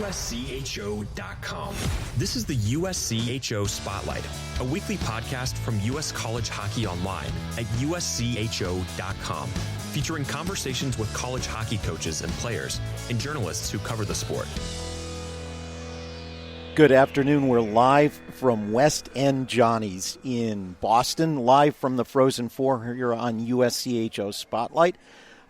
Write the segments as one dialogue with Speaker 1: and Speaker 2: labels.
Speaker 1: USCHO.com. This is the USCHO Spotlight, a weekly podcast from U.S. College Hockey Online at USCHO.com, featuring conversations with college hockey coaches and players and journalists who cover the sport.
Speaker 2: Good afternoon. We're live from West End Johnny's in Boston, live from the Frozen Four here on USCHO Spotlight.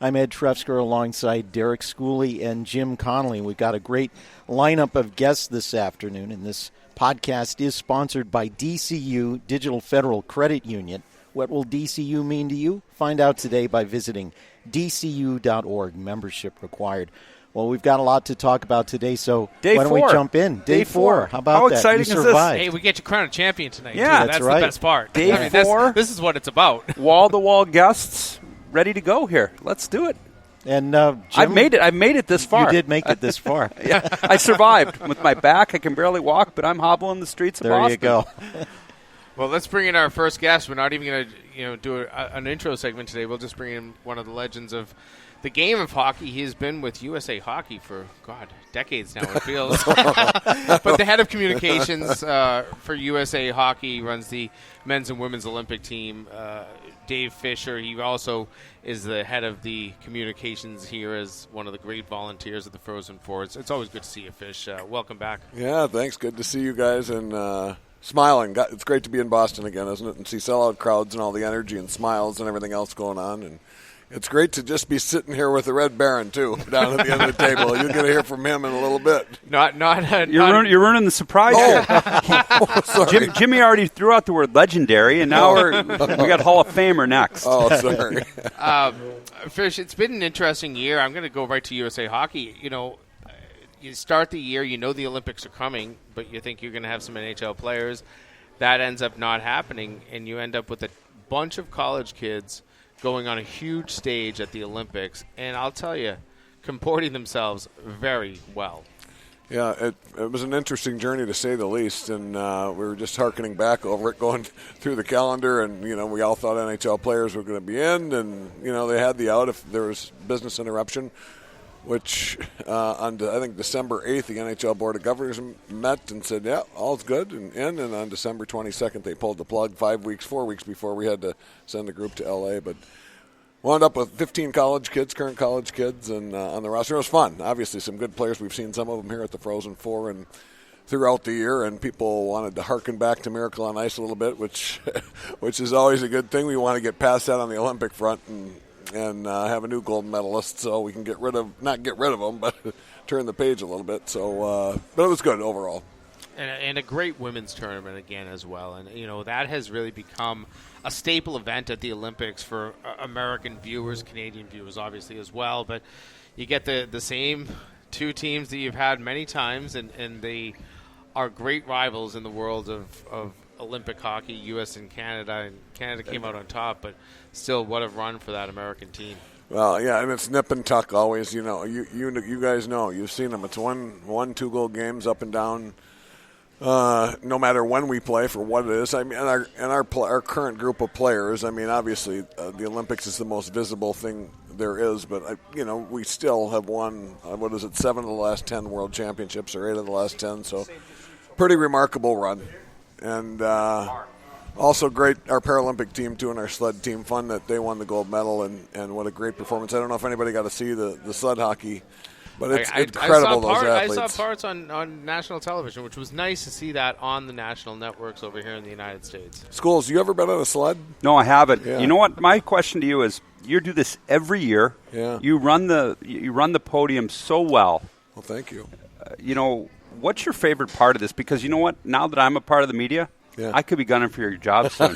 Speaker 2: I'm Ed Trefsker alongside Derek Schooley and Jim Connolly. We've got a great lineup of guests this afternoon, and this podcast is sponsored by DCU, Digital Federal Credit Union. What will DCU mean to you? Find out today by visiting dcu.org. Membership required. Well, we've got a lot to talk about today, so why don't we jump in? Day four. How about that?
Speaker 3: Exciting
Speaker 2: you survived.
Speaker 3: is
Speaker 4: this? Hey, we get to crown a champion tonight.
Speaker 3: Yeah,
Speaker 4: too. That's
Speaker 2: right.
Speaker 4: the best part.
Speaker 3: Day four.
Speaker 4: This is what it's about.
Speaker 3: Wall-to-wall guests ready to go here. Let's do it.
Speaker 2: And Jim,
Speaker 3: I've made it this far.
Speaker 2: You did make it this far.
Speaker 3: Yeah, I survived. With my back, I can barely walk, but I'm hobbling the streets of Boston.
Speaker 2: There you go.
Speaker 4: Well, let's bring in our first guest. We're not even going to do an intro segment today. We'll just bring in one of the legends of the game of hockey. He has been with USA Hockey for, decades now, it feels. But the head of communications for USA Hockey runs the men's and women's Olympic team, Dave Fisher. He also is the head of the communications here as one of the great volunteers of the Frozen Four. It's always good to see you, Fish. Welcome back.
Speaker 5: Yeah, thanks. Good to see you guys and smiling. It's great to be in Boston again, isn't it? And see sellout crowds and all the energy and smiles and everything else going on. And it's great to just be sitting here with the Red Baron, too, down at the end of the table. You're going to hear from him in a little bit.
Speaker 3: You're ruining the surprise.
Speaker 5: Sorry.
Speaker 3: Jimmy already threw out the word legendary, and now we got Hall of Famer next.
Speaker 5: Oh, sorry.
Speaker 4: Fish, it's been an interesting year. I'm going to go right to USA Hockey. You start the year, the Olympics are coming, but you think you're going to have some NHL players. That ends up not happening, and you end up with a bunch of college kids going on a huge stage at the Olympics, and I'll tell you, comporting themselves very well.
Speaker 5: Yeah, it was an interesting journey to say the least, and we were just hearkening back over it, going through the calendar, and, we all thought NHL players were going to be in, and, they had the out if there was business interruption, which on, I think, December 8th, the NHL Board of Governors met and said, yeah, all's good and in. And on December 22nd, they pulled the plug 4 weeks before we had to send a group to L.A. But wound up with 15 current college kids, and on the roster. It was fun. Obviously, some good players. We've seen some of them here at the Frozen Four and throughout the year, and people wanted to harken back to Miracle on Ice a little bit, which is always a good thing. We want to get past that on the Olympic front and have a new gold medalist, so we can not get rid of them, but turn the page a little bit. So, but it was good overall.
Speaker 4: And a great women's tournament again as well. And, that has really become a staple event at the Olympics for American viewers, Canadian viewers obviously as well. But you get the same two teams that you've had many times, and they are great rivals in the world of Olympic hockey, U.S. and Canada. And Canada came out on top, but still, what a run for that American team. Well,
Speaker 5: yeah, and it's nip and tuck always. You guys know. You've seen them. It's 1-2 goal games up and down, no matter when we play for what it is. I mean, our current group of players. I mean, obviously, the Olympics is the most visible thing there is, but we still have won. 7 of the last 10 World Championships, or 8 of the last 10. So, pretty remarkable run. And also great, our Paralympic team, too, and our sled team. Fun that they won the gold medal, and what a great performance. I don't know if anybody got to see the sled hockey, but it's incredible, those athletes.
Speaker 4: I saw parts on national television, which was nice to see that on the national networks over here in the United States.
Speaker 5: Schools, you ever been on a sled?
Speaker 3: No, I haven't.
Speaker 5: Yeah.
Speaker 3: You know what? My question to you is, you do this every year.
Speaker 5: Yeah.
Speaker 3: You run the podium so well.
Speaker 5: Well, thank you.
Speaker 3: What's your favorite part of this? Because you know what? Now that I'm a part of the media,
Speaker 5: yeah.
Speaker 3: I could be gunning for your job soon.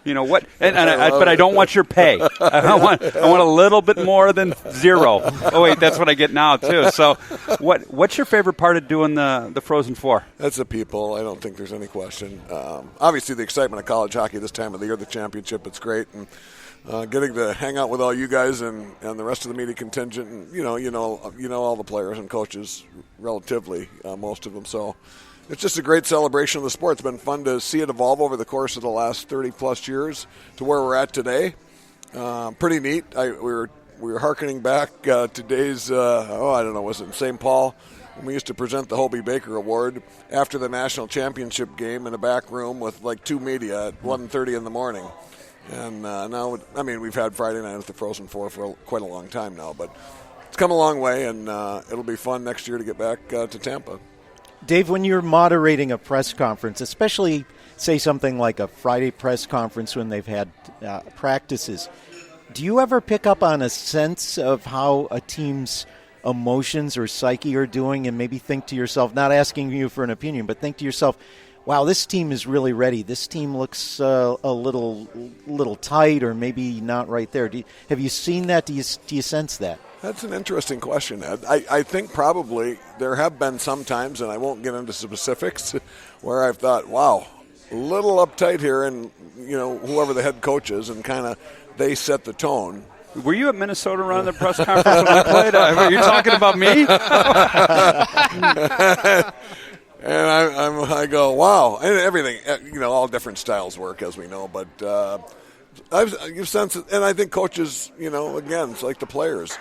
Speaker 3: You know what? But I don't want your pay. I want a little bit more than zero. Oh wait, that's what I get now too. So, what's your favorite part of doing the Frozen Four?
Speaker 5: That's the people. I don't think there's any question. Obviously, the excitement of college hockey this time of the year, the championship, it's great, and getting to hang out with all you guys and the rest of the media contingent, and you know all the players and coaches relatively, most of them. So. It's just a great celebration of the sport. It's been fun to see it evolve over the course of the last 30-plus years to where we're at today. Pretty neat. We were hearkening back to days, was it in St. Paul when we used to present the Hobie Baker Award after the national championship game in a back room with like 2 media at 1:30 in the morning. And now, I mean, we've had Friday night at the Frozen Four for quite a long time now, but it's come a long way, and it'll be fun next year to get back to Tampa.
Speaker 2: Dave, when you're moderating a press conference, especially, say, something like a Friday press conference when they've had practices, do you ever pick up on a sense of how a team's emotions or psyche are doing and maybe think to yourself, not asking you for an opinion, but think to yourself, wow, this team is really ready. This team looks a little tight or maybe not right there. Have you seen that? Do you sense that?
Speaker 5: That's an interesting question, Ed. I think probably there have been some times, and I won't get into specifics, where I've thought, wow, a little uptight here, and whoever the head coach is, and kind of they set the tone.
Speaker 3: Were you at Minnesota around the press conference when I played? Are you talking about me?
Speaker 5: And I go, wow, and everything, all different styles work, as we know, but you sense it, and I think coaches, again, it's like the players.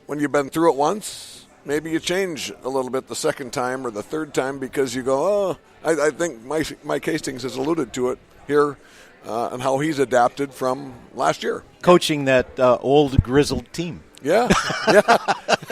Speaker 5: When you've been through it once, maybe you change a little bit the second time or the third time because you go, oh, I think Mike Hastings has alluded to it here and how he's adapted from last year.
Speaker 2: Coaching that old grizzled team.
Speaker 5: Yeah,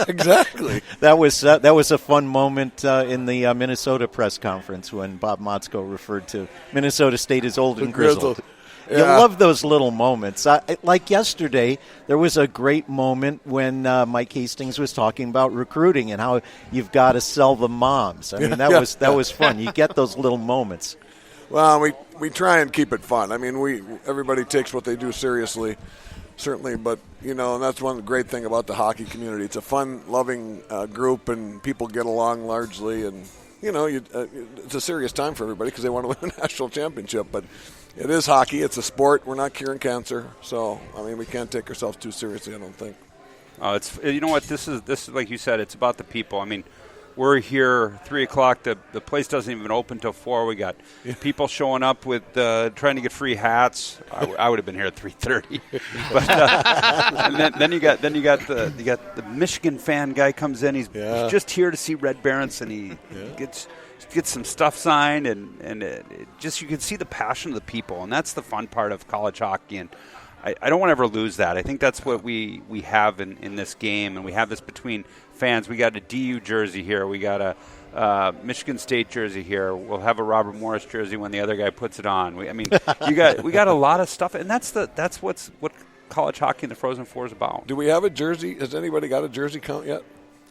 Speaker 5: exactly.
Speaker 2: That was a fun moment in the Minnesota press conference when Bob Motzko referred to Minnesota State as old and grizzled.
Speaker 5: Yeah.
Speaker 2: You love those little moments. Like yesterday, there was a great moment when Mike Hastings was talking about recruiting and how you've got to sell the moms. I mean, that was fun. You get those little moments.
Speaker 5: Well, we try and keep it fun. I mean, everybody takes what they do seriously, certainly. But and that's one great thing about the hockey community. It's a fun, loving group, and people get along largely. And it's a serious time for everybody because they want to win a national championship, but. It is hockey. It's a sport. We're not curing cancer, so we can't take ourselves too seriously, I don't think.
Speaker 3: It's what this is like you said. It's about the people. I mean, we're here 3:00. The place doesn't even open till 4. We got people showing up with trying to get free hats. I would have been here at 3:30, but and then you got the Michigan fan guy comes in. He's just here to see Red Berenson. He gets some stuff signed, and it just you can see the passion of the people, and that's the fun part of college hockey. And I don't want to ever lose that. I think that's what we have in this game, and we have this between fans. We got a DU jersey here. We got a Michigan State jersey here. We'll have a Robert Morris jersey when the other guy puts it on. We got a lot of stuff, and that's what college hockey in the Frozen Four is about.
Speaker 5: Do we have a jersey? Has anybody got a jersey count yet?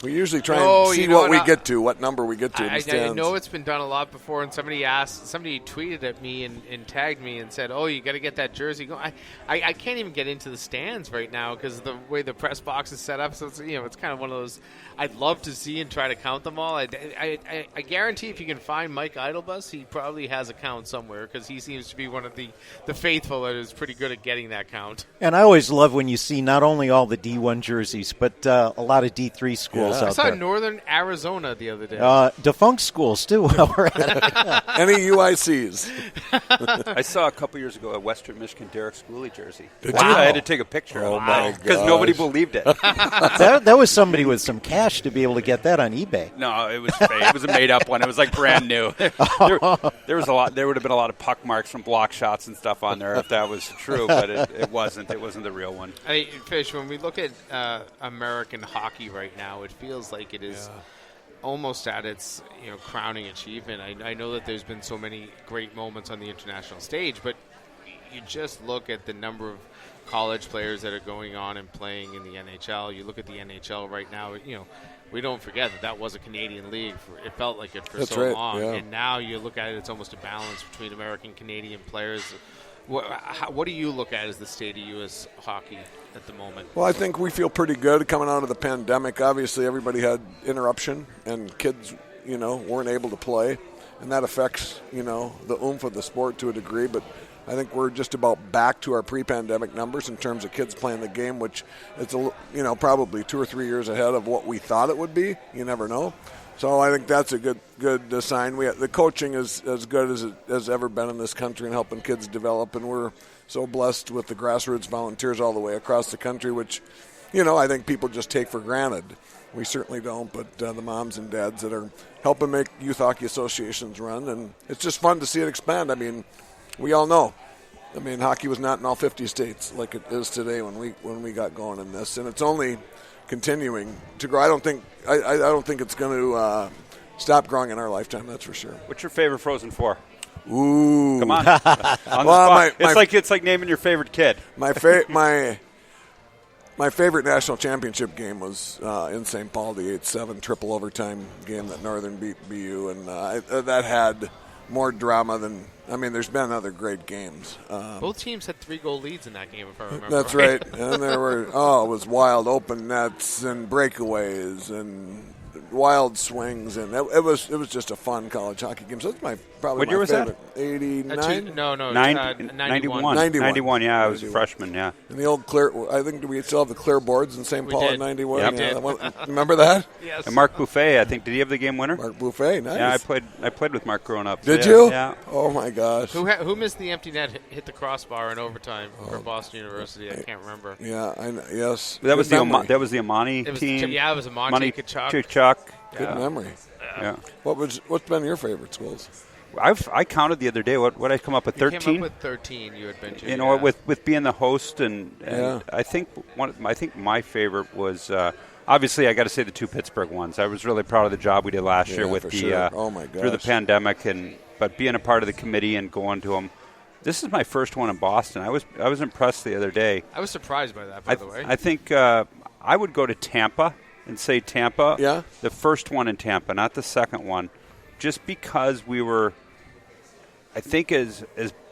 Speaker 5: We usually try and see what number we get to in the stands.
Speaker 4: I know it's been done a lot before, and somebody tweeted at me and tagged me and said, oh, you got to get that jersey going. I can't even get into the stands right now because of the way the press box is set up, so it's kind of one of those I'd love to see and try to count them all. I guarantee if you can find Mike Idlebus, he probably has a count somewhere because he seems to be one of the faithful that is pretty good at getting that count.
Speaker 2: And I always love when you see not only all the D1 jerseys, but a lot of D3 schools out there.
Speaker 4: I saw Northern Arizona the other day.
Speaker 2: Defunct schools, too, while we're at it.
Speaker 5: Any UICs?
Speaker 3: I saw a couple years ago a Western Michigan Derek Schooley jersey.
Speaker 5: Did
Speaker 3: you? I had to take a picture of it because nobody believed it.
Speaker 2: That was somebody with some cash to be able to get that on eBay.
Speaker 3: No, it was fake. It was a made-up one. It was like brand new. There was a lot. There would have been a lot of puck marks from block shots and stuff on there if that was true, but it wasn't. It wasn't the real one.
Speaker 4: Fish, when we look at American hockey right now, it feels like it is almost at its crowning achievement. I know that there's been so many great moments on the international stage, but you just look at the number of college players that are going on and playing in the NHL. You look at the NHL right now, we don't forget that was a Canadian league. It felt like it for long. Yeah. And now you look at it, it's almost a balance between American Canadian players. What do you look at as the state of U.S. hockey at the moment?
Speaker 5: Well, I think we feel pretty good coming out of the pandemic. Obviously, everybody had interruption, and kids, weren't able to play, and that affects, the oomph of the sport to a degree. But I think we're just about back to our pre-pandemic numbers in terms of kids playing the game, which it's probably 2 or 3 years ahead of what we thought it would be. You never know. So I think that's a good sign. The coaching is as good as it has ever been in this country in helping kids develop, and we're so blessed with the grassroots volunteers all the way across the country, which I think people just take for granted. We certainly don't, but the moms and dads that are helping make youth hockey associations run, and it's just fun to see it expand. I mean, we all know. I mean, hockey was not in all 50 states like it is today when we got going in this, and it's only continuing to grow. I don't think it's going to stop growing in our lifetime. That's for sure.
Speaker 3: What's your favorite Frozen Four?
Speaker 5: Ooh,
Speaker 3: come on! On the spot. It's like naming your favorite kid.
Speaker 5: My favorite national championship game was in St. Paul, the 8-7 triple overtime game that Northern beat BU, and that had more drama than. I mean, there's been other great games.
Speaker 4: Both teams had 3-goal leads in that game, if I remember.
Speaker 5: That's right. And there were it was wild open nets and breakaways and wild swings, and it was just a fun college hockey game. So that's probably
Speaker 3: what year was
Speaker 5: favorite.
Speaker 3: that?
Speaker 5: 89?
Speaker 4: No,
Speaker 3: 91. 91, yeah, I was a freshman, yeah.
Speaker 5: And the old clear, I think, do we still have the clear boards in St. Paul in 91?
Speaker 3: Yep.
Speaker 5: Yeah, remember that?
Speaker 4: Yes.
Speaker 3: And Mark Buffet, I think, did he have the game winner?
Speaker 5: Mark Buffet, nice.
Speaker 3: Yeah, I played with Mark growing up.
Speaker 5: Did
Speaker 3: yeah.
Speaker 5: you?
Speaker 3: Yeah.
Speaker 5: Oh, my gosh.
Speaker 4: Who missed the empty net, hit the crossbar in overtime for Boston University? I can't remember.
Speaker 5: Yeah, yes.
Speaker 3: That was the Amani team.
Speaker 4: Yeah, it was Amani
Speaker 3: Tkachuk.
Speaker 5: Good memory.
Speaker 3: Yeah.
Speaker 5: What's been your favorite schools?
Speaker 3: I counted the other day. What I come up with 13?
Speaker 4: You came up with 13. You had mentioned.
Speaker 3: You know, with being the host, and I think my favorite was obviously I got to say the two Pittsburgh ones. I was really proud of the job we did last year with
Speaker 5: oh my gosh.
Speaker 3: through the pandemic, but being a part of the committee and going to them. This is my first one in Boston. I was impressed the other day.
Speaker 4: I was surprised by that, by the way.
Speaker 3: I think I would go to Tampa and say Tampa.
Speaker 5: Yeah.
Speaker 3: The first one in Tampa, not the second one, just because we were. I think as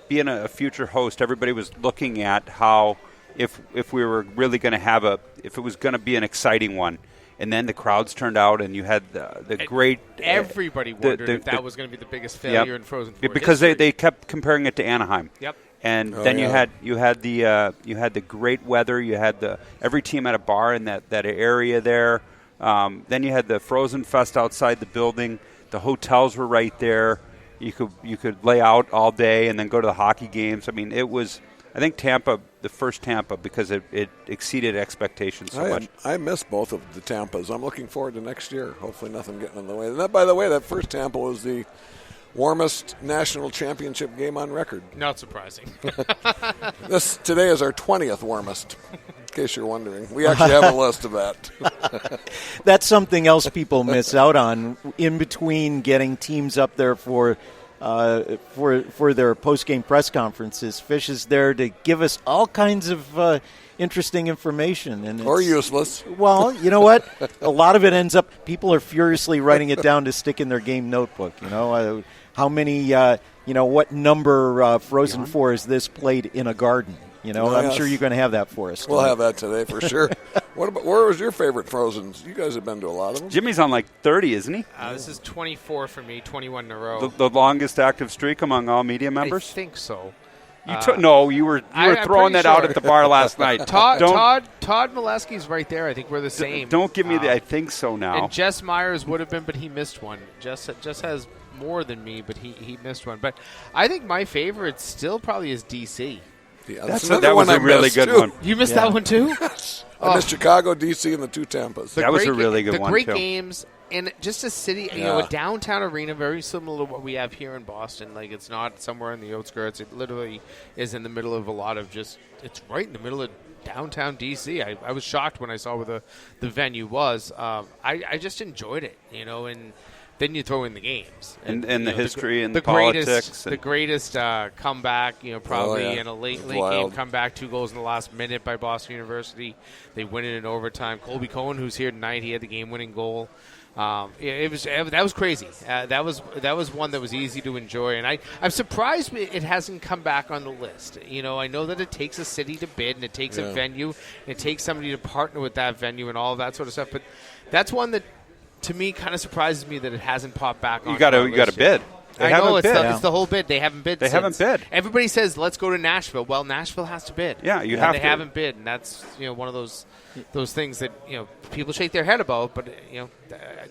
Speaker 3: being a future host, everybody was looking at how if we were really going to if it was going to be an exciting one, and then the crowds turned out, and you had the great.
Speaker 4: Everybody wondered if that was going to be the biggest failure in Frozen Four
Speaker 3: because
Speaker 4: history.
Speaker 3: they kept comparing it to Anaheim.
Speaker 4: Yep.
Speaker 3: And then you had the great weather. You had every team had a bar in that area there. Then you had the Frozen Fest outside the building. The hotels were right there. You could lay out all day and then go to the hockey games. I mean, it was. I think Tampa, the first Tampa, because it exceeded expectations so much.
Speaker 5: I miss both of the Tampas. I'm looking forward to next year. Hopefully, nothing getting in the way. And that, by the way, that first Tampa was the warmest national championship game on record.
Speaker 4: Not surprising.
Speaker 5: This today is our 20th warmest, in case you're wondering. We actually have a list of that.
Speaker 2: That's something else people miss out on in between getting teams up there for their post-game press conferences. Fish is there to give us all kinds of interesting information.
Speaker 5: Or useless.
Speaker 2: Well, you know what? A lot of it ends up, people are furiously writing it down to stick in their game notebook. How many, what number Frozen 4 is this played in a garden? I'm sure you're going to have that for us.
Speaker 5: We'll have that today for sure. Where was your favorite Frozens? You guys have been to a lot of them.
Speaker 3: Jimmy's on like 30, isn't he?
Speaker 4: This is 24 for me, 21 in a row.
Speaker 3: The longest active streak among all media members?
Speaker 4: I think so.
Speaker 3: You were throwing that out at the bar last night.
Speaker 4: Todd Molesky's right there. I think we're the same.
Speaker 3: Don't give me the I think so now.
Speaker 4: And Jess Myers would have been, but he missed one. Jess has more than me, but he missed one. But I think my favorite still probably is DC.
Speaker 5: Yeah,
Speaker 3: that was a really good one.
Speaker 4: You missed that one too?
Speaker 5: I missed Chicago, D.C., and the two Tampas.
Speaker 3: That was a really good one,
Speaker 4: The great
Speaker 3: too.
Speaker 4: games, and just a city, a downtown arena, very similar to what we have here in Boston. Like, it's not somewhere in the outskirts. It literally is in the middle of a lot of it's right in the middle of downtown D.C. I was shocked when I saw where the venue was. I just enjoyed it, and then you throw in the games
Speaker 3: and the history and the politics.
Speaker 4: The greatest comeback, probably in a late game comeback, 2 goals in the last minute by Boston University. They win it in overtime. Colby Cohen, who's here tonight, he had the game-winning goal. That was crazy. That was one that was easy to enjoy, and I'm surprised it hasn't come back on the list. I know that it takes a city to bid, and it takes a venue, and it takes somebody to partner with that venue, and all of that sort of stuff. But that's one that, to me, kind of surprises me that it hasn't popped back on.
Speaker 3: You got to bid.
Speaker 4: I know it's the whole bid. They haven't bid.
Speaker 3: They haven't bid.
Speaker 4: Everybody says let's go to Nashville. Well, Nashville has to bid.
Speaker 3: Yeah, you have to.
Speaker 4: They haven't bid, and that's one of those things that people shake their head about. But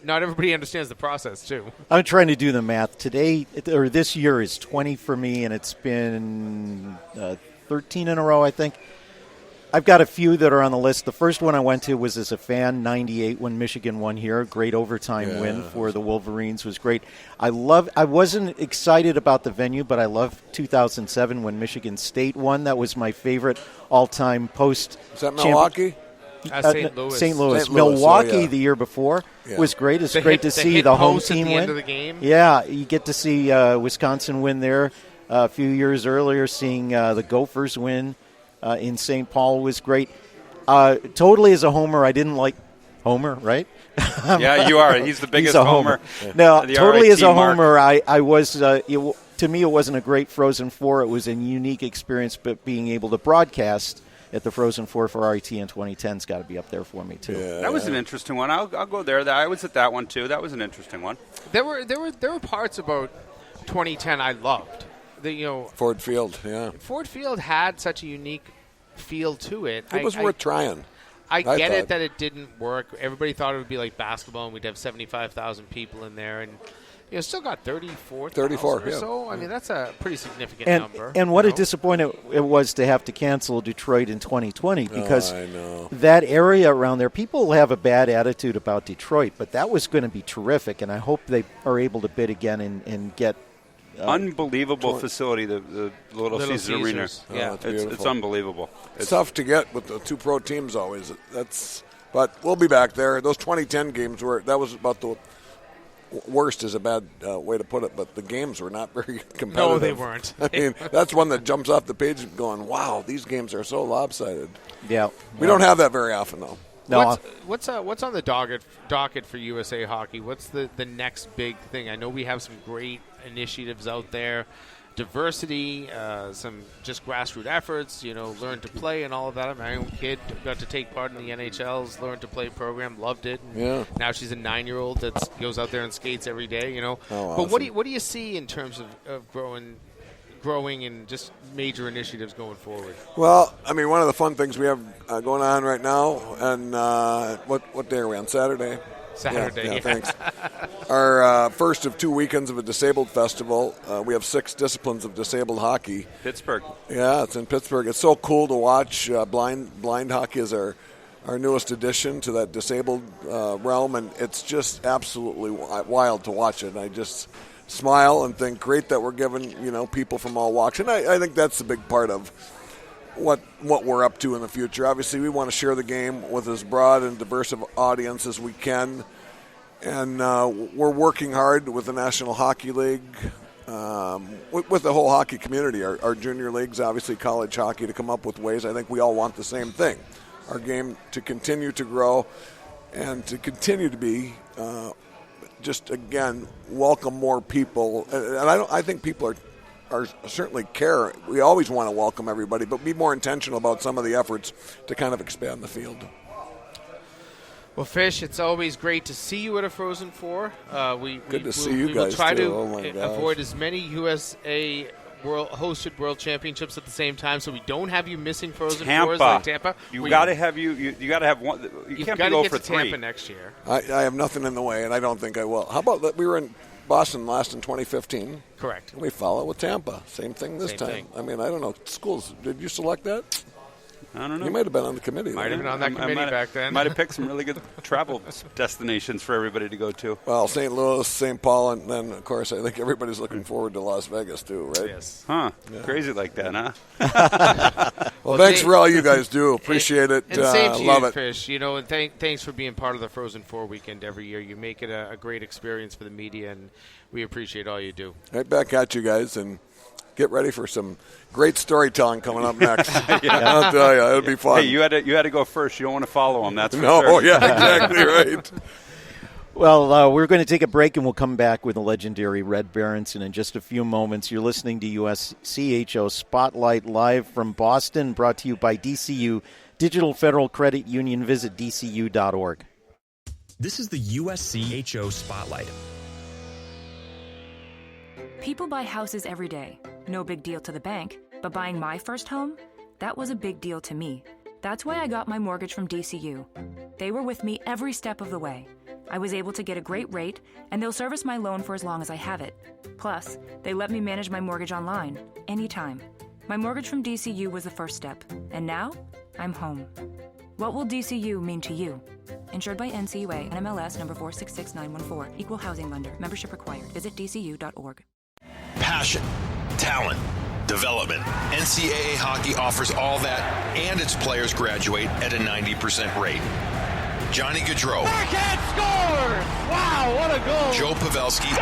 Speaker 4: not everybody understands the process too.
Speaker 2: I'm trying to do the math. This year is 20 for me, and it's been 13 in a row, I think. I've got a few that are on the list. The first one I went to was as a fan, 98, when Michigan won here. Great overtime win for the Wolverines was great. I wasn't excited about the venue, but I love 2007 when Michigan State won. That was my favorite all-time post.
Speaker 5: Is that Milwaukee?
Speaker 4: St. Louis.
Speaker 2: St. Louis.
Speaker 5: St. Louis,
Speaker 2: Milwaukee the year before was great. It's great to see the home team
Speaker 4: at the
Speaker 2: win.
Speaker 4: end of the game.
Speaker 2: Yeah, you get to see Wisconsin win there a few years earlier. Seeing the Gophers win in St. Paul was great. Totally as a homer, I didn't like Homer, right?
Speaker 3: Yeah, you are. He's the biggest
Speaker 2: homer.
Speaker 3: homer.
Speaker 2: No, totally
Speaker 3: RIT
Speaker 2: as a
Speaker 3: mark.
Speaker 2: homer, I was. To me, it wasn't a great Frozen Four. It was a unique experience, but being able to broadcast at the Frozen Four for RIT in 2010's got to be up there for me too.
Speaker 5: Yeah.
Speaker 3: That was an interesting one. I'll go there. I was at that one too. That was an interesting one.
Speaker 4: There were parts about 2010 I loved.
Speaker 5: Ford Field,
Speaker 4: Ford Field had such a unique feel to it.
Speaker 5: It was worth trying.
Speaker 4: I get
Speaker 5: thought.
Speaker 4: it that it didn't work. Everybody thought it would be like basketball, and we'd have 75,000 people in there, and still got 34,000 or so. I mean, that's a pretty significant number.
Speaker 2: And what a disappointment it was to have to cancel Detroit in 2020 because
Speaker 5: I know.
Speaker 2: that area around there, people have a bad attitude about Detroit, but that was going to be terrific, and I hope they are able to bid again and get
Speaker 3: unbelievable facility, the Little Caesars Arena.
Speaker 4: Yeah,
Speaker 3: it's unbelievable.
Speaker 5: It's tough to get with the two pro teams always. But we'll be back there. Those 2010 games that was about the worst is a bad way to put it, but the games were not very competitive.
Speaker 4: No, they weren't.
Speaker 5: I mean, that's one that jumps off the page going, wow, these games are so lopsided.
Speaker 2: Yeah.
Speaker 5: We don't have that very often, though.
Speaker 2: No.
Speaker 4: What's on the docket for USA Hockey? What's the next big thing? I know we have some great initiatives out there, diversity, some just grassroots efforts. Learn to play and all of that. My own kid got to take part in the NHL's Learn to Play program, loved it. And now she's a 9-year-old that goes out there and skates every day.
Speaker 5: Oh,
Speaker 4: but
Speaker 5: awesome.
Speaker 4: what do you see in terms of growing and just major initiatives going forward?
Speaker 5: Well, I mean, one of the fun things we have going on right now, and what day are we on? Saturday?
Speaker 4: Saturday.
Speaker 5: Yeah, thanks. Our first of 2 weekends of a disabled festival. We have 6 disciplines of disabled hockey.
Speaker 3: Pittsburgh.
Speaker 5: Yeah, it's in Pittsburgh. It's so cool to watch. Blind hockey is our newest addition to that disabled realm, and it's just absolutely wild to watch it. And I just smile and think, great that we're giving people from all walks, and I think that's the big part of what we're up to in the future. Obviously, we want to share the game with as broad and diverse of audience as we can, and we're working hard with the National Hockey League, with the whole hockey community, our junior leagues, obviously college hockey, to come up with ways. I think we all want the same thing, our game to continue to grow and to continue to be just, again, welcome more people. And I think people are certainly care. We always want to welcome everybody, but be more intentional about some of the efforts to kind of expand the field.
Speaker 4: Well, Fish, it's always great to see you at a Frozen Four.
Speaker 5: Good to see you
Speaker 4: we
Speaker 5: guys,
Speaker 4: will try
Speaker 5: too.
Speaker 4: to avoid as many USA hosted World Championships at the same time, so we don't have you missing Frozen Fours like Tampa.
Speaker 3: You got to have you got to have one. You can't go for 3.
Speaker 4: Tampa next year.
Speaker 5: I have nothing in the way, and I don't think I will. How about that? We were in Boston last in 2015.
Speaker 4: Correct.
Speaker 5: And we follow with Tampa. Same thing this time. I mean, I don't know. Schools, did you select that?
Speaker 3: I don't know.
Speaker 5: You might have been on the committee.
Speaker 4: Might have been on that committee back then.
Speaker 3: Might have picked some really good travel destinations for everybody to go to.
Speaker 5: Well, St. Louis, St. Paul, and then, of course, I think everybody's looking forward to Las Vegas, too, right?
Speaker 4: Yes.
Speaker 3: Huh. Yeah. Crazy like that, huh?
Speaker 5: Well, thanks for all you guys do. Appreciate it.
Speaker 4: And same to
Speaker 5: love
Speaker 4: you,
Speaker 5: it.
Speaker 4: Fish. And thanks for being part of the Frozen Four weekend every year. You make it a great experience for the media, and we appreciate all you do.
Speaker 5: Right back at you guys, and get ready for some great storytelling coming up next. I'll tell you, it'll be fun.
Speaker 3: Hey, you had to go first. You don't want to follow them. That's for
Speaker 5: no,
Speaker 3: sure.
Speaker 5: Yeah, exactly right.
Speaker 2: Well, we're going to take a break, and we'll come back with the legendary Red Berenson in just a few moments. You're listening to USCHO Spotlight live from Boston, brought to you by DCU Digital Federal Credit Union. Visit dcu.org.
Speaker 1: This is the USCHO Spotlight.
Speaker 6: People buy houses every day. No big deal to the bank. But buying my first home? That was a big deal to me. That's why I got my mortgage from DCU. They were with me every step of the way. I was able to get a great rate, and they'll service my loan for as long as I have it. Plus, they let me manage my mortgage online, anytime. My mortgage from DCU was the first step, and now I'm home. What will DCU mean to you? Insured by NCAA and MLS number 466914. Equal housing lender. Membership required. Visit dcu.org.
Speaker 7: Passion, talent, development. NCAA hockey offers all that, and its players graduate at a 90% rate. Johnny Gaudreau.
Speaker 8: Backhand score! Wow, what a goal!
Speaker 7: Joe Pavelski.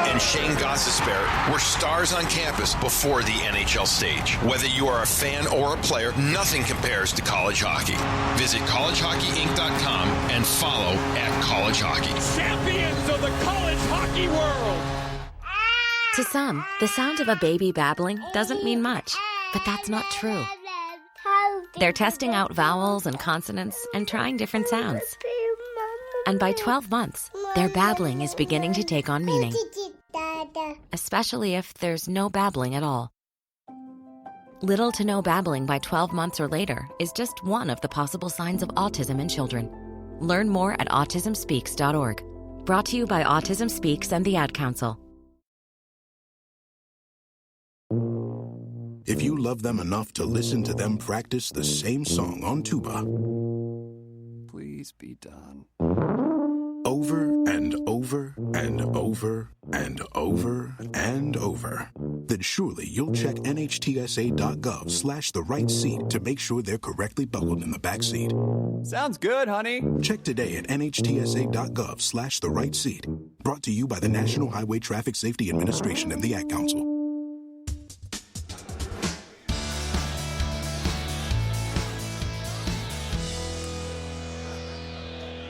Speaker 7: And Shane Gostisbehere were stars on campus before the NHL stage. Whether you are a fan or a player, nothing compares to college hockey. Visit collegehockeyinc.com and follow @collegehockey.
Speaker 8: Champions of the college hockey world!
Speaker 9: To some, the sound of a baby babbling doesn't mean much, but that's not true. They're testing out vowels and consonants and trying different sounds. And by 12 months, their babbling is beginning to take on meaning, especially if there's no babbling at all. Little to no babbling by 12 months or later is just one of the possible signs of autism in children. Learn more at autismspeaks.org. Brought to you by Autism Speaks and the Ad Council.
Speaker 10: If you love them enough to listen to them practice the same song on tuba,
Speaker 11: please be done.
Speaker 10: Over and over and over and over and over, then surely you'll check nhtsa.gov/the right seat to make sure they're correctly buckled in the back seat.
Speaker 11: Sounds good, honey.
Speaker 10: Check today at nhtsa.gov/the right seat. Brought to you by the National Highway Traffic Safety Administration and the Ad Council.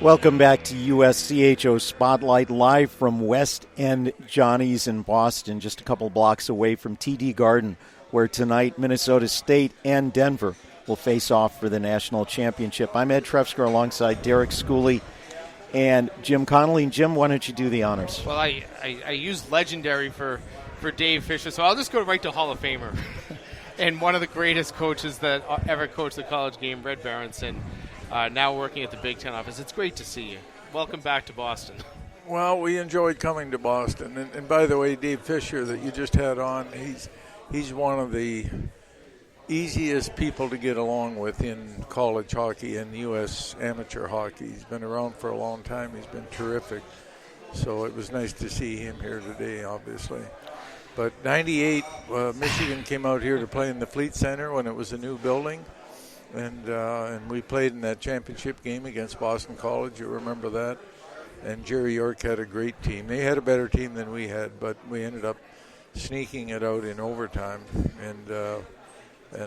Speaker 2: Welcome back to USCHO Spotlight, live from West End Johnny's in Boston, just a couple blocks away from TD Garden, where tonight Minnesota State and Denver will face off for the national championship. I'm Ed Trefsker alongside Derek Schooley and Jim Connolly. And Jim, why don't you do the honors?
Speaker 4: Well, I used legendary for Dave Fisher, so I'll just go right to Hall of Famer. And one of the greatest coaches that ever coached the college game, Red Berenson, now working at the Big Ten office. It's great to see you. Welcome back to Boston.
Speaker 12: Well, we enjoyed coming to Boston. And by the way, Dave Fisher that you just had on, he's one of the easiest people to get along with in college hockey and U.S. amateur hockey. He's been around for a long time. He's been terrific. So it was nice to see him here today, obviously. But 98, Michigan came out here to play in the Fleet Center when it was a new building. And we played in that championship game against Boston College. You remember that? And Jerry York had a great team. They had a better team than we had, but we ended up sneaking it out in overtime. And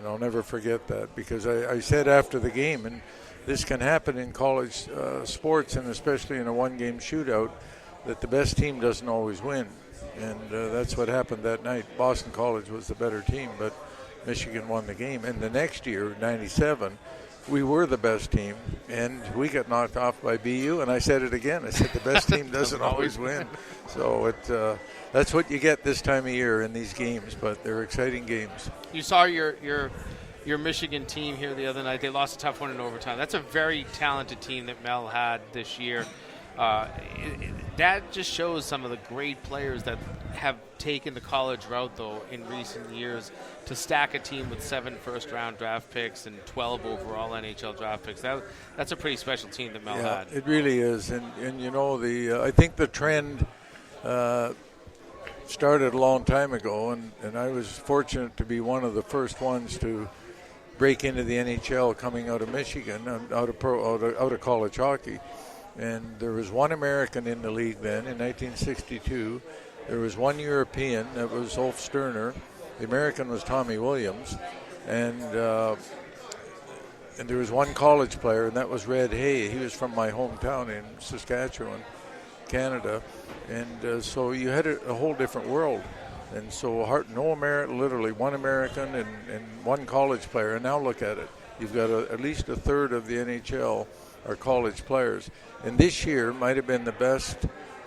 Speaker 12: I'll never forget that, because I said after the game, and this can happen in college sports and especially in a one-game shootout, that the best team doesn't always win. And that's what happened that night. Boston College was the better team, but Michigan won the game. And the next year, 97, we were the best team, and we got knocked off by BU. And I said it again. I said the best team doesn't always win. So that's what you get this time of year in these games, but they're exciting games.
Speaker 4: You saw your Michigan team here the other night. They lost a tough one in overtime. That's a very talented team that Mel had this year. That just shows some of the great players that have taken the college route, though, in recent years, to stack a team with 7 first-round draft picks and 12 overall NHL draft picks. That's a pretty special team that Mel had.
Speaker 12: It really is. And you know, I think the trend started a long time ago, and I was fortunate to be one of the first ones to break into the NHL coming out of Michigan, out of college hockey. And there was one American in the league then in 1962. There was one European, that was Ulf Sterner. The American was Tommy Williams. And there was one college player, and that was Red Hay. He was from my hometown in Saskatchewan, Canada. And so you had a whole different world. And so literally one American and one college player. And now look at it. You've got at least a third of the NHL are college players. And this year might have been the best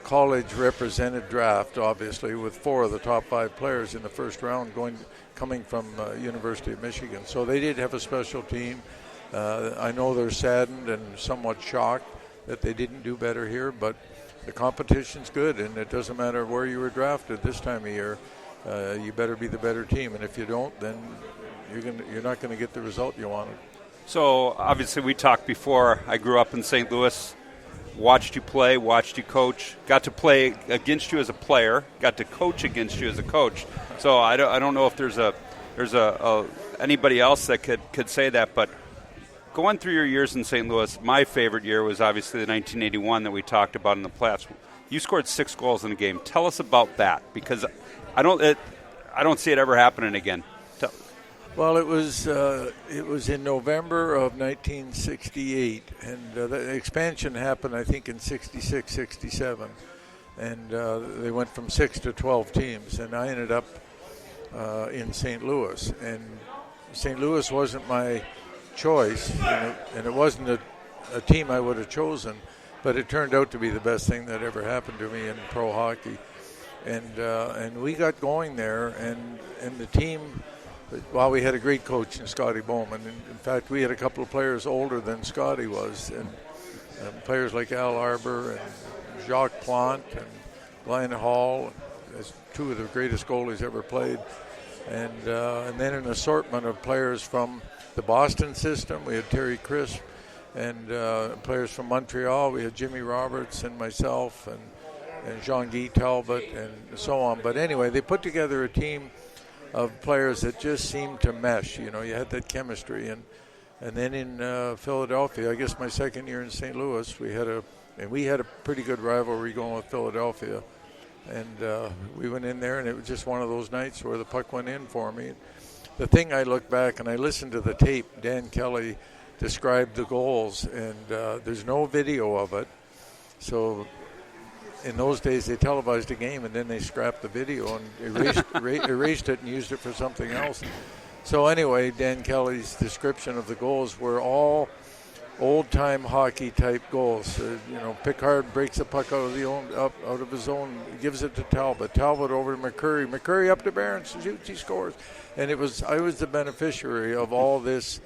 Speaker 12: college represented draft, obviously, with 4 of the top 5 players in the first round coming from University of Michigan. So they did have a special team. I know they're saddened and somewhat shocked that they didn't do better here, but the competition's good, and it doesn't matter where you were drafted this time of year. You better be the better team, and if you don't, then you're not going to get the result you wanted.
Speaker 3: So obviously we talked before. I grew up in St. Louis, watched you play, watched you coach, got to play against you as a player, got to coach against you as a coach. So I don't know if there's anybody else that could say that, but going through your years in St. Louis, my favorite year was obviously the 1981 that we talked about in the playoffs. You scored 6 goals in a game. Tell us about that, because I don't see it ever happening again.
Speaker 12: Well, it was in November of 1968, and the expansion happened, I think, in 66, 67, and they went from 6 to 12 teams, and I ended up in St. Louis, and St. Louis wasn't my choice, and it wasn't a team I would have chosen, but it turned out to be the best thing that ever happened to me in pro hockey, and we got going there, and the team. Well, we had a great coach in Scotty Bowman. In fact, we had a couple of players older than Scotty was, and players like Al Arbor and Jacques Plante and Glenn Hall, as 2 of the greatest goalies ever played. And then an assortment of players from the Boston system. We had Terry Crisp, and players from Montreal. We had Jimmy Roberts and myself and Jean-Guy Talbot and so on. But anyway, they put together a team of players that just seemed to mesh. You had that chemistry. And then in Philadelphia, I guess my second year in St. Louis, we had a pretty good rivalry going with Philadelphia. And we went in there, and it was just one of those nights where the puck went in for me. The thing I look back, and I listened to the tape, Dan Kelly described the goals, and there's no video of it. So in those days, they televised a game, and then they scrapped the video and erased it and used it for something else. So anyway, Dan Kelly's description of the goals were all old-time hockey-type goals. Pickard breaks the puck out of his own, gives it to Talbot. Talbot over to McCurry. McCurry up to Barons, shoots, he scores. And I was the beneficiary of all this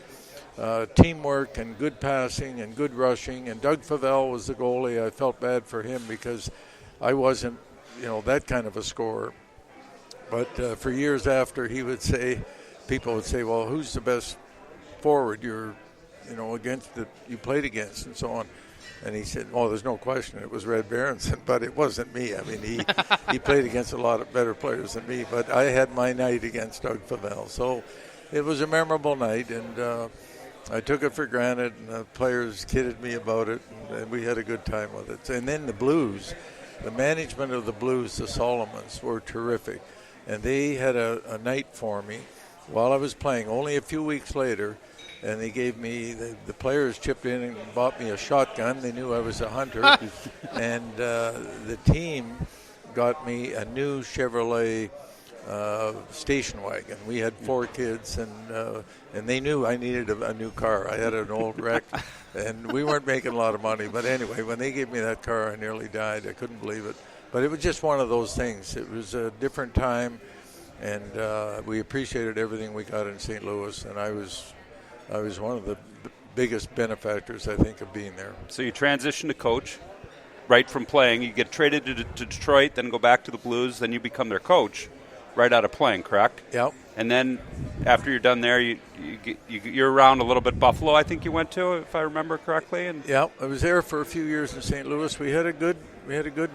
Speaker 12: teamwork and good passing and good rushing. And Doug Favell was the goalie. I felt bad for him because I wasn't, that kind of a scorer. But for years after, people would say, well, who's the best forward you played against, and so on. And he said, oh, there's no question, it was Red Berenson, but it wasn't me. I mean, he played against a lot of better players than me, but I had my night against Doug Favell. So it was a memorable night, and I took it for granted, and the players kidded me about it, and we had a good time with it. And then the Blues, the management of the Blues, the Solomons, were terrific. And they had a night for me while I was playing, only a few weeks later, and they gave me, the players chipped in and bought me a shotgun. They knew I was a hunter. And the team got me a new Chevrolet station wagon. We had 4 kids, and they knew I needed a new car. I had an old wreck, and we weren't making a lot of money. But anyway, when they gave me that car, I nearly died. I couldn't believe it. But it was just one of those things. It was a different time, and we appreciated everything we got in St. Louis, and I was one of the biggest benefactors, I think, of being there.
Speaker 3: So you transition to coach, right from playing. You get traded to Detroit, then go back to the Blues, then you become their coach right out of playing, correct?
Speaker 12: Yep.
Speaker 3: And then after you're done there, you're around a little bit. Buffalo, I think you went to, if I remember correctly. And
Speaker 12: yeah, I was there for a few years in St. Louis. We had a good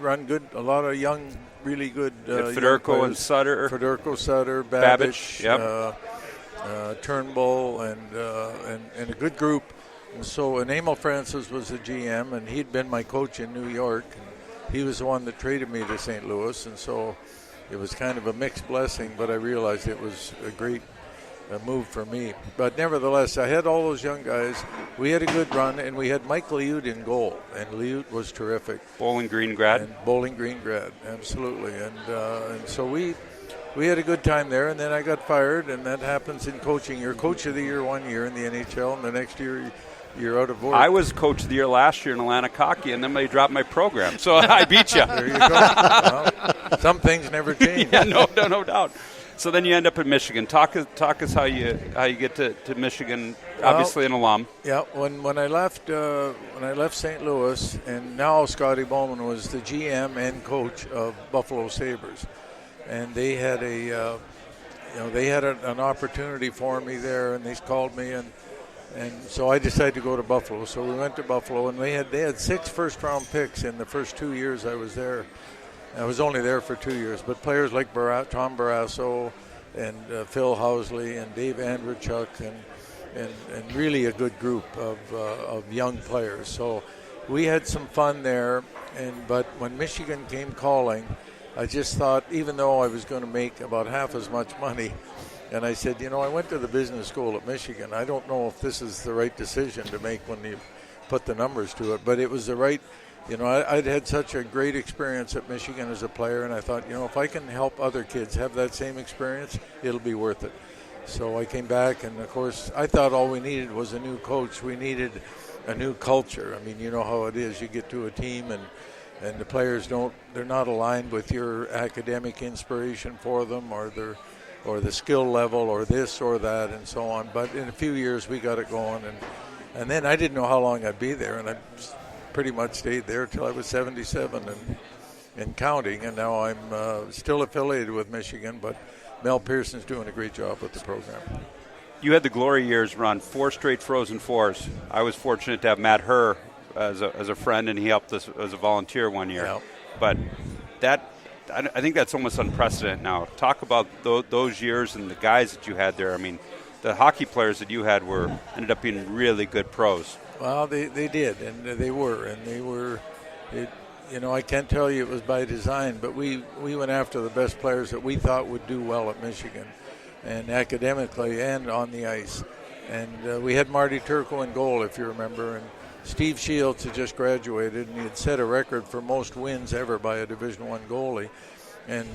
Speaker 12: run. A lot of young, really good.
Speaker 3: Fedorko and Sutter.
Speaker 12: Fedorko, Sutter, Babbage.
Speaker 3: Yep.
Speaker 12: Turnbull, and a good group. And Emil Francis was the GM, and he'd been my coach in New York. And he was the one that traded me to St. Louis, and so it was kind of a mixed blessing, but I realized it was a great move for me. But nevertheless, I had all those young guys. We had a good run, and we had Mike Liut in goal, and Liut was terrific.
Speaker 3: Bowling Green grad,
Speaker 12: absolutely. And so we had a good time there, and then I got fired, and that happens in coaching. You're coach of the year one year in the NHL, and the next year you're out of work.
Speaker 3: I was coach of the year last year in Atlantic Hockey, and then they dropped my program, so I beat you.
Speaker 12: There you go. Well, some things never change.
Speaker 3: Yeah, no doubt. So then you end up in Michigan. Talk us how you get to Michigan. Obviously an alum.
Speaker 12: Yeah, when I left St. Louis, and now Scotty Bowman was the GM and coach of Buffalo Sabres. And they had they had an opportunity for me there, and they called me, and so I decided to go to Buffalo. So we went to Buffalo, and they had 6 first-round picks in the first 2 years I was there. I was only there for 2 years, but players like Tom Barrasso and Phil Housley and Dave Andrechuk and really a good group of young players. So we had some fun there, but when Michigan came calling, I just thought, even though I was going to make about half as much money, and I said, I went to the business school at Michigan. I don't know if this is the right decision to make when you put the numbers to it, but it was the right. I'd had such a great experience at Michigan as a player, and I thought, if I can help other kids have that same experience, it'll be worth it. So I came back, and, of course, I thought all we needed was a new coach. We needed a new culture. I mean, you know how it is. You get to a team, and the players they're not aligned with your academic inspiration for them or the skill level or this or that and so on. But in a few years, we got it going, and then I didn't know how long I'd be there, and I pretty much stayed there till I was 77 and counting, and now I'm still affiliated with Michigan, but Mel Pearson's doing a great job with the program.
Speaker 3: You had the glory years run 4 straight Frozen Fours. I was fortunate to have Matt Herr as a friend, and he helped us as a volunteer one year.
Speaker 12: Yep.
Speaker 3: But I think that's almost unprecedented now. Talk about those years and the guys that you had there. I mean, the hockey players that you had ended up being really good pros.
Speaker 12: Well, they did, and they were. I can't tell you it was by design, but we went after the best players that we thought would do well at Michigan, and academically and on the ice. And we had Marty Turco in goal, if you remember, and Steve Shields had just graduated, and he had set a record for most wins ever by a Division I goalie. And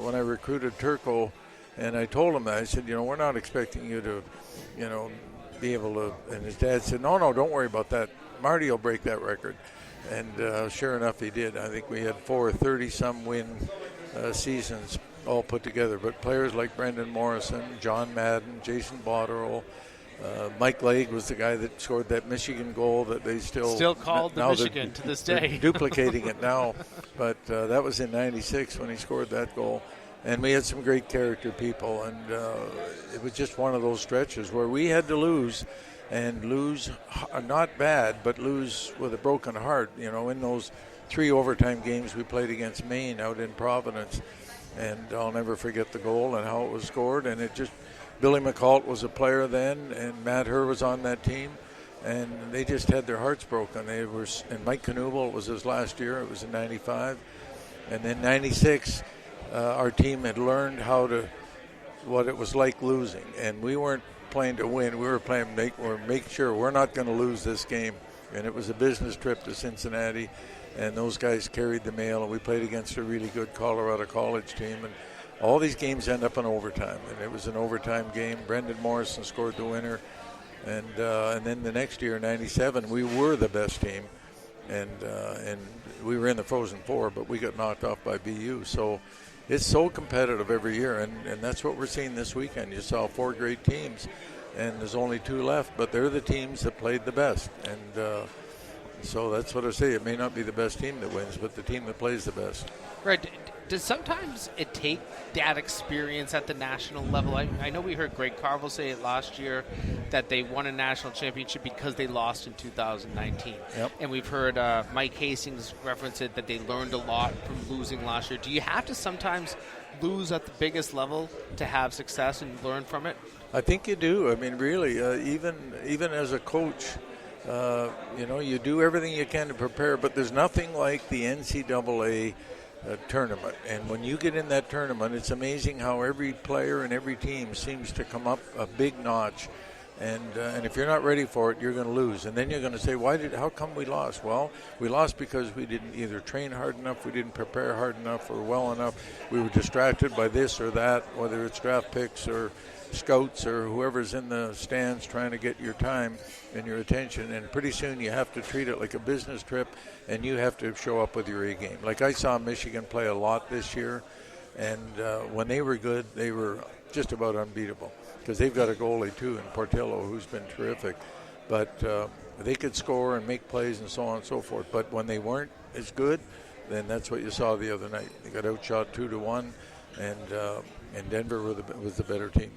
Speaker 12: when I recruited Turco, and I told him that, I said, we're not expecting you to, be able to. And his dad said, no, don't worry about that. Marty will break that record. And sure enough, he did. I think we had 4 30-some win seasons all put together. But players like Brendan Morrison, John Madden, Jason Botterill, Mike Legge was the guy that scored that Michigan goal that they still
Speaker 4: called the Michigan to this day.
Speaker 12: Duplicating it now, but that was in '96 when he scored that goal. And we had some great character people, and it was just one of those stretches where we had to lose, and lose not bad, but lose with a broken heart. In those 3 overtime games we played against Maine out in Providence, and I'll never forget the goal and how it was scored. And it just Billy McCalt was a player then, and Matt Herr was on that team, and they just had their hearts broken. And Mike Knuble, was his last year. It was in '95, and then '96. Our team had learned what it was like losing, and we weren't playing to win. We were playing make sure we're not going to lose this game. And it was a business trip to Cincinnati, and those guys carried the mail, and we played against a really good Colorado College team. And all these games end up in overtime, and it was an overtime game. Brendan Morrison scored the winner, and then the next year, '97, we were the best team, and we were in the Frozen Four, but we got knocked off by BU. So it's so competitive every year, and that's what we're seeing this weekend. You saw 4 great teams, and there's only 2 left, but they're the teams that played the best. And so that's what I say. It may not be the best team that wins, but the team that plays the best.
Speaker 4: Right. Does sometimes it take that experience at the national level? I know we heard Greg Carvel say it last year that they won a national championship because they lost in 2019.
Speaker 12: Yep.
Speaker 4: And we've heard Mike Hastings reference it, that they learned a lot from losing last year. Do you have to sometimes lose at the biggest level to have success and learn from it?
Speaker 12: I think you do. I mean, really, even as a coach, you do everything you can to prepare, but there's nothing like the NCAA tournament. And when you get in that tournament, it's amazing how every player and every team seems to come up a big notch. And if you're not ready for it, you're going to lose. And then you're going to say, how come we lost? Well, we lost because we didn't either train hard enough, we didn't prepare hard enough or well enough. We were distracted by this or that, whether it's draft picks or scouts or whoever's in the stands trying to get your time and your attention. And pretty soon you have to treat it like a business trip, and you have to show up with your A game. Like I saw Michigan play a lot this year, and when they were good, they were just about unbeatable, because they've got a goalie too in Portillo who's been terrific. But they could score and make plays and so on and so forth. But when they weren't as good, then that's what you saw the other night. They got outshot 2-1, and and Denver was the better team.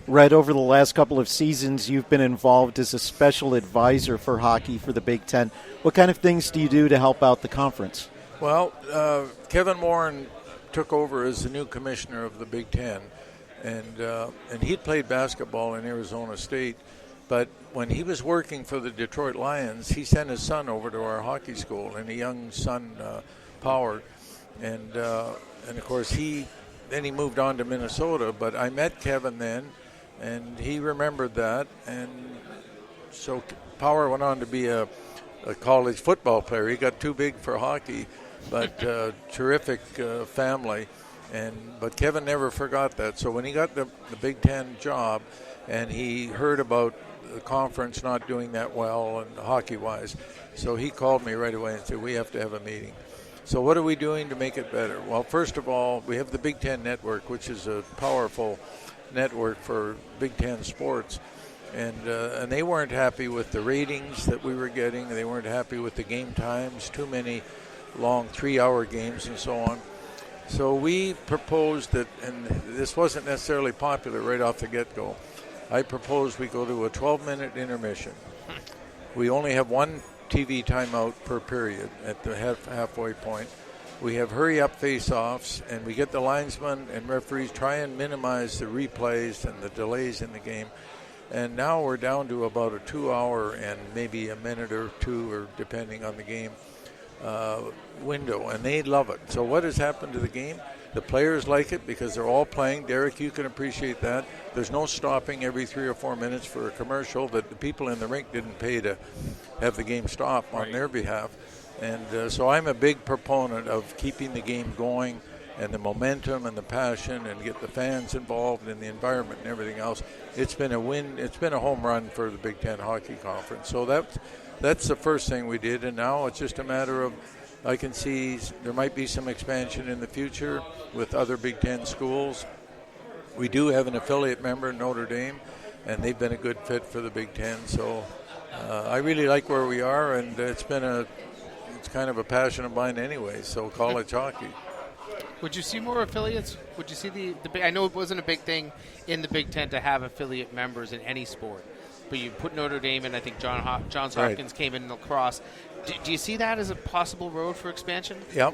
Speaker 2: Right, over the last couple of seasons, you've been involved as a special advisor for hockey for the Big Ten. What kind of things do you do to help out the conference?
Speaker 12: Well, Kevin Warren took over as the new commissioner of the Big Ten, and he'd played basketball in Arizona State, but when he was working for the Detroit Lions, he sent his son over to our hockey school, and a young son, Power, and of course then he moved on to Minnesota, but I met Kevin then, and he remembered that, and so Power went on to be a college football player. He got too big for hockey, but terrific family, but Kevin never forgot that. So when he got the Big Ten job, and he heard about the conference not doing that well and hockey-wise, so he called me right away and said, we have to have a meeting. So what are we doing to make it better? Well, first of all, we have the Big Ten Network, which is a powerful network for Big Ten sports. And they weren't happy with the ratings that we were getting. They weren't happy with the game times, too many long 3-hour games and so on. So we proposed that, and this wasn't necessarily popular right off the get-go, I proposed we go to a 12-minute intermission. We only have one TV timeout per period at the halfway point. We have hurry-up face-offs, and we get the linesmen and referees try and minimize the replays and the delays in the game. And now we're down to about a 2-hour and maybe a minute or two, or depending on the game, window, and they love it. So what has happened to the game? The players like it because they're all playing. Derek, you can appreciate that. There's no stopping every 3 or 4 minutes for a commercial that the people in the rink didn't pay to have the game stop on their behalf. And so I'm a big proponent of keeping the game going and the momentum and the passion and get the fans involved in the environment and everything else. It's been a win. It's been a home run for the Big Ten Hockey Conference. So that's the first thing we did, and now it's just a matter of, I can see there might be some expansion in the future with other Big Ten schools. We do have an affiliate member, Notre Dame, and they've been a good fit for the Big Ten. So I really like where we are, and it's kind of a passion of mine anyway, so college hockey.
Speaker 4: Would you see more affiliates? Would you see the I know it wasn't a big thing in the Big Ten to have affiliate members in any sport, but you put Notre Dame in. I think Johns Hopkins came in lacrosse. Do you see that as a possible road for expansion?
Speaker 12: Yeah,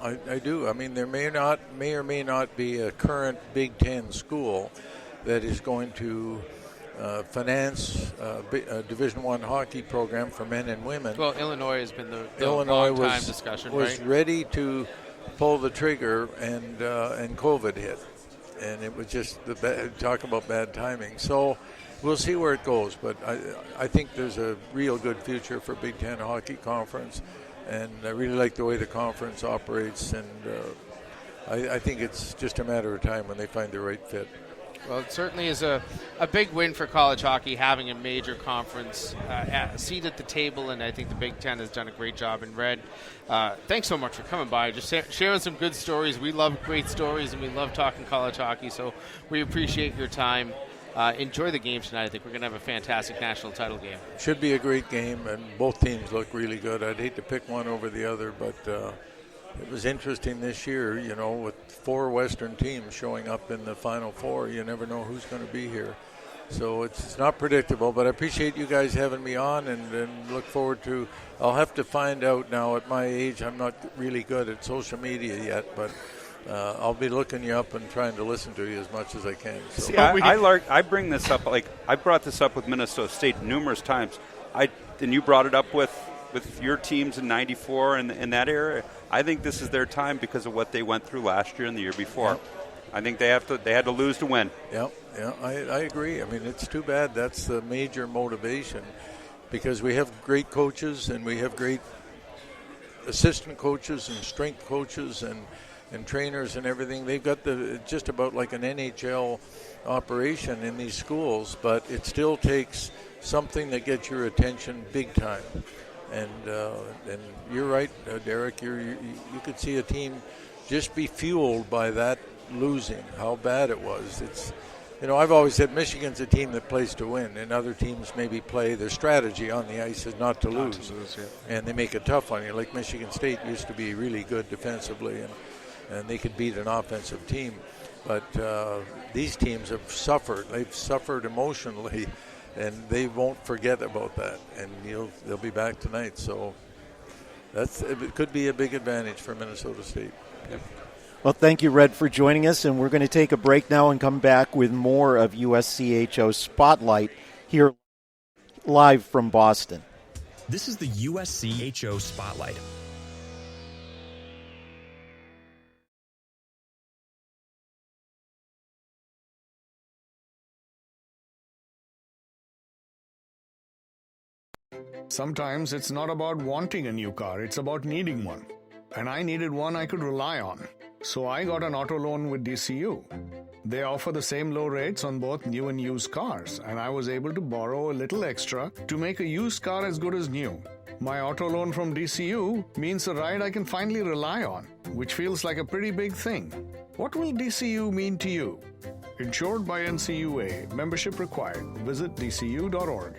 Speaker 12: I do. I mean, there may or may not be a current Big Ten school that is going to finance a Division I hockey program for men and women.
Speaker 4: Well, Illinois has been the long-time discussion,
Speaker 12: was ready to pull the trigger, and COVID hit, and it was just talk about bad timing. So we'll see where it goes, but I think there's a real good future for Big Ten Hockey Conference, and I really like the way the conference operates, and I think it's just a matter of time when they find the right fit.
Speaker 4: Well, it certainly is a big win for college hockey having a major conference seat at the table, and I think the Big Ten has done a great job in red. Thanks so much for coming by, just sharing some good stories. We love great stories, and we love talking college hockey, so we appreciate your time. Enjoy the game tonight. I think we're going to have a fantastic national title game.
Speaker 12: Should be a great game, and both teams look really good. I'd hate to pick one over the other, but it was interesting this year, with 4 Western teams showing up in the Final Four. You never know who's going to be here. So it's not predictable, but I appreciate you guys having me on, and look forward to – I'll have to find out now at my age. I'm not really good at social media yet, but I'll be looking you up and trying to listen to you as much as I can. So.
Speaker 3: See, I bring this up, I brought this up with Minnesota State numerous times. And you brought it up with your teams in '94 and in that era. I think this is their time because of what they went through last year and the year before.
Speaker 12: Yep.
Speaker 3: I think they had to lose to win.
Speaker 12: Yeah, I agree. I mean, it's too bad. That's the major motivation, because we have great coaches and we have great assistant coaches and strength coaches and trainers and everything. They've got just about like an NHL operation in these schools, but it still takes something that gets your attention big time. And you're right, Derek. You could see a team just be fueled by that losing, how bad it was. It's, I've always said Michigan's a team that plays to win, and other teams maybe play. Their strategy on the ice is not to lose, and they make it tough on you. Like Michigan State used to be really good defensively, and they could beat an offensive team. But these teams have suffered. They've suffered emotionally, and they won't forget about that. And they'll be back tonight. So it could be a big advantage for Minnesota State.
Speaker 4: Yep.
Speaker 2: Well, thank you, Red, for joining us. And we're going to take a break now and come back with more of USCHO Spotlight here live from Boston.
Speaker 1: This is the USCHO Spotlight.
Speaker 13: Sometimes it's not about wanting a new car, it's about needing one. And I needed one I could rely on. So I got an auto loan with DCU. They offer the same low rates on both new and used cars, and I was able to borrow a little extra to make a used car as good as new. My auto loan from DCU means a ride I can finally rely on, which feels like a pretty big thing. What will DCU mean to you? Insured by NCUA. Membership required. Visit dcu.org.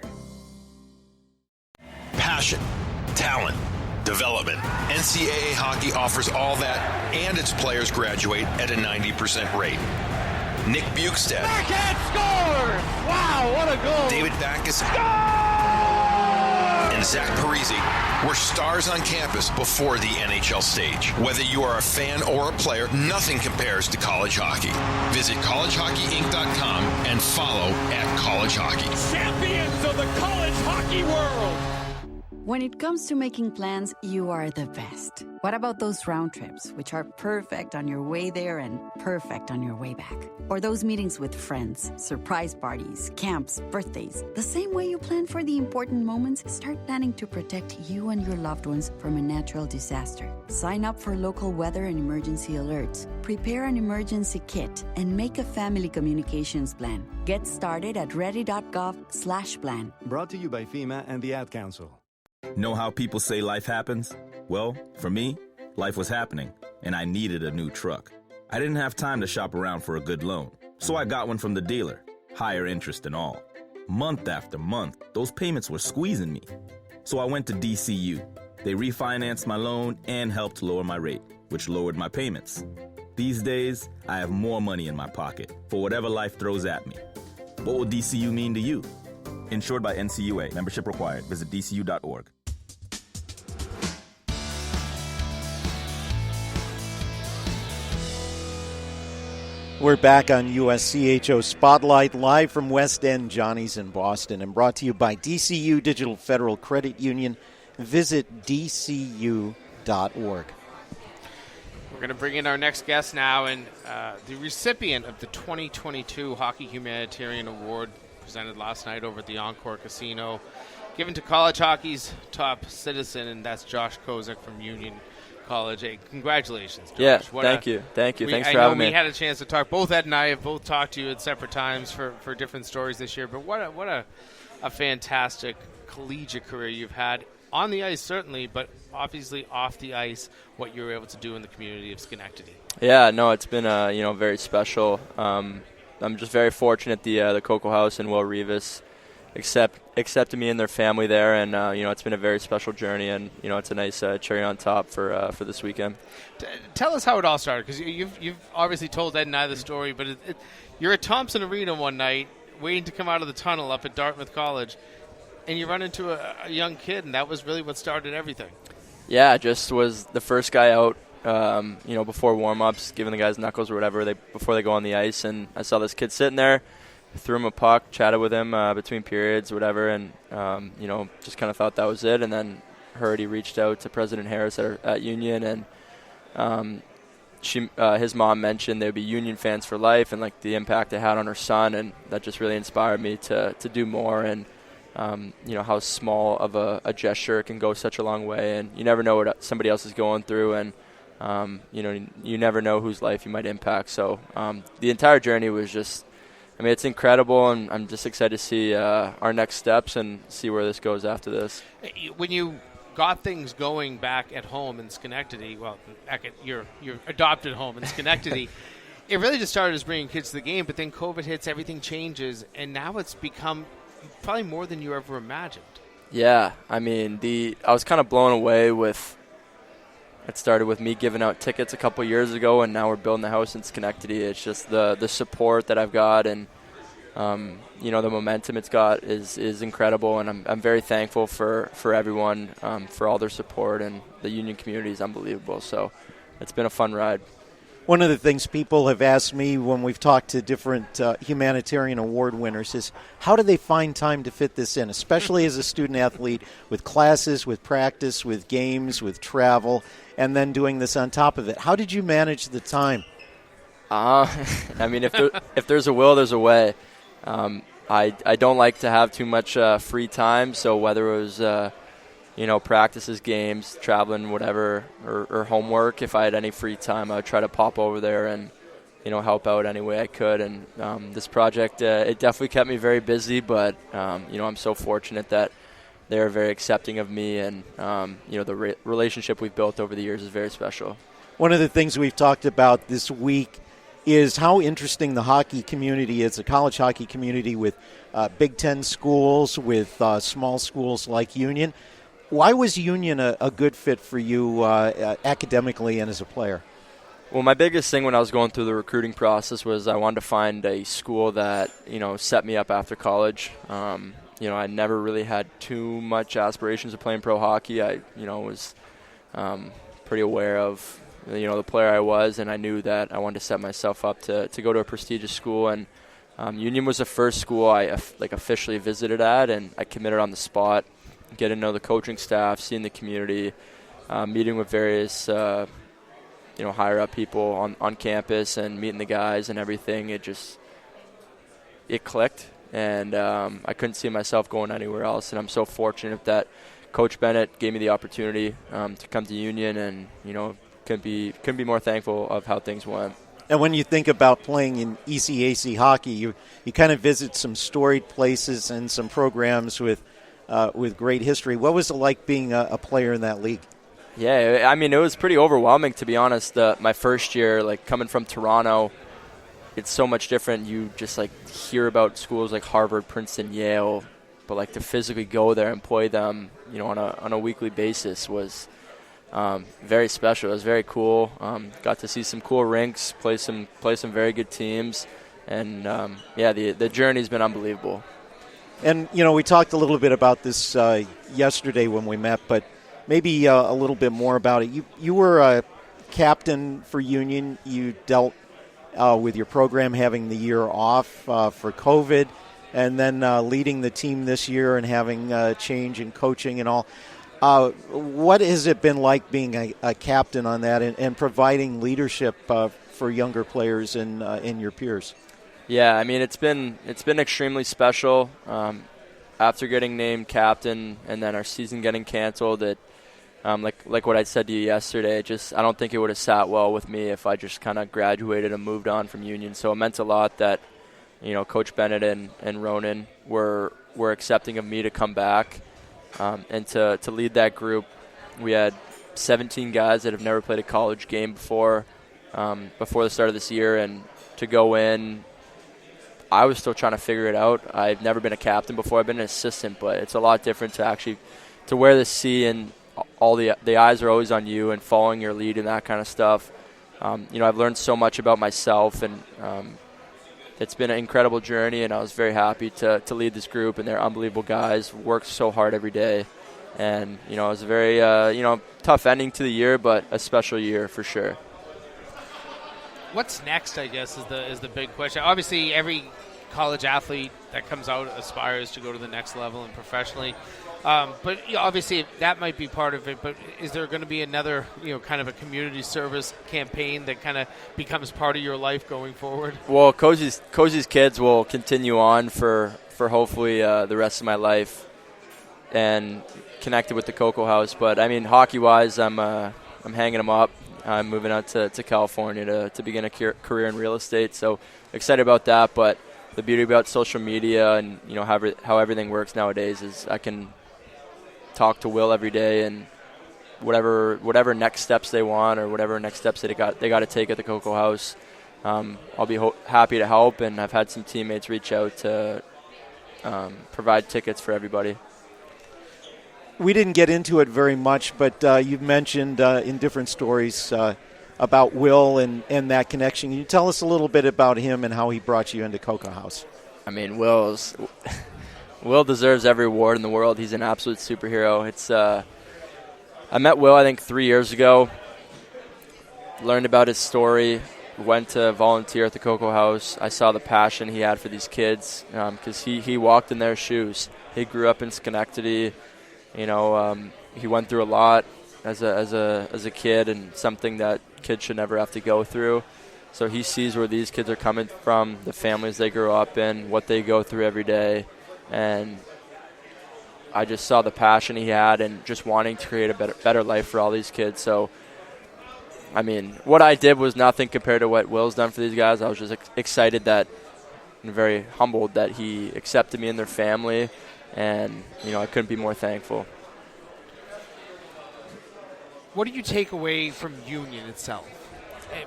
Speaker 7: Passion, talent, development. NCAA hockey offers all that, and its players graduate at a 90% rate. Nick Bukestad.
Speaker 8: Backhand score! Wow, what a goal!
Speaker 7: David Backus. And Zach Parisi were stars on campus before the NHL stage. Whether you are a fan or a player, nothing compares to college hockey. Visit collegehockeyinc.com and follow @collegehockey.
Speaker 8: Champions of the college hockey world!
Speaker 14: When it comes to making plans, you are the best. What about those round trips, which are perfect on your way there and perfect on your way back? Or those meetings with friends, surprise parties, camps, birthdays. The same way you plan for the important moments, start planning to protect you and your loved ones from a natural disaster. Sign up for local weather and emergency alerts. Prepare an emergency kit and make a family communications plan. Get started at ready.gov/plan.
Speaker 15: Brought to you by FEMA and the Ad Council.
Speaker 16: Know how people say life happens? Well, for me, life was happening, and I needed a new truck. I didn't have time to shop around for a good loan, so I got one from the dealer, higher interest and all. Month after month, those payments were squeezing me. So I went to DCU. They refinanced my loan and helped lower my rate, which lowered my payments. These days, I have more money in my pocket for whatever life throws at me. What will DCU mean to you? Insured by NCUA. Membership required. Visit dcu.org.
Speaker 2: We're back on USCHO Spotlight, live from West End Johnny's in Boston, and brought to you by DCU Digital Federal Credit Union. Visit dcu.org.
Speaker 4: We're going to bring in our next guest now, and the recipient of the 2022 Hockey Humanitarian Award presented last night over at the Encore Casino, given to college hockey's top citizen, and that's Josh Kozak from Union College. Hey, congratulations, Josh.
Speaker 17: Yeah, thank you. Thanks for having me.
Speaker 4: We had a chance to talk. Both Ed and I have both talked to you at separate times for different stories this year, but what a fantastic collegiate career you've had. On the ice, certainly, but obviously off the ice, what you were able to do in the community of Schenectady.
Speaker 17: Yeah, no, it's been very special. I'm just very fortunate the Cocoa House and Will Rivas accepted me and their family there, and it's been a very special journey, and it's a nice cherry on top for this weekend.
Speaker 4: Tell us how it all started, because you've obviously told Ed and I the story, but you're at Thompson Arena one night waiting to come out of the tunnel up at Dartmouth College, and you run into a young kid, and that was really what started everything.
Speaker 17: Yeah, just was the first guy out, before warm-ups, giving the guys knuckles or whatever before they go on the ice, and I saw this kid sitting there, threw him a puck, chatted with him between periods, whatever, and just kind of thought that was it, and then heard he reached out to President Harris at Union, and his mom mentioned they would be Union fans for life, and like the impact it had on her son, and that just really inspired me to do more, and how small of a gesture can go such a long way, and you never know what somebody else is going through, and you never know whose life you might impact. So the entire journey was just, it's incredible, and I'm just excited to see our next steps and see where this goes after this.
Speaker 4: When you got things going back at home in Schenectady, well, back at your adopted home in Schenectady, it really just started as bringing kids to the game, but then COVID hits, everything changes, and now it's become probably more than you ever imagined.
Speaker 17: Yeah, I was kind of blown away with It started with me giving out tickets a couple years ago, and now we're building the house in Schenectady. It's just the support that I've got, and the momentum it's got is incredible, and I'm very thankful for everyone for all their support, and the Union community is unbelievable. So it's been a fun ride.
Speaker 2: One of the things people have asked me when we've talked to different humanitarian award winners is how do they find time to fit this in, especially as a student athlete with classes, with practice, with games, with travel, and then doing this on top of it. How did you manage the time?
Speaker 17: I mean, if there's a will, there's a way. I don't like to have too much free time, so whether it was practices, games, traveling, whatever, or homework, if I had any free time, I would try to pop over there and help out any way I could. And this project, it definitely kept me very busy, but I'm so fortunate that they're very accepting of me, and the relationship we've built over the years is very special.
Speaker 2: One of the things we've talked about this week is how interesting the hockey community is, the college hockey community with Big Ten schools, with small schools like Union. Why was Union a good fit for you academically and as a player?
Speaker 17: Well, my biggest thing when I was going through the recruiting process was I wanted to find a school that, set me up after college. I never really had too much aspirations of playing pro hockey. I, was pretty aware of, the player I was, and I knew that I wanted to set myself up to go to a prestigious school. And Union was the first school I officially visited at, and I committed on the spot. Get to know the coaching staff, seeing the community, meeting with various, higher up people on campus, and meeting the guys and everything. It clicked, and I couldn't see myself going anywhere else. And I'm so fortunate that Coach Bennett gave me the opportunity to come to Union, and couldn't be more thankful of how things went.
Speaker 2: And when you think about playing in ECAC hockey, you kind of visit some storied places and some programs with great history. What was it like being a player in that league?
Speaker 17: Yeah, I mean, it was pretty overwhelming, to be honest. My first year, coming from Toronto, it's so much different. You just, hear about schools like Harvard, Princeton, Yale, but, to physically go there and play them, on a weekly basis was very special. It was very cool. Got to see some cool rinks, play some very good teams, and, the journey's been unbelievable.
Speaker 2: And, we talked a little bit about this yesterday when we met, but maybe a little bit more about it. You were a captain for Union. You dealt with your program having the year off for COVID, and then leading the team this year and having change in coaching and all. What has it been like being a captain on that and providing leadership for younger players and your peers?
Speaker 17: Yeah, I mean, it's been extremely special. After getting named captain and then our season getting canceled, like what I said to you yesterday, I don't think it would have sat well with me if I just kind of graduated and moved on from Union. So it meant a lot that Coach Bennett and Ronan were accepting of me to come back and to lead that group. We had 17 guys that have never played a college game before the start of this year, and to go in. I was still trying to figure it out. I've never been a captain before. I've been an assistant, but it's a lot different to wear the C, and all the eyes are always on you and following your lead and that kind of stuff. I've learned so much about myself, and it's been an incredible journey, and I was very happy to lead this group, and they're unbelievable guys, work so hard every day. And, it was a very, tough ending to the year, but a special year for sure.
Speaker 4: What's next, I guess, is the big question. Obviously, every college athlete that comes out aspires to go to the next level and professionally. But obviously, that might be part of it. But is there going to be another, kind of a community service campaign that kind of becomes part of your life going forward?
Speaker 17: Well, Cozy's kids will continue on for hopefully the rest of my life and connected with the Cocoa House. But, I mean, hockey-wise, I'm hanging them up. I'm moving out to California to begin a career in real estate, so excited about that. But the beauty about social media and how everything works nowadays is I can talk to Will every day, and whatever next steps they want or whatever next steps they got to take at the Cocoa House, I'll be happy to help. And I've had some teammates reach out to provide tickets for everybody.
Speaker 2: we didn't get into it very much, but you've mentioned in different stories about Will and that connection. Can you tell us a little bit about him and how he brought you into Cocoa House?
Speaker 17: I mean, Will deserves every award in the world. He's an absolute superhero. I met Will, I think, 3 years ago. Learned about his story. Went to volunteer at the Cocoa House. I saw the passion he had for these kids because he walked in their shoes. He grew up in Schenectady. He went through a lot as a kid, and something that kids should never have to go through. So he sees where these kids are coming from, the families they grew up in, what they go through every day, and I just saw the passion he had and just wanting to create a better life for all these kids. So, I mean, what I did was nothing compared to what Will's done for these guys. I was just excited and very humbled that he accepted me in their family, and, I couldn't be more thankful.
Speaker 4: What do you take away from Union itself?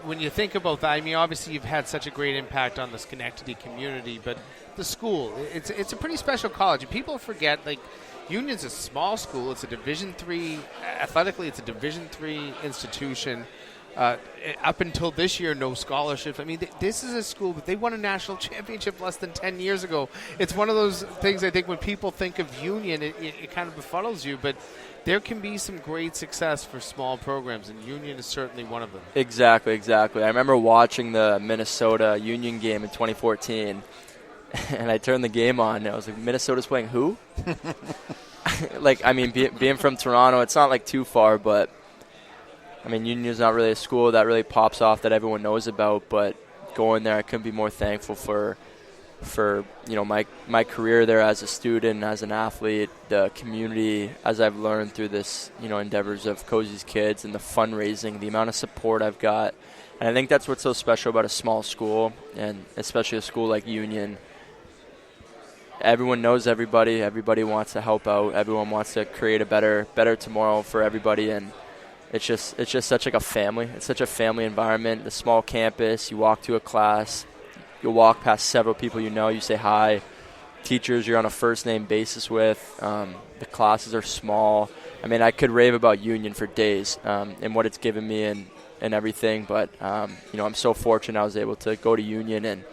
Speaker 4: When you think about that, I mean, obviously you've had such a great impact on the Schenectady community, but the school, it's a pretty special college. And people forget, Union's a small school. It's a Division III, athletically, it's a Division III institution. Up until this year, no scholarship. I mean, this is a school that they won a national championship less than 10 years ago. It's one of those things, I think, when people think of Union, it kind of befuddles you, but there can be some great success for small programs, and Union is certainly one of them.
Speaker 17: Exactly. I remember watching the Minnesota Union game in 2014, and I turned the game on, and I was like, Minnesota's playing who? Being from Toronto, it's not too far, but I mean, Union's not really a school that really pops off that everyone knows about, but going there, I couldn't be more thankful for my career there as a student, as an athlete, the community, as I've learned through this, endeavors of Cozy's Kids and the fundraising, the amount of support I've got. And I think that's what's so special about a small school, and especially a school like Union. Everyone knows everybody. Everybody wants to help out. Everyone wants to create a better tomorrow for everybody, and it's just such a family. It's such a family environment. The small campus, you walk to a class, you'll walk past several people you say hi. Teachers you're on a first-name basis with. The classes are small. I mean, I could rave about Union for days and what it's given me and everything, but, I'm so fortunate I was able to go to Union, and,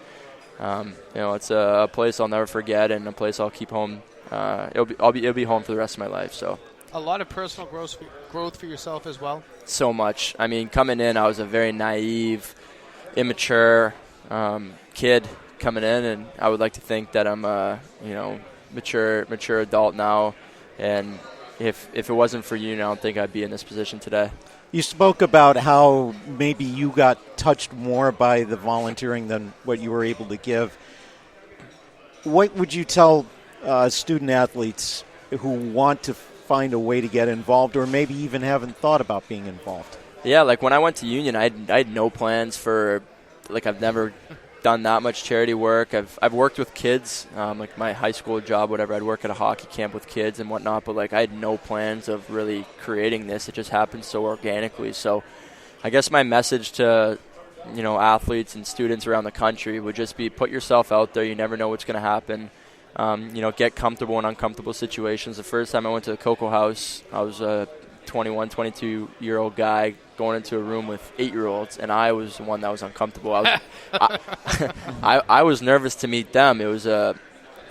Speaker 17: it's a place I'll never forget and a place I'll keep home. It'll be home for the rest of my life, so.
Speaker 4: A lot of personal growth for yourself as well?
Speaker 17: So much. I mean, coming in, I was a very naive, immature kid coming in, and I would like to think that I'm a mature adult now, and if it wasn't for Union, I don't think I'd be in this position today.
Speaker 2: You spoke about how maybe you got touched more by the volunteering than what you were able to give. What would you tell student athletes who want to find a way to get involved, or maybe even haven't thought about being involved?
Speaker 17: Yeah, when I went to Union, I had no plans for, I've never done that much charity work. I've worked with kids, my high school job, whatever. I'd work at a hockey camp with kids and whatnot, but I had no plans of really creating this. It just happened so organically. So I guess my message to athletes and students around the country would just be, put yourself out there. You never know what's going to happen. Get comfortable in uncomfortable situations. The first time I went to the Cocoa House, I was a 21, 22-year-old guy going into a room with 8-year-olds, and I was the one that was uncomfortable. I was nervous to meet them. It was an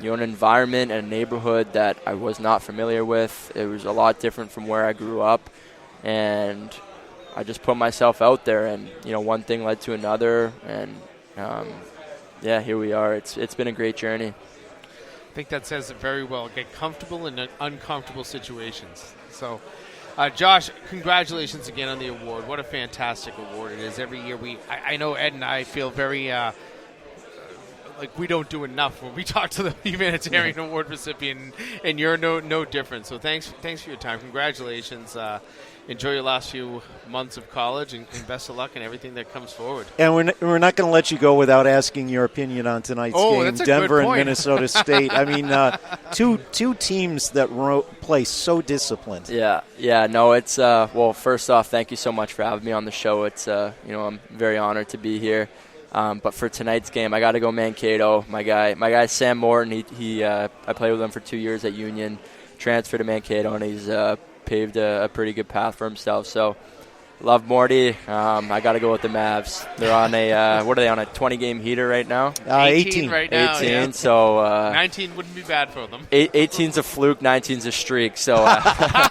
Speaker 17: environment and a neighborhood that I was not familiar with. It was a lot different from where I grew up, and I just put myself out there, and one thing led to another, and here we are. It's been a great journey.
Speaker 4: I think that says it very well. Get comfortable in uncomfortable situations. So, Josh, congratulations again on the award. What a fantastic award it is. Every year I know Ed and I feel very we don't do enough when we talk to the humanitarian award recipient, and you're no different. So thanks for your time. Congratulations. Enjoy your last few months of college, and best of luck in everything that comes forward.
Speaker 2: And we're not going to let you go without asking your opinion on tonight's game, Denver and Minnesota State. I mean, two teams that play so disciplined.
Speaker 17: Yeah. No, it's well. First off, thank you so much for having me on the show. It's I'm very honored to be here. But for tonight's game, I got to go Mankato. My guy Sam Morton. I played with him for 2 years at Union. transfer to Mankato, and he's paved a pretty good path for himself. So love Morty. I got to go with the Mavs. They're on what are they on, a 20-game heater right now?
Speaker 4: 18 right now.
Speaker 17: 18.
Speaker 4: Yeah.
Speaker 17: So
Speaker 4: 19 wouldn't be bad for them.
Speaker 17: 18's a fluke, 19's a streak. So I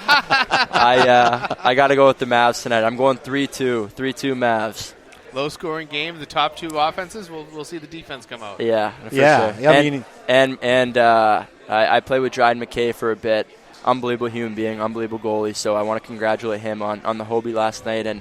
Speaker 17: got to go with the Mavs tonight. I'm going 3-2 Mavs.
Speaker 4: Low-scoring game. The top two offenses. We'll see the defense come out.
Speaker 17: Yeah, for sure.
Speaker 2: Yeah,
Speaker 17: I played with Dryden McKay for a bit. Unbelievable human being, unbelievable goalie. So I want to congratulate him on the Hobie last night, and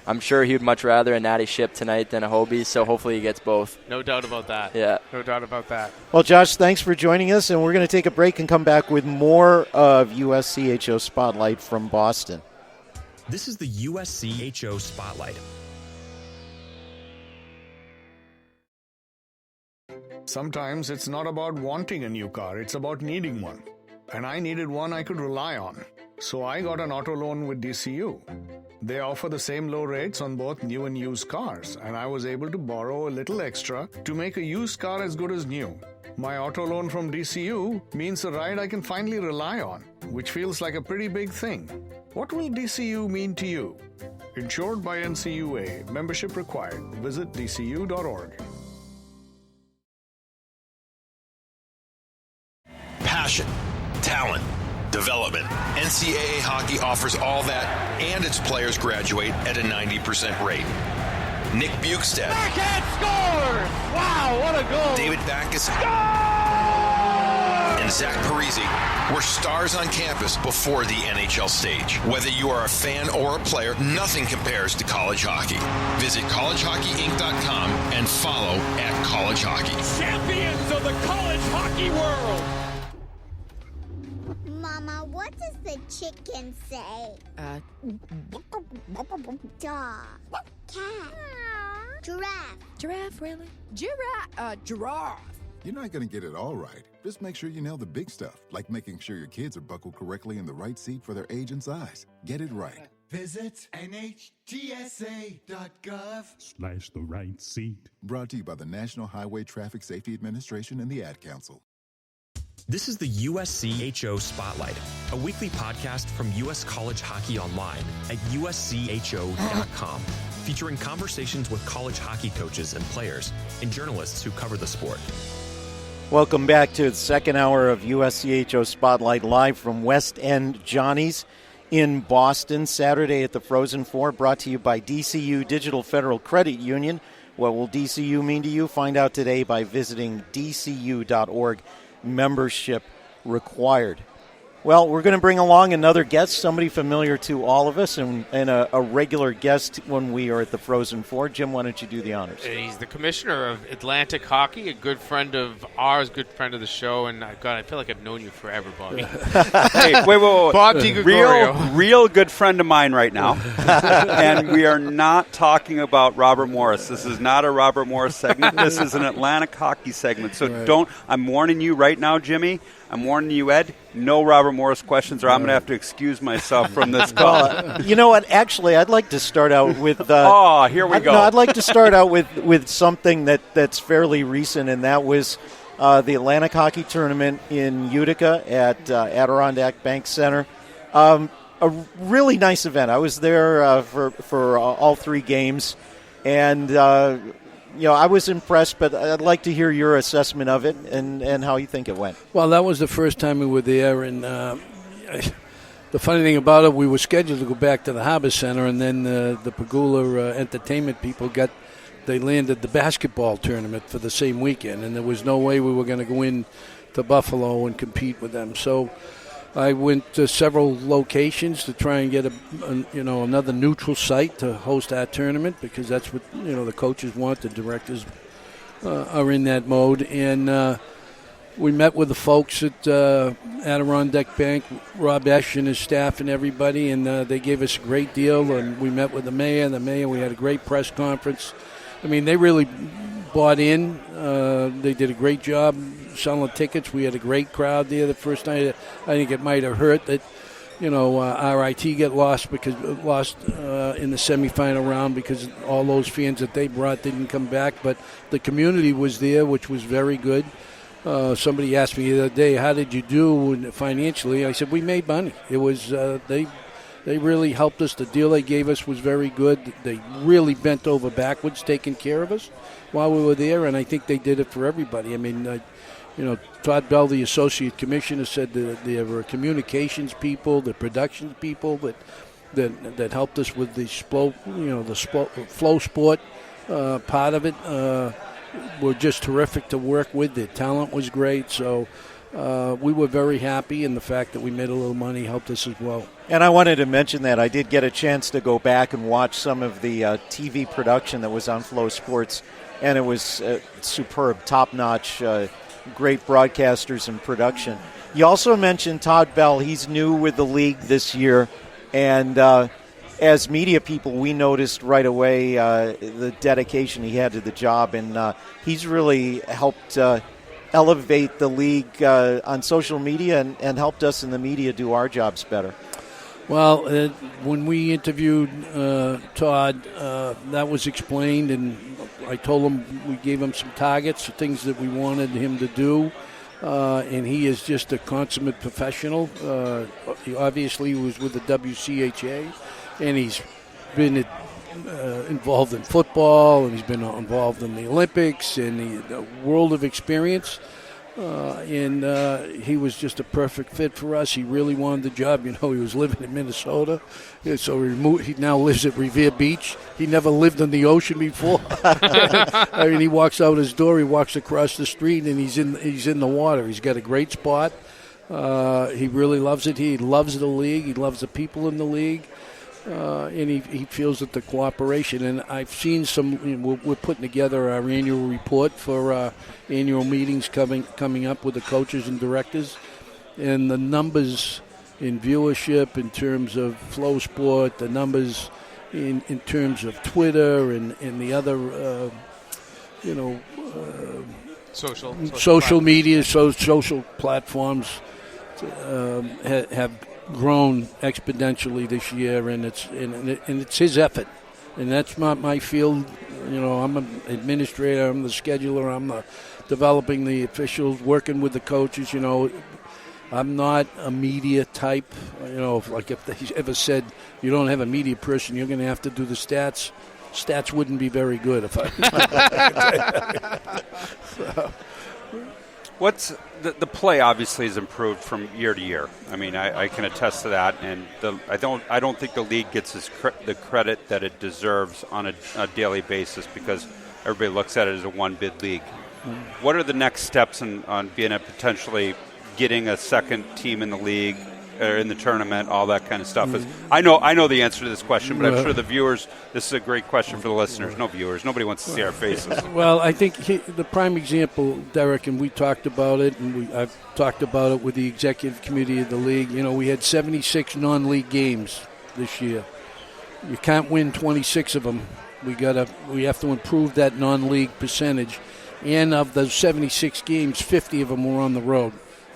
Speaker 17: I'm sure he would much rather a natty ship tonight than a Hobie. So hopefully he gets both.
Speaker 4: No doubt about that.
Speaker 17: Yeah,
Speaker 4: no doubt about that.
Speaker 2: Well, Josh, thanks for joining us, and we're going to take a break and come back with more of USCHO Spotlight from Boston.
Speaker 1: This is the USCHO Spotlight.
Speaker 13: Sometimes it's not about wanting a new car, it's about needing one. And I needed one I could rely on. So I got an auto loan with DCU. They offer the same low rates on both new and used cars, and I was able to borrow a little extra to make a used car as good as new. My auto loan from DCU means a ride I can finally rely on, which feels like a pretty big thing. What will DCU mean to you? Insured by NCAA. Membership required. Visit dcu.org.
Speaker 7: Passion, talent, development. NCAA hockey offers all that, and its players graduate at a 90% rate. Nick Bukestad.
Speaker 8: Backhand scores! Wow, what a goal!
Speaker 7: David Backus. And Zach Parisi were stars on campus before the NHL stage. Whether you are a fan or a player, nothing compares to college hockey. Visit collegehockeyinc.com and follow @collegehockey.
Speaker 8: Champions of the college hockey world!
Speaker 18: Mama, what does the chicken say? Dog. Cat. Giraffe.
Speaker 19: Giraffe, really? Giraffe.
Speaker 10: You're not going to get it all right. Just make sure you nail the big stuff, like making sure your kids are buckled correctly in the right seat for their age and size. Get it right.
Speaker 20: Visit NHTSA.gov/the right seat.
Speaker 10: Brought to you by the National Highway Traffic Safety Administration and the Ad Council.
Speaker 1: This is the USCHO Spotlight, a weekly podcast from U.S. College Hockey Online at USCHO.com, featuring conversations with college hockey coaches and players and journalists who cover the sport.
Speaker 2: Welcome back to the second hour of USCHO Spotlight, live from West End Johnny's in Boston, Saturday at the Frozen Four, brought to you by DCU Digital Federal Credit Union. What will DCU mean to you? Find out today by visiting dcu.org. Membership required. Well, we're going to bring along another guest, somebody familiar to all of us, and a regular guest when we are at the Frozen Four. Jim, why don't you do the honors?
Speaker 4: He's the commissioner of Atlantic Hockey, a good friend of ours, good friend of the show, and God, I feel like I've known you forever, Bobby.
Speaker 3: Hey, wait.
Speaker 4: Bob DiGregorio.
Speaker 3: Real good friend of mine right now. And we are not talking about Robert Morris. This is not a Robert Morris segment. This is an Atlantic Hockey segment. So I'm warning you right now, Jimmy. I'm warning you, Ed, no Robert Morris questions, or I'm going to have to excuse myself from this call.
Speaker 2: You know what? Actually, I'd like to start out with...
Speaker 3: here we go.
Speaker 2: No, I'd like to start out with something that's fairly recent, and that was the Atlantic Hockey Tournament in Utica at Adirondack Bank Center. A really nice event. I was there for all three games, and... I was impressed, but I'd like to hear your assessment of it and how you think it went.
Speaker 21: Well, that was the first time we were there, and the funny thing about it, we were scheduled to go back to the Harbor Center, and then the Pagula Entertainment people they landed the basketball tournament for the same weekend, and there was no way we were going to go in to Buffalo and compete with them. So I went to several locations to try and get another neutral site to host our tournament, because that's what the coaches want. The directors are in that mode, and we met with the folks at Adirondack Bank, Rob Esch and his staff and everybody, and they gave us a great deal. And we met with the mayor. We had a great press conference. I mean, they really bought in. They did a great job selling tickets. We had a great crowd there the first night. I think it might have hurt that, RIT got lost in the semifinal round because all those fans that they brought didn't come back. But the community was there, which was very good. Somebody asked me the other day, how did you do financially? I said, we made money. It was they really helped us. The deal they gave us was very good. They really bent over backwards taking care of us while we were there, and I think they did it for everybody. I mean, Todd Bell, the associate commissioner, said that there were communications people, the production people that helped us with the flow sport part of it. Were just terrific to work with. Their talent was great, so we were very happy, and the fact that we made a little money helped us as well.
Speaker 2: And I wanted to mention that I did get a chance to go back and watch some of the TV production that was on Flow Sports, and it was superb, top-notch, great broadcasters and production. You also mentioned Todd Bell. He's new with the league this year, and as media people, we noticed right away the dedication he had to the job, and he's really helped elevate the league on social media and helped us in the media do our jobs better.
Speaker 21: Well, when we interviewed Todd, that was explained, and I told him we gave him some targets, things that we wanted him to do, and he is just a consummate professional. He obviously was with the WCHA, and he's been involved in football, and he's been involved in the Olympics and the world of experience. And he was just a perfect fit for us. He really wanted the job. He was living in Minnesota, so he now lives at Revere Beach. He never lived on the ocean before. I mean, he walks out his door, he walks across the street, and he's in the water. He's got a great spot. He really loves it. He loves the league. He loves the people in the league. And he feels that the cooperation, and I've seen some. We're putting together our annual report for annual meetings coming up with the coaches and directors, and the numbers in viewership in terms of Flow Sport, the numbers in terms of Twitter and the other, social media, social platforms have grown exponentially this year, and it's his effort, and that's not my field. I'm an administrator, I'm the scheduler, I'm developing the officials, working with the coaches. I'm not a media type. Like if they ever said you don't have a media person, you're going to have to do the stats. Stats wouldn't be very good if I. So.
Speaker 3: What's the play obviously has improved from year to year. I mean, I can attest to that, and I don't think the league gets the credit that it deserves on a daily basis, because everybody looks at it as a one-bid league. Mm-hmm. What are the next steps on being potentially getting a second team in the league or in the tournament, all that kind of stuff? Mm-hmm. I know the answer to this question, but I'm sure the viewers. This is a great question for the listeners. No viewers. Nobody wants to see our faces.
Speaker 21: Well, I think the prime example, Derek, and we talked about it, and I've talked about it with the executive committee of the league. We had 76 non-league games this year. You can't win 26 of them. We have to improve that non-league percentage. And of those 76 games, 50 of them were on the road.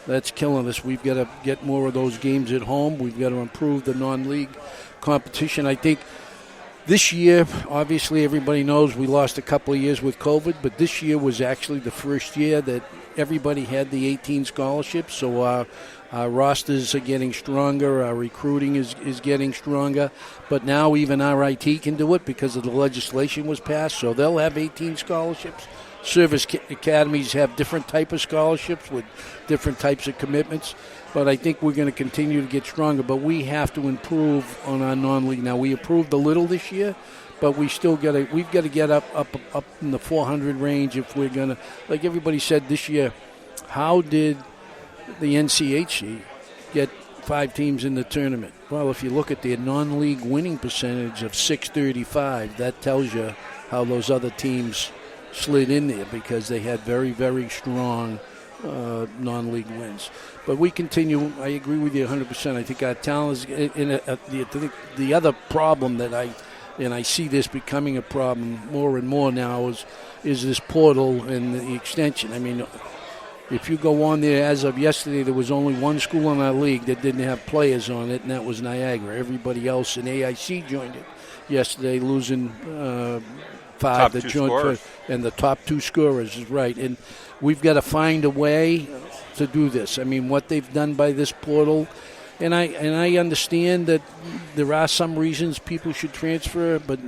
Speaker 21: That's killing us. We've got to get more of those games at home. We've got to improve the non-league competition. I think this year, obviously everybody knows we lost a couple of years with COVID, but this year was actually the first year that everybody had the 18 scholarships. So our rosters are getting stronger. Our recruiting is getting stronger. But now even RIT can do it because of the legislation was passed. So they'll have 18 scholarships. Service academies have different type of scholarships with different types of commitments, but I think we're going to continue to get stronger. But we have to improve on our non-league. Now, we improved a little this year, but we've got to get up in the 400 range if we're going to, like everybody said this year, how did the NCHC get 5 teams in the tournament? Well, if you look at their non-league winning percentage of .635, that tells you how those other teams slid in there, because they had very, very strong non-league wins. But we continue. I agree with you 100%. I think our talent is the other problem that I see this becoming a problem more and more now is this portal and the extension. I mean, if you go on there, as of yesterday, there was only one school in our league that didn't have players on it, and that was Niagara. Everybody else in AIC joined it yesterday, losing five,
Speaker 3: Top
Speaker 21: the
Speaker 3: two
Speaker 21: joint
Speaker 3: scorers.
Speaker 21: and the top two scorers is right. And we've got to find a way to do this. I mean, what they've done by this portal, and I understand that there are some reasons people should transfer, but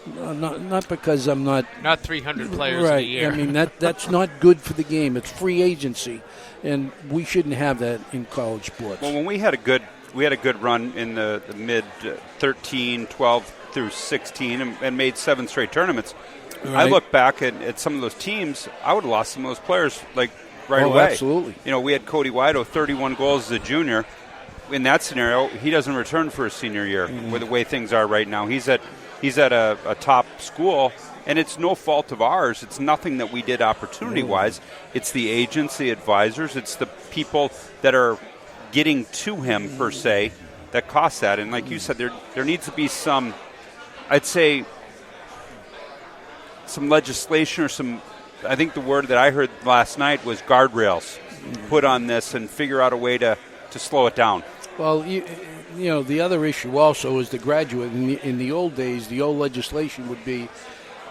Speaker 21: not because I'm not
Speaker 4: 300 players
Speaker 21: right.
Speaker 4: in a year.
Speaker 21: I mean that's not good for the game. It's free agency, and we shouldn't have that in college sports.
Speaker 3: Well, when we had a good run in the mid 13, 12 through 16, and made 7 straight tournaments.
Speaker 21: Right.
Speaker 3: I look back at some of those teams. I would have lost some of those players right
Speaker 21: Oh,
Speaker 3: away.
Speaker 21: absolutely.
Speaker 3: You know, we had Cody Wido, 31 goals as a junior. In that scenario, he doesn't return for his senior year with the way things are right now. He's at a top school, and it's no fault of ours. It's nothing that we did opportunity-wise. It's the agents, the advisors, it's the people that are getting to him, per se, that cost that. And like you said, there needs to be some, I'd say, some legislation or some, I think the word that I heard last night was guardrails put on this and figure out a way to slow it down.
Speaker 21: Well, you know, the other issue also is the graduate. In the old days, the old legislation would be,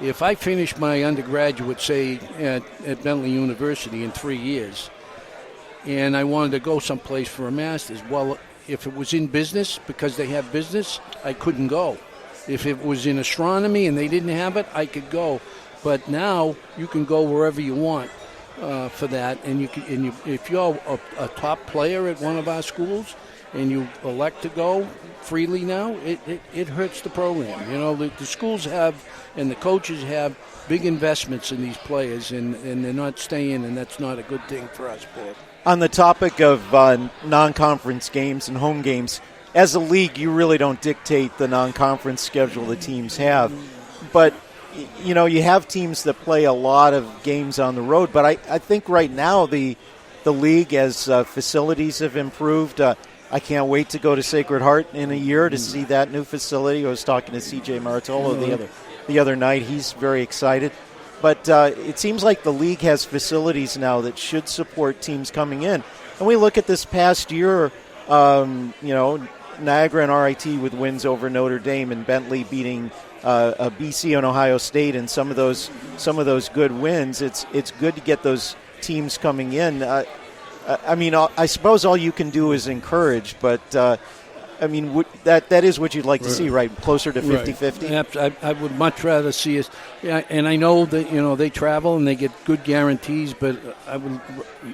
Speaker 21: if I finish my undergraduate, say, at Bentley University in 3 years, and I wanted to go someplace for a master's, well, if it was in business, because they have business, I couldn't go. If it was in astronomy and they didn't have it, I could go. But now you can go wherever you want for that. And if you're a top player at one of our schools and you elect to go freely now, it hurts the program. You know, the schools have and the coaches have big investments in these players, and they're not staying, and that's not a good thing for our sport.
Speaker 2: On the topic of non-conference games and home games, as a league, you really don't dictate the non-conference schedule the teams have. But, you know, you have teams that play a lot of games on the road. But I think right now the league, as facilities have improved, I can't wait to go to Sacred Heart in a year to see that new facility. I was talking to C.J. Maratolo the other night. He's very excited. But it seems like the league has facilities now that should support teams coming in. And we look at this past year, you know, Niagara and RIT with wins over Notre Dame, and Bentley beating BC and Ohio State, and some of those good wins. It's good to get those teams coming in. I mean, I suppose all you can do is encourage, but I mean, that is what you'd like to see, right? Closer to 50-50?
Speaker 21: Right. I would much rather see us. Yeah, and I know that, you know, they travel and they get good guarantees, but I would,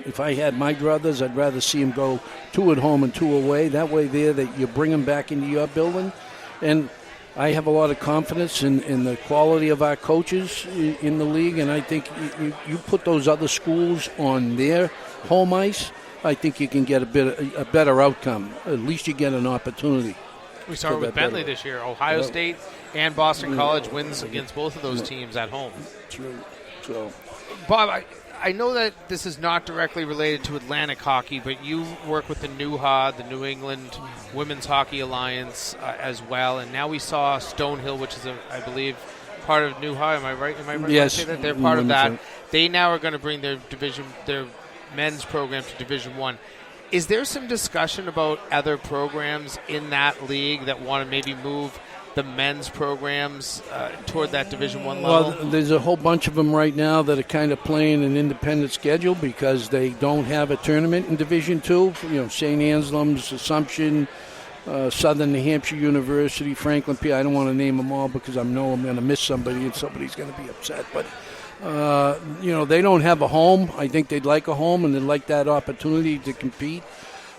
Speaker 21: if I had my brothers, I'd rather see them go 2 at home and 2 away. That way that you bring them back into your building. And I have a lot of confidence in the quality of our coaches in the league, and I think you put those other schools on their home ice, I think you can get a better outcome. At least you get an opportunity.
Speaker 4: We saw it with Bentley this year. Ohio State and Boston College wins against both of those teams at home.
Speaker 21: True. So,
Speaker 4: Bob, I know that this is not directly related to Atlantic hockey, but you work with the NUHA, the New England Women's Hockey Alliance, as well. And now we saw Stonehill, which is, I believe, part of NUHA. Am I right?
Speaker 21: Yes.
Speaker 4: To say that? They're part of that. They now are going to bring their men's program to Division I. Is there some discussion about other programs in that league that want to maybe move the men's programs toward that Division I level?
Speaker 21: Well, there's a whole bunch of them right now that are kind of playing an independent schedule because they don't have a tournament in Division II. You know, St. Anselm's, Assumption, Southern New Hampshire University, Franklin P. I don't want to name them all because I know I'm going to miss somebody and somebody's going to be upset. But you know, they don't have a home. I think they'd like a home, and they'd like that opportunity to compete.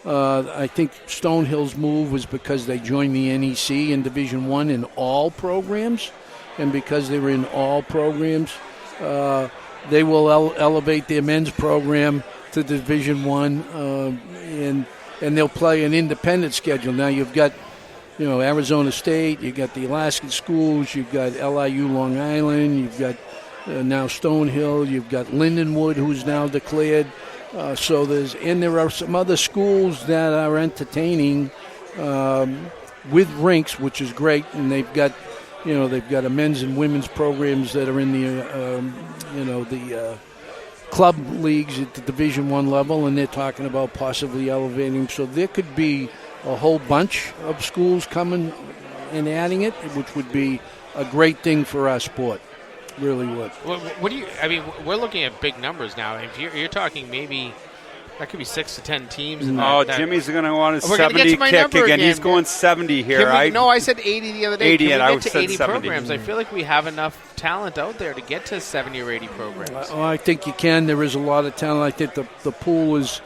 Speaker 21: I think Stonehill's move was because they joined the NEC in Division I in all programs, and because they were in all programs, they will elevate their men's program to Division I, and they'll play an independent schedule. Now you've got, you know, Arizona State, you've got the Alaskan schools, you've got LIU Long Island, you've got now Stonehill, you've got Lindenwood, who's now declared. So there are some other schools that are entertaining with rinks, which is great, and they've got a men's and women's programs that are in the club leagues at the Division I level, and they're talking about possibly elevating. So there could be a whole bunch of schools coming and adding it, which would be a great thing for our sport. Really would.
Speaker 4: What do you? I mean, we're looking at big numbers now. If you're talking maybe. That could be 6 to 10 teams.
Speaker 3: Jimmy's going to want a
Speaker 4: We're
Speaker 3: 70 kick again. He's
Speaker 4: man.
Speaker 3: going 70 here.
Speaker 4: No, I said 80 the other day.
Speaker 3: 80,
Speaker 4: Can
Speaker 3: and
Speaker 4: we
Speaker 3: I
Speaker 4: get to
Speaker 3: said
Speaker 4: 80
Speaker 3: 70.
Speaker 4: programs? I feel like we have enough talent out there to get to 70 or 80 programs.
Speaker 21: I think you can. There is a lot of talent. I think the pool is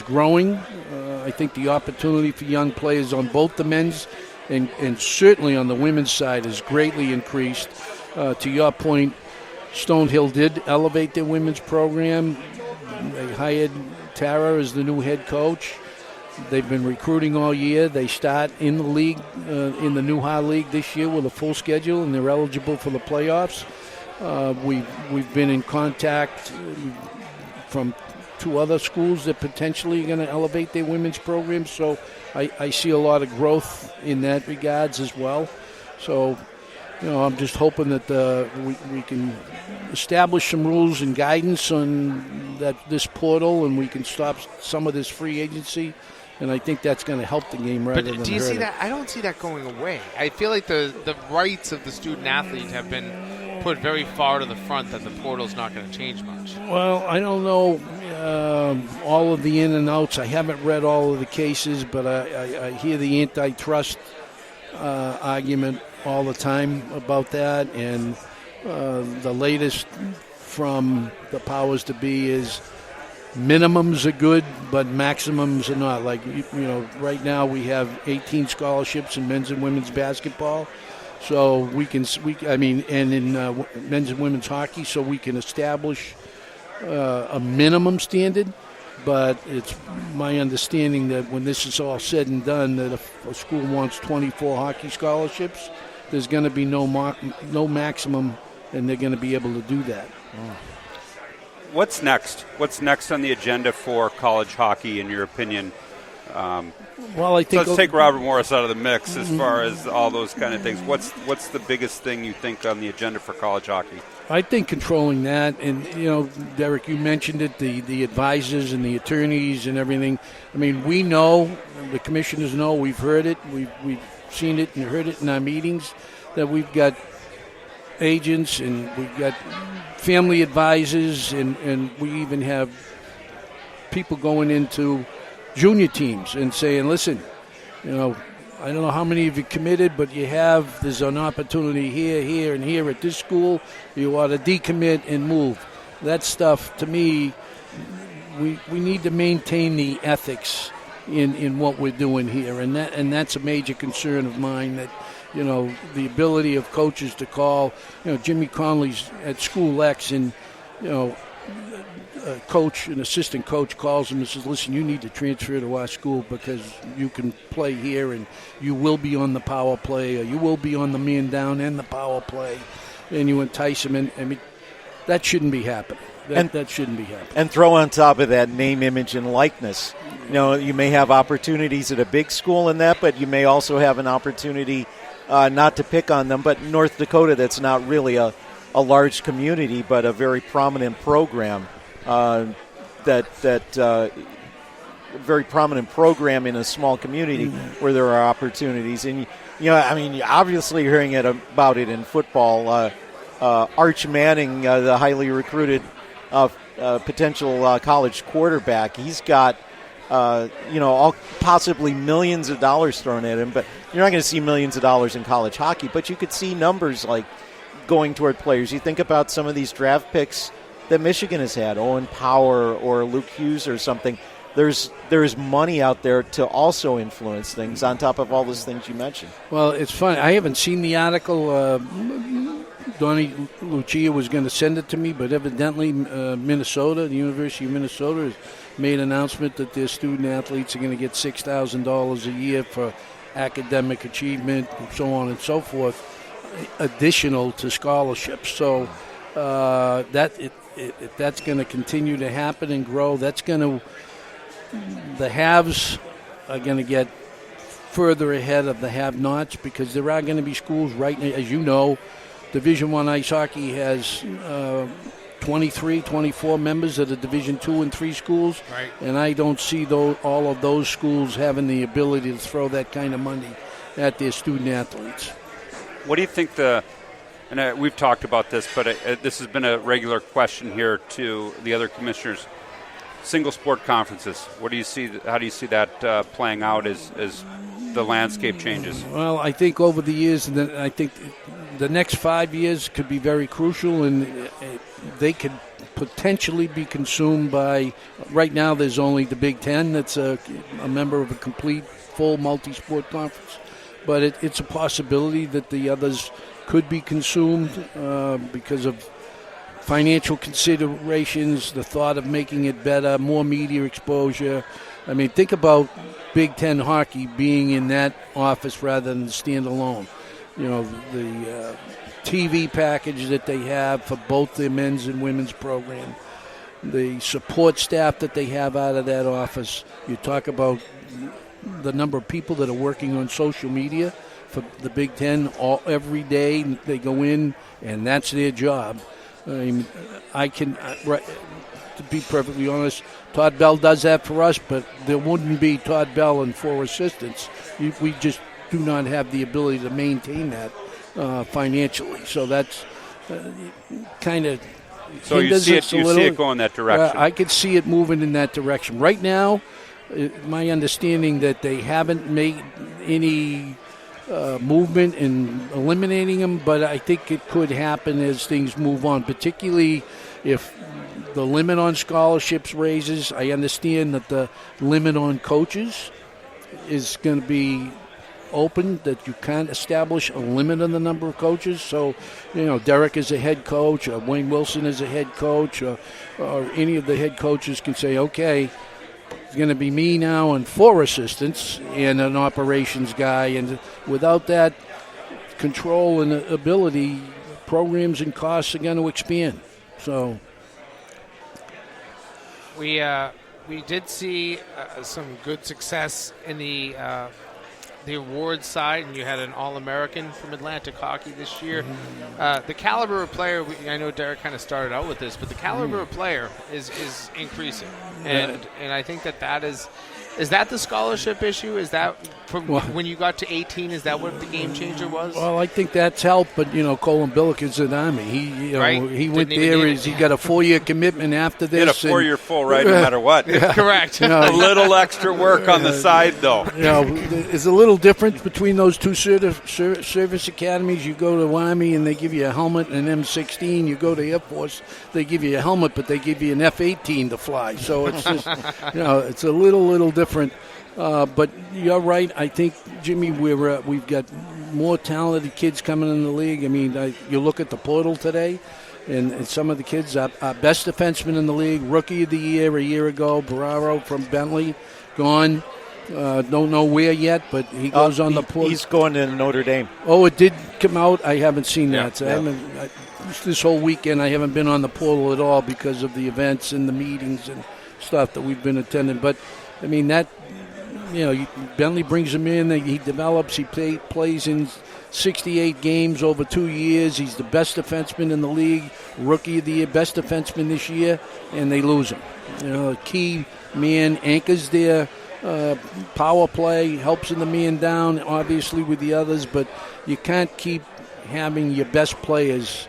Speaker 21: growing. I think the opportunity for young players on both the men's and certainly on the women's side is greatly increased. To your point, Stonehill did elevate their women's program. They hired Tara as the new head coach. They've been recruiting all year. They start in the league, in the New High League this year with a full schedule, and they're eligible for the playoffs. We've been in contact from 2 other schools that potentially are going to elevate their women's program. So I see a lot of growth in that regards as well. So, I'm just hoping that we can establish some rules and guidance on this portal, and we can stop some of this free agency. And I think that's going to help the game rather than hurt it.
Speaker 4: But do you see that? I don't see that going away. I feel like the rights of the student athletes have been put very far to the front that the portal's not going to change much.
Speaker 21: Well, I don't know all of the in and outs. I haven't read all of the cases, but I hear the antitrust argument all the time about that, and the latest from the powers to be is minimums are good, but maximums are not. Like, right now we have 18 scholarships in men's and women's basketball, so and in men's and women's hockey, so we can establish a minimum standard. But it's my understanding that when this is all said and done, that if a school wants 24 hockey scholarships, there's going to be no maximum, and they're going to be able to do that.
Speaker 3: What's next? What's next on the agenda for college hockey, in your opinion?
Speaker 21: Well, I think
Speaker 3: let's take Robert Morris out of the mix as far as all those kind of things. What's the biggest thing you think on the agenda for college hockey?
Speaker 21: I think controlling that, and Derek, you mentioned it, the advisors and the attorneys and everything. I mean, we know, the commissioners know, we've heard it, we've seen it and heard it in our meetings, that we've got agents and we've got family advisors, and we even have people going into junior teams and saying, listen, I don't know how many of you committed, but there's an opportunity here, and here at this school. You ought to decommit and move. That stuff, to me, we need to maintain the ethics in what we're doing here, and that's a major concern of mine, that the ability of coaches to call. Jimmy Conley's at School X, and an assistant coach calls him and says, listen, you need to transfer to our school because you can play here and you will be on the power play, or you will be on the man down and the power play, and you entice him in. I mean, that shouldn't be happening. That shouldn't be happening.
Speaker 2: And throw on top of that name, image, and likeness. You may have opportunities at a big school in that, but you may also have an opportunity, not to pick on them, but North Dakota, that's not really a large community, but a very prominent program. Very prominent program in a small community where there are opportunities. And, obviously you're hearing about it in football. Arch Manning, the highly recruited potential college quarterback, he's got, possibly millions of dollars thrown at him. But you're not going to see millions of dollars in college hockey, but you could see numbers like going toward players. You think about some of these draft picks that Michigan has had, Owen Power or Luke Hughes or something. There's money out there to also influence things on top of all those things you mentioned.
Speaker 21: Well, it's funny. I haven't seen the article. Donnie Lucia was going to send it to me, but evidently Minnesota, the University of Minnesota, has made an announcement that their student athletes are going to get $6,000 a year for academic achievement and so on and so forth, additional to scholarships. So if that's going to continue to happen and grow, the haves are going to get further ahead of the have-nots, because there are going to be schools right now, as you know, Division I ice hockey has 24 members of the Division II and III schools,
Speaker 4: right.
Speaker 21: And I don't see all of those schools having the ability to throw that kind of money at their student athletes.
Speaker 3: What do you think and we've talked about this, but this has been a regular question here to the other commissioners. Single sport conferences. What do you see? How do you see that playing out as the landscape changes?
Speaker 21: Well, I think over the years, and I think the next 5 years could be very crucial, and they could potentially be consumed by. Right now, there's only the Big Ten that's a member of a complete, full multi-sport conference, but it's a possibility that the others could be consumed because of financial considerations, the thought of making it better, more media exposure. I mean, think about Big Ten hockey being in that office rather than standalone. You know, the TV package that they have for both the men's and women's program, the support staff that they have out of that office. You talk about the number of people that are working on social media for the Big Ten every day. They go in, and that's their job. I mean, to be perfectly honest, Todd Bell does that for us, but there wouldn't be Todd Bell and 4 assistants. We just do not have the ability to maintain that financially. So that's kind of
Speaker 3: so you see it going that direction.
Speaker 21: I could see it moving in that direction. Right now, my understanding that they haven't made any movement in eliminating them, but I think it could happen as things move on, particularly if the limit on scholarships raises. I understand that the limit on coaches is going to be open, that you can't establish a limit on the number of coaches. So, you know, Derek is a head coach, or Wayne Wilson is a head coach, or any of the head coaches can say, okay, it's going to be me now and 4 assistants and an operations guy. And without that control and ability, programs and costs are going to expand. So
Speaker 4: we did see some good success in the awards side, and you had an All-American from Atlantic Hockey this year. The caliber of player, I know Derek kind of started out with this, but the caliber of player is increasing. And I think that is that the scholarship issue? Is that from when you got to 18, is that what the game changer was?
Speaker 21: Well, I think that's helped, but, you know, Colin Billick is an Army. He went there. He got a 4-year commitment after this.
Speaker 3: He had a 4-year full, right, no matter what.
Speaker 4: Correct.
Speaker 21: You know,
Speaker 3: a little extra work on the side, though.
Speaker 21: You know, there's a little difference between those two service academies. You go to Army and they give you a helmet and an M16. You go to Air Force, they give you a helmet, but they give you an F-18 to fly. So it's just, you know, it's a little different. But you're right. I think, Jimmy, we've got more talented kids coming in the league. I mean, you look at the portal today, and some of the kids, our best defenseman in the league, Rookie of the Year a year ago, Barraro from Bentley, gone. Don't know where yet, but he goes on the portal.
Speaker 2: He's going to Notre Dame.
Speaker 21: Oh, it did come out? I haven't seen that. So this whole weekend I haven't been on the portal at all because of the events and the meetings and stuff that we've been attending. But, I mean, that, you know, Bentley brings him in, he develops, he plays in 68 games over 2 years. He's the best defenseman in the league, Rookie of the Year, best defenseman this year, and they lose him. You know, a key man anchors their power play, helps in the man down, obviously, with the others, but you can't keep having your best players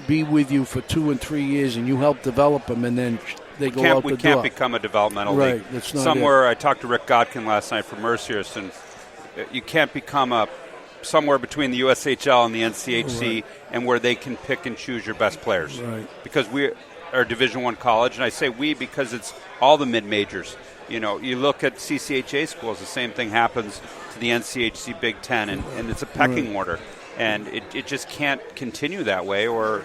Speaker 21: be with you for 2 and 3 years and you help develop them, and then they go out the door.
Speaker 3: We can't become a developmental league.
Speaker 21: That's not
Speaker 3: somewhere, I talked to Rick Godkin last night from Mercius, and you can't become somewhere between the USHL and the NCHC, and where they can pick and choose your best players.
Speaker 21: Right.
Speaker 3: Because we are a Division I college, and I say we because it's all the mid-majors. You know, you look at CCHA schools, the same thing happens to the NCHC Big Ten, and it's a pecking order. And it just can't continue that way, or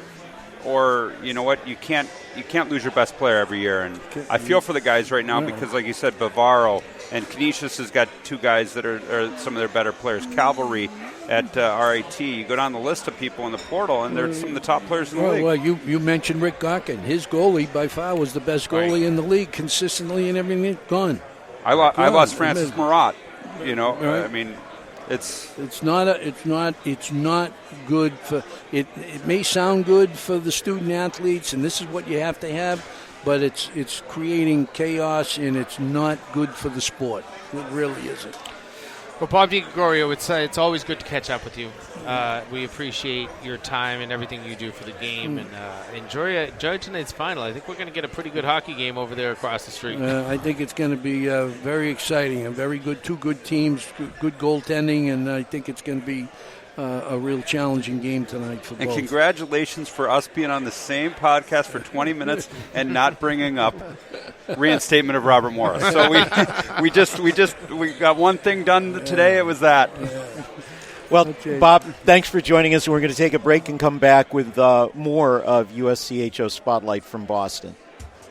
Speaker 3: you know what, you can't lose your best player every year. And I feel for the guys right now because, like you said, Bavaro and Canisius has got 2 guys that are some of their better players. Cavalry at RIT. You go down the list of people in the portal, and they're some of the top players in the league.
Speaker 21: Well, you mentioned Rick Godkin. His goalie, by far, was the best goalie in the league consistently and everything. Gone.
Speaker 3: I lost Francis Marat. You know,
Speaker 21: right.
Speaker 3: I mean,
Speaker 21: it's not good for it. It may sound good for the student athletes, and this is what you have to have, but it's creating chaos, and it's not good for the sport. It really isn't.
Speaker 4: Well, Bob DiGregorio, it's always good to catch up with you. We appreciate your time and everything you do for the game, and enjoy tonight's final. I think we're going to get a pretty good hockey game over there across the street.
Speaker 21: I think it's going to be very exciting. Two good teams, good goaltending, and I think it's going to be a real challenging game tonight for both.
Speaker 3: And congratulations for us being on the same podcast for 20 minutes and not bringing up reinstatement of Robert Morris. So we got one thing done today. It was that.
Speaker 2: Well,
Speaker 21: Okay.
Speaker 2: Bob, thanks for joining us. We're going to take a break and come back with more of USCHO Spotlight from Boston.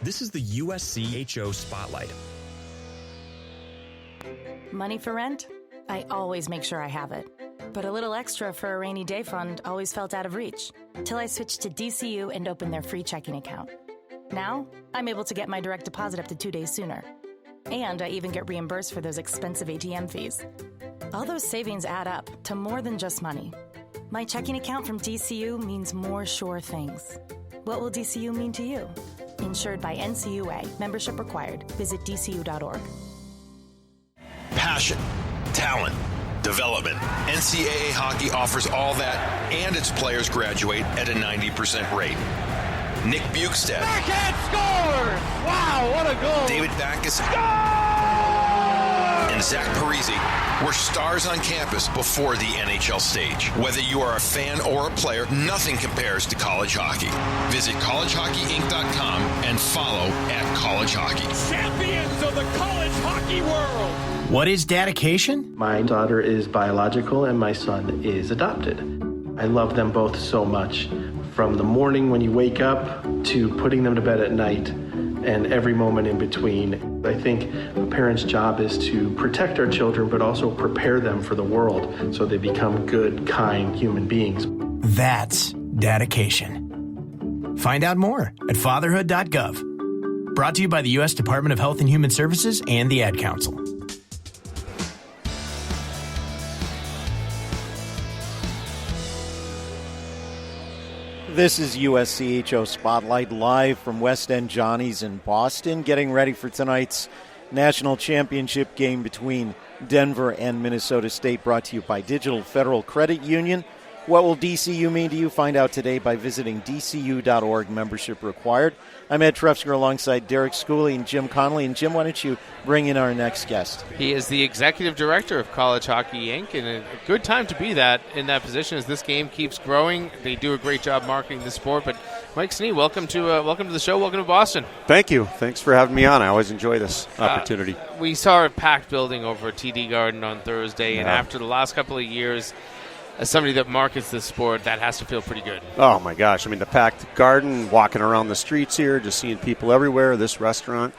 Speaker 1: This is the USCHO Spotlight.
Speaker 6: Money for rent? I always make sure I have it. But a little extra for a rainy day fund always felt out of reach, till I switched to DCU and opened their free checking account. Now, I'm able to get my direct deposit up to 2 days sooner. And I even get reimbursed for those expensive ATM fees. All those savings add up to more than just money. My checking account from DCU means more sure things. What will DCU mean to you? Insured by NCUA. Membership required. Visit dcu.org.
Speaker 7: Passion, talent, development. NCAA hockey offers all that, and its players graduate at a 90% rate. Nick Bukestad.
Speaker 8: Backhand scores! Wow, what a goal!
Speaker 7: David Backus. And Zach Parisi were stars on campus before the NHL stage. Whether you are a fan or a player, nothing compares to college hockey. Visit collegehockeyinc.com and follow @collegehockey.
Speaker 8: Champions of the college hockey world!
Speaker 5: What is dedication?
Speaker 22: My daughter is biological and my son is adopted. I love them both so much. From the morning when you wake up to putting them to bed at night and every moment in between. I think a parent's job is to protect our children, but also prepare them for the world so they become good, kind human beings.
Speaker 5: That's dedication. Find out more at fatherhood.gov. Brought to you by the U.S. Department of Health and Human Services and the Ad Council.
Speaker 2: This is USCHO Spotlight live from West End Johnny's in Boston, getting ready for tonight's national championship game between Denver and Minnesota State, brought to you by Digital Federal Credit Union. What will DCU mean to you? Find out today by visiting dcu.org. Membership required. I'm Ed Trefsker alongside Derek Schooley and Jim Connolly. And Jim, why don't you bring in our next guest?
Speaker 4: He is the executive director of College Hockey Inc., and a good time to be in that position as this game keeps growing. They do a great job marketing the sport. But Mike Snee, welcome to the show. Welcome to Boston.
Speaker 23: Thank you. Thanks for having me on. I always enjoy this opportunity.
Speaker 4: We saw a packed building over at TD Garden on Thursday, and after the last couple of years, as somebody that markets this sport, that has to feel pretty good.
Speaker 23: Oh, my gosh. I mean, the packed garden, walking around the streets here, just seeing people everywhere, this restaurant,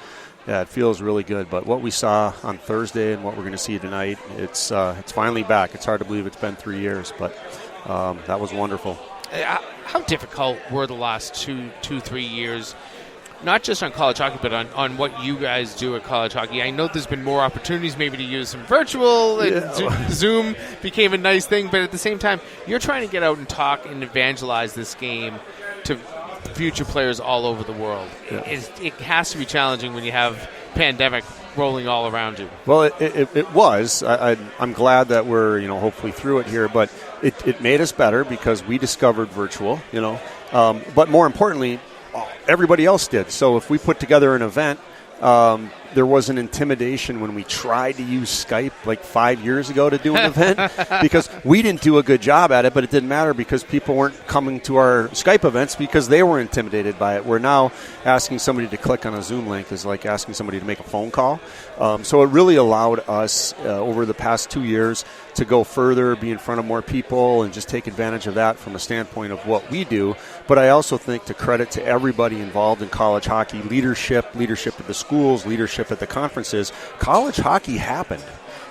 Speaker 23: yeah, it feels really good. But what we saw on Thursday and what we're going to see tonight, it's finally back. It's hard to believe it's been 3 years, but that was wonderful.
Speaker 4: How difficult were the last 3 years, not just on college hockey, but on what you guys do at college hockey? I know there's been more opportunities maybe to use some virtual. Yeah. Zoom became a nice thing, but at the same time, you're trying to get out and talk and evangelize this game to future players all over the world. Yeah. It has to be challenging when you have pandemic rolling all around you.
Speaker 23: Well, it was. I'm glad that we're hopefully through it here, but it made us better because we discovered virtual. But more importantly, everybody else did. So if we put together an event, there was an intimidation when we tried to use Skype like 5 years ago to do an event because we didn't do a good job at it, but it didn't matter because people weren't coming to our Skype events because they were intimidated by it. We're now asking somebody to click on a Zoom link is like asking somebody to make a phone call. So it really allowed us over the past 2 years to go further, be in front of more people, and just take advantage of that from a standpoint of what we do. But I also think to credit to everybody involved in college hockey, leadership at the schools, leadership at the conferences, college hockey happened.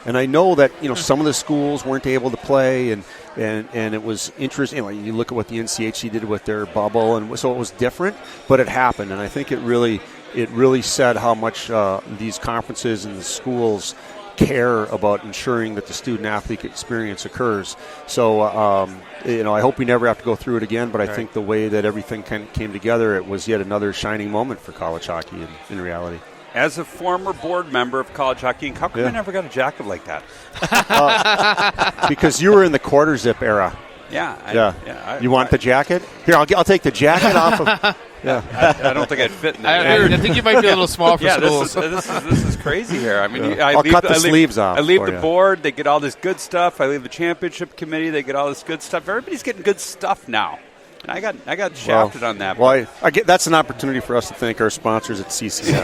Speaker 23: And I know that some of the schools weren't able to play, and it was interesting. You look at what the NCHC did with their bubble, and so it was different, but it happened. And I think it really said how much these conferences and the schools care about ensuring that the student-athlete experience occurs. So, I hope we never have to go through it again, but I think the way that everything came together, it was yet another shining moment for college hockey in reality.
Speaker 3: As a former board member of college hockey, how come I never got a jacket like that?
Speaker 23: Because you were in the quarter zip era.
Speaker 3: Yeah.
Speaker 23: You want the jacket? Here, I'll take the jacket off of. Yeah,
Speaker 3: I don't think I'd fit in that.
Speaker 4: I think you might be a little small for schools.
Speaker 3: This is crazy here. I mean,
Speaker 23: I'll cut the sleeves off.
Speaker 3: I leave the board. They get all this good stuff. I leave the championship committee. They get all this good stuff. Everybody's getting good stuff now. And I got shafted on that.
Speaker 23: Well, I get that's an opportunity for us to thank our sponsors at CCM.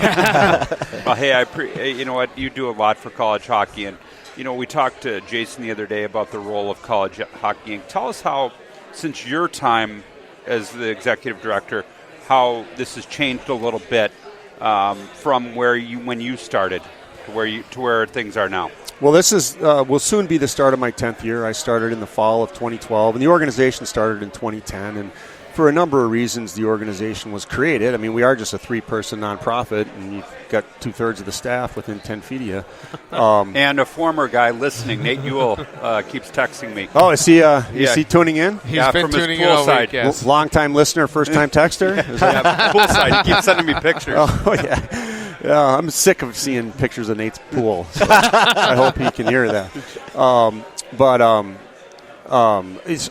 Speaker 3: Well, hey, you know what? You do a lot for college hockey, and you know we talked to Jason the other day about the role of college hockey. And tell us how, since your time as the executive director, how this has changed a little bit from when you started to where things are now.
Speaker 23: Well, this is will soon be the start of my 10th year. I started in the fall of 2012, and the organization started in 2010. And for a number of reasons, the organization was created. I mean, we are just a 3-person nonprofit, and you've got 2/3 of the staff within 10 feet of you.
Speaker 3: And a former guy listening, Nate Ewell, keeps texting me.
Speaker 23: Oh, is he? Is he tuning in?
Speaker 4: He's been
Speaker 3: from
Speaker 4: tuning
Speaker 3: his
Speaker 4: in all
Speaker 3: poolside.
Speaker 4: week, yes.
Speaker 23: Long-time listener, first-time texter?
Speaker 3: Poolside. He keeps sending me pictures.
Speaker 23: Oh, yeah. Yeah, I'm sick of seeing pictures of Nate's pool. So I hope he can hear that.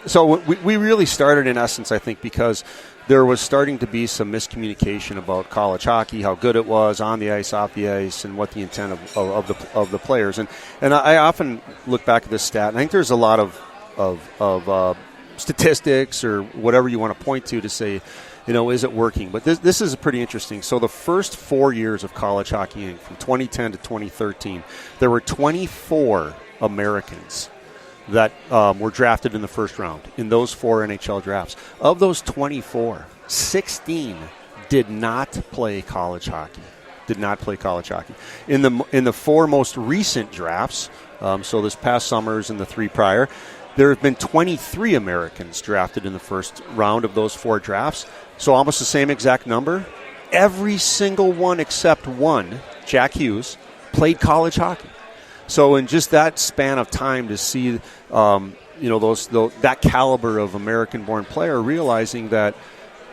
Speaker 23: So we really started, in essence, I think, because there was starting to be some miscommunication about college hockey, how good it was on the ice, off the ice, and what the intent of the players. And I often look back at this stat, and I think there's a lot of statistics or whatever you want to point to say, you know, is it working? But this is pretty interesting. So the first 4 years of college hockey, Inc., from 2010 to 2013, there were 24 Americans that were drafted in the first round in those 4 NHL drafts. Of those 24, 16 did not play college hockey. In the 4 most recent drafts, so this past summers and the 3 prior, there have been 23 Americans drafted in the first round of those 4 drafts. So almost the same exact number. Every single one except one, Jack Hughes, played college hockey. So in just that span of time to see, that caliber of American-born player realizing that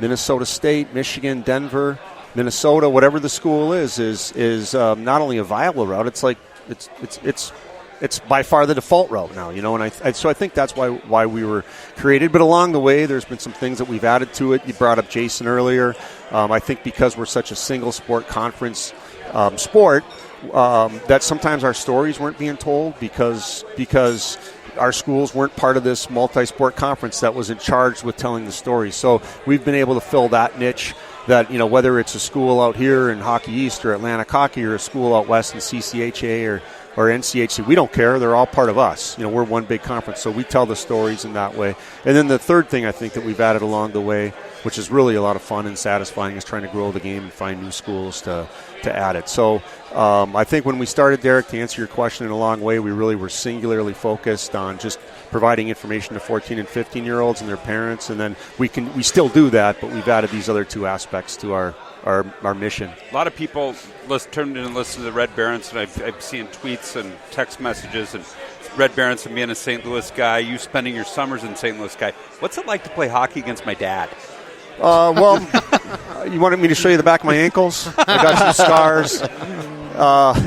Speaker 23: Minnesota State, Michigan, Denver, Minnesota, whatever the school is not only a viable route. It's like it's by far the default route now, and so I think that's why we were created. But along the way, there's been some things that we've added to it. You brought up Jason earlier. I think because we're such a single sport conference sport, that sometimes our stories weren't being told because our schools weren't part of this multi-sport conference that was in charge with telling the story. So we've been able to fill that niche. That, whether it's a school out here in Hockey East or Atlantic Hockey or a school out west in CCHA or NCHC, we don't care. They're all part of us. We're one big conference, so we tell the stories in that way. And then the third thing I think that we've added along the way, which is really a lot of fun and satisfying, is trying to grow the game and find new schools to add it. So I think when we started, Derek, to answer your question in a long way, we really were singularly focused on just providing information to 14 and 15-year-olds and their parents, and then we still do that, but we've added these other 2 aspects to our mission.
Speaker 3: A lot of people turned in and listened to Red Berenson. I've seen tweets and text messages, and Red Berenson being a St. Louis guy, you spending your summers in St. Louis guy. What's it like to play hockey against my dad?
Speaker 23: Well, you wanted me to show you the back of my ankles? I got some scars.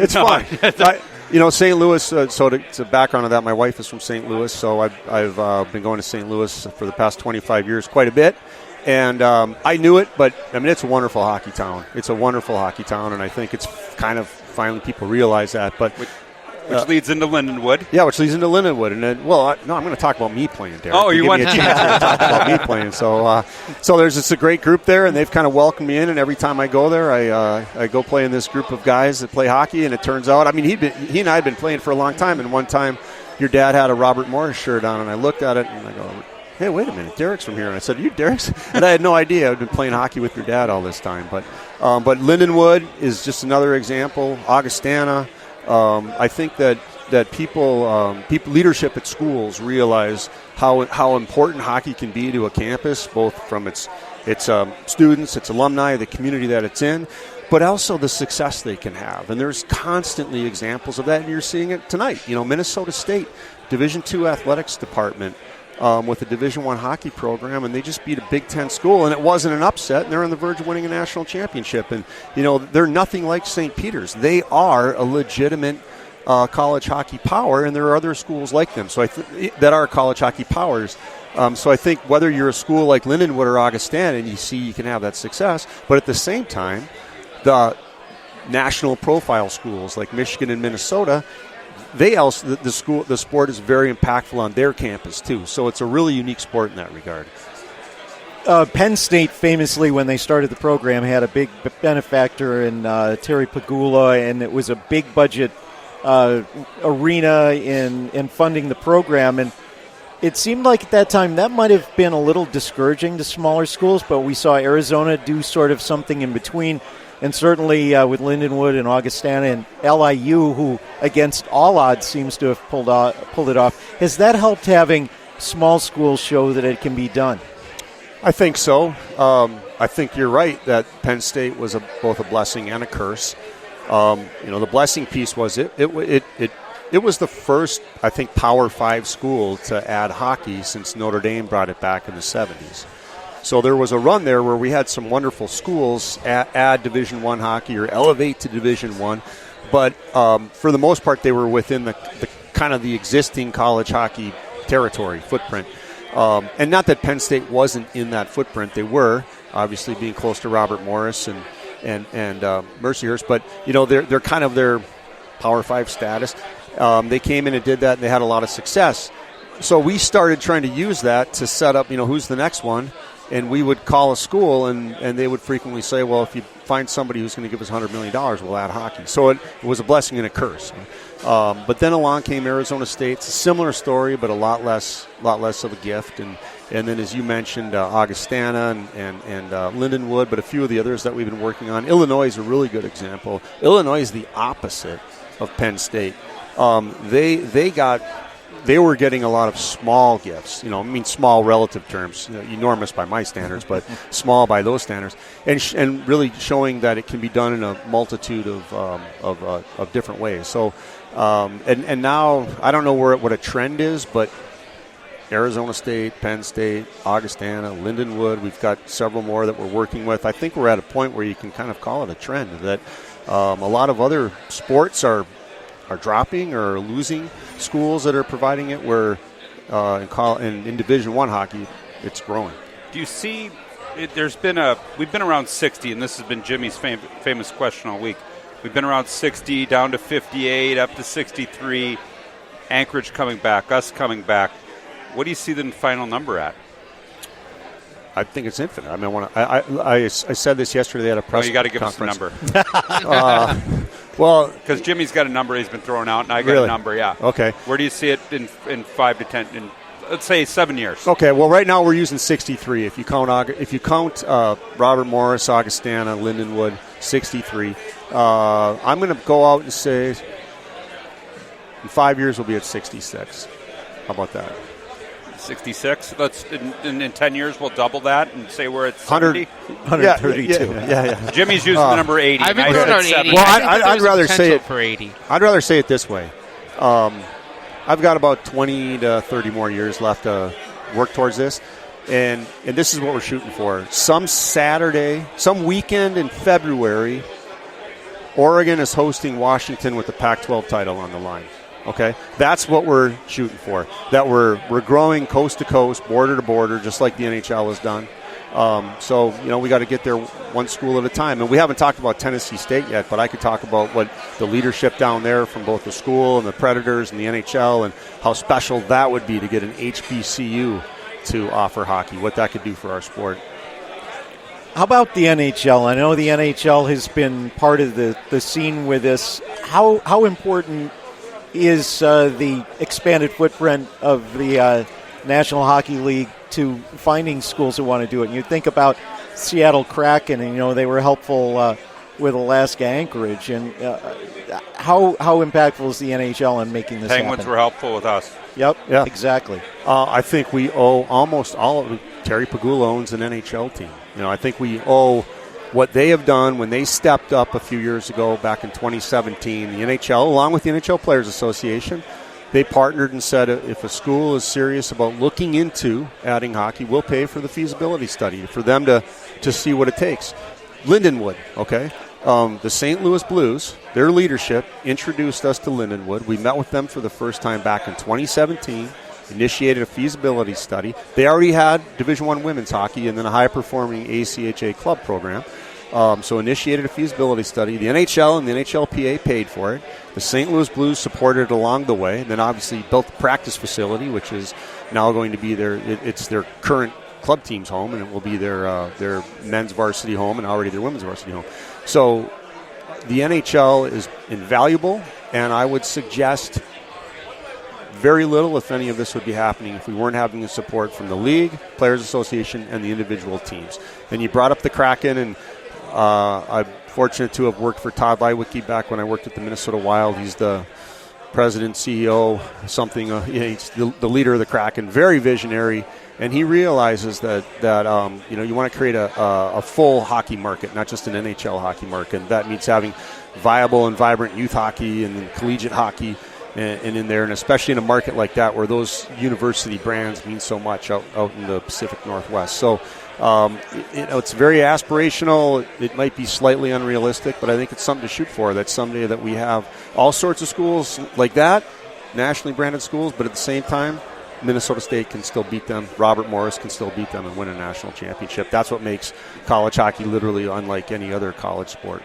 Speaker 23: It's fun. St. Louis, so to background of that, my wife is from St. Louis, so I've been going to St. Louis for the past 25 years quite a bit. And I knew it, but, it's a wonderful hockey town. It's a wonderful hockey town, and I think it's kind of finally people realize that. But
Speaker 3: Which leads into Lindenwood.
Speaker 23: Yeah, which leads into Lindenwood. And then, I'm going to talk about me playing, Derek.
Speaker 3: Oh, you want
Speaker 23: me a chance to talk about me playing. So there's just a great group there, and they've kind of welcomed me in. And every time I go there, I go play in this group of guys that play hockey. And it turns out, he and I had been playing for a long time. And one time, your dad had a Robert Morris shirt on, and I looked at it, and I go, hey, wait a minute, Derek's from here. And I said, you Derek's? And I had no idea. I'd been playing hockey with your dad all this time. But Lindenwood is just another example. Augustana. I think that people leadership at schools realize how important hockey can be to a campus, both from its students, its alumni, the community that it's in, but also the success they can have. And there's constantly examples of that, and you're seeing it tonight. Minnesota State Division II athletics department with a Division I hockey program, and they just beat a Big Ten school, and it wasn't an upset, and they're on the verge of winning a national championship. And, they're nothing like St. Peter's. They are a legitimate college hockey power, and there are other schools like them that are college hockey powers. So I think whether you're a school like Lindenwood or Augustana, and you can have that success, but at the same time, the national profile schools like Michigan and Minnesota, the sport is very impactful on their campus too. So it's a really unique sport in that regard.
Speaker 2: Penn State famously, when they started the program, had a big benefactor in Terry Pagula, and it was a big budget arena in funding the program. And it seemed like at that time that might have been a little discouraging to smaller schools, but we saw Arizona do sort of something in between. And certainly with Lindenwood and Augustana and LIU, who against all odds seems to have pulled it off. Has that helped having small schools show that it can be done?
Speaker 23: I think so. I think you're right that Penn State was both a blessing and a curse. The blessing piece was it was the first, I think, Power 5 school to add hockey since Notre Dame brought it back in the 70s. So there was a run there where we had some wonderful schools add Division I hockey or elevate to Division I, but for the most part they were within the kind of the existing college hockey territory footprint. And not that Penn State wasn't in that footprint; they were obviously being close to Robert Morris and Mercyhurst, but they're kind of their Power 5 status. They came in and did that, and they had a lot of success. So we started trying to use that to set up, who's the next one. And we would call a school, and they would frequently say, well, if you find somebody who's going to give us $100 million, we'll add hockey. So it was a blessing and a curse. But then along came Arizona State. It's a similar story, but a lot less of a gift. And then, as you mentioned, Augustana and Lindenwood, but a few of the others that we've been working on. Illinois is a really good example. Illinois is the opposite of Penn State. They were getting a lot of small gifts, small relative terms, enormous by my standards, but small by those standards, and really showing that it can be done in a multitude of different ways. So, and now I don't know what a trend is, but Arizona State, Penn State, Augustana, Lindenwood, we've got several more that we're working with. I think we're at a point where you can kind of call it a trend that a lot of other sports are dropping or losing schools that are providing it, where in Division I hockey, it's growing.
Speaker 3: Do you see we've been around 60, and this has been Jimmy's famous question all week. We've been around 60, down to 58, up to 63, Anchorage coming back, us coming back. What do you see the final number at?
Speaker 23: I think it's infinite. I mean, I said this yesterday at a press conference.
Speaker 3: You got to give us a number.
Speaker 23: Well,
Speaker 3: because Jimmy's got a number he's been throwing out, and I got a number. Yeah.
Speaker 23: Okay.
Speaker 3: Where do you see it in 5 to 10? In, let's say 7 years.
Speaker 23: Okay. Well, right now we're using 63. If you count Robert Morris, Augustana, Lindenwood, 63. I'm going to go out and say in 5 years we'll be at 66. How about that?
Speaker 3: 66. Let's in 10 years we'll double that and say we're at 70.
Speaker 2: 132.
Speaker 23: Yeah.
Speaker 3: Jimmy's using the number 80.
Speaker 4: I've been throwing out 80.
Speaker 23: Well, I'd rather say it
Speaker 4: for 80.
Speaker 23: I'd rather say it this way. I've got about 20 to 30 more years left to work towards this, and this is what we're shooting for. Some weekend in February, Oregon is hosting Washington with the Pac-12 title on the line. Okay, that's what we're shooting for. That we're growing coast to coast, border to border, just like the NHL has done. So we got to get there one school at a time. And we haven't talked about Tennessee State yet, but I could talk about what the leadership down there from both the school and the Predators and the NHL, and how special that would be to get an HBCU to offer hockey. What that could do for our sport.
Speaker 2: How about the NHL? I know the NHL has been part of the scene with this. How important is the expanded footprint of the National Hockey League to finding schools that want to do it? And you think about Seattle Kraken, and they were helpful with Alaska Anchorage. And how impactful is the NHL in making this
Speaker 3: Penguins
Speaker 2: happen?
Speaker 3: were helpful with us.
Speaker 2: Yep, yeah. Exactly.
Speaker 23: I think we owe almost all of it. Terry Pagula owns an NHL team. I think we owe what they have done when they stepped up a few years ago, back in 2017, the NHL, along with the NHL Players Association, they partnered and said if a school is serious about looking into adding hockey, we'll pay for the feasibility study for them to see what it takes. Lindenwood, okay? The St. Louis Blues, their leadership introduced us to Lindenwood. We met with them for the first time back in 2017, initiated a feasibility study. They already had Division I women's hockey and then a high-performing ACHA club program. So initiated a feasibility study. The NHL and the NHLPA paid for it. The St. Louis Blues supported it along the way, and then obviously built the practice facility, which is now going to be it's their current club team's home, and it will be their men's varsity home and already their women's varsity home. So the NHL is invaluable, and I would suggest very little, if any, of this would be happening if we weren't having the support from the league, Players Association, and the individual teams. And you brought up the Kraken, and I'm fortunate to have worked for Todd Leiweke back when I worked at the Minnesota Wild. He's the president, CEO, something. He's the leader of the Kraken, very visionary, and he realizes that you want to create a full hockey market, not just an NHL hockey market. And that means having viable and vibrant youth hockey and then collegiate hockey and in there, and especially in a market like that where those university brands mean so much out in the Pacific Northwest. So it's very aspirational. It might be slightly unrealistic, but I think it's something to shoot for. That someday that we have all sorts of schools like that, nationally branded schools, but at the same time, Minnesota State can still beat them. Robert Morris can still beat them and win a national championship. That's what makes college hockey literally unlike any other college sport.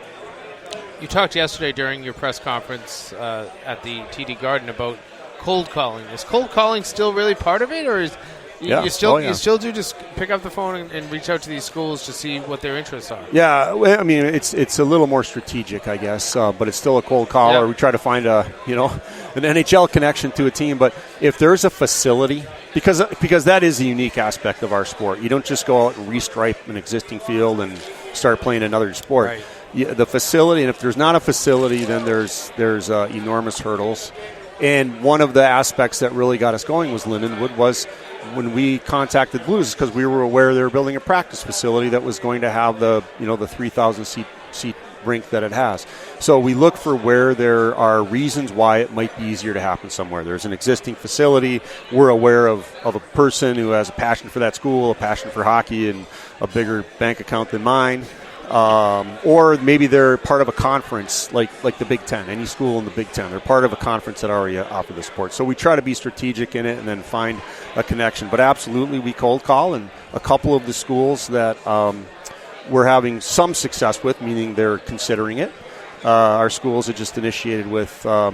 Speaker 4: You talked yesterday during your press conference at the TD Garden about cold calling. Is cold calling still really part of it, or is you still do just pick up the phone and reach out to these schools to see what their interests are?
Speaker 23: Yeah, I mean it's a little more strategic, I guess, but it's still a cold call. Or we try to find an NHL connection to a team. But if there's a facility, because that is a unique aspect of our sport, you don't just go out and restripe an existing field and start playing another sport.
Speaker 4: Right.
Speaker 23: The facility, and if there's not a facility, then there's enormous hurdles. And one of the aspects that really got us going was Lindenwood. Was when we contacted Blues, because we were aware they were building a practice facility that was going to have the 3,000 seat rink that it has. So we look for where there are reasons why it might be easier to happen somewhere. There's an existing facility. We're aware of a person who has a passion for that school, a passion for hockey, and a bigger bank account than mine. Or maybe they're part of a conference like the Big Ten, any school in the Big Ten. They're part of a conference that already offers the sport. So we try to be strategic in it and then find a connection. But absolutely, we cold call, and a couple of the schools that we're having some success with, meaning they're considering it, are schools that just initiated with a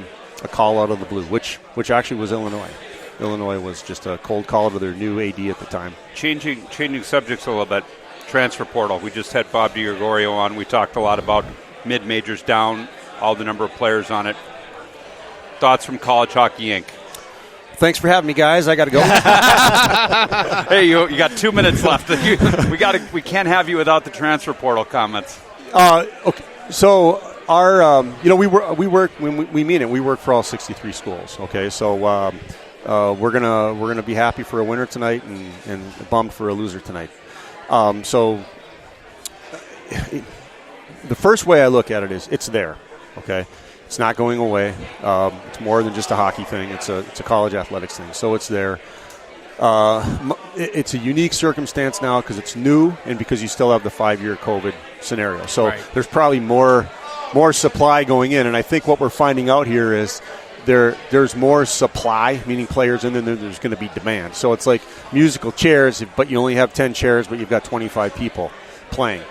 Speaker 23: call out of the blue, which actually was Illinois. Illinois was just a cold call to their new AD at the time.
Speaker 3: Changing subjects a little bit. Transfer portal. We just had Bob DiGregorio on. We talked a lot about mid-majors down, all the number of players on it. Thoughts from College Hockey Inc.
Speaker 23: Thanks for having me, guys. I got to go.
Speaker 3: Hey, you got 2 minutes left. We can't have you without the transfer portal comments.
Speaker 23: Okay. So our we work when we mean it. We work for all 63 schools. Okay, so we're gonna be happy for a winner tonight and bummed for a loser tonight. So the first way I look at it is it's there, okay? It's not going away. It's more than just a hockey thing. It's a college athletics thing. So it's there. It's a unique circumstance now because it's new and because you still have the 5-year COVID scenario. So there's probably more supply going in, and I think what we're finding out here is there's more supply, meaning players, and then there's going to be demand. So it's like musical chairs, but you only have 10 chairs, but you've got 25 people playing.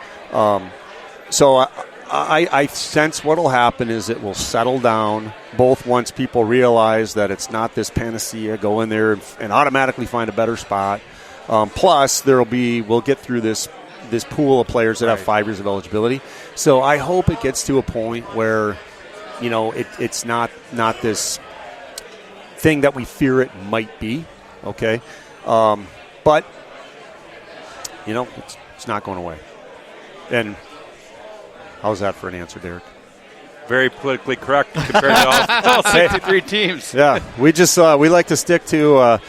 Speaker 23: So I sense what will happen is it will settle down, both once people realize that it's not this panacea, go in there and automatically find a better spot. Plus, we'll get through this pool of players that have 5 years of eligibility. So I hope it gets to a point where it's not this thing that we fear it might be, okay? But, it's not going away. And how's that for an answer, Derek?
Speaker 3: Very politically correct compared to all 63 teams.
Speaker 23: Yeah, we just we like to stick to,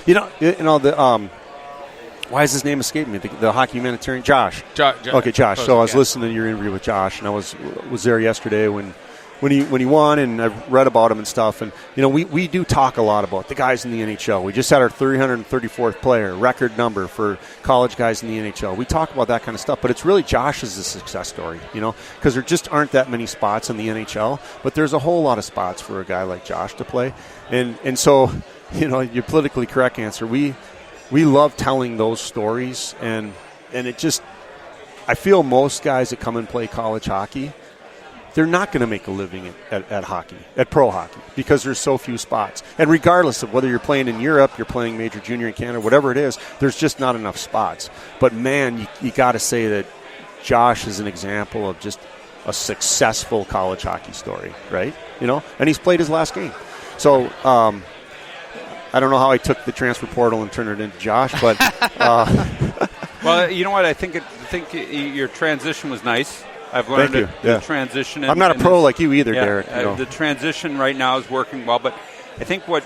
Speaker 23: why is his name escaping me? The hockey humanitarian, Josh. Okay, Josh. So I was listening to your interview with Josh, and I was there yesterday when when he won, and I've read about him and stuff. And we do talk a lot about the guys in the NHL. We just had our 334th player, record number for college guys in the NHL. We talk about that kind of stuff, but it's really Josh's success story, because there just aren't that many spots in the NHL, but there's a whole lot of spots for a guy like Josh to play. And so, your politically correct answer, we love telling those stories, and it just, I feel most guys that come and play college hockey, they're not going to make a living at hockey, at pro hockey, because there's so few spots. And regardless of whether you're playing in Europe, you're playing major junior in Canada, whatever it is, there's just not enough spots. But, man, you got to say that Josh is an example of just a successful college hockey story, right? And he's played his last game. So I don't know how I took the transfer portal and turned it into Josh, but
Speaker 3: well, you know what? I think your transition was nice. I've learned the transition.
Speaker 23: I'm not a pro like you either, Derek.
Speaker 3: The transition right now is working well, but I think what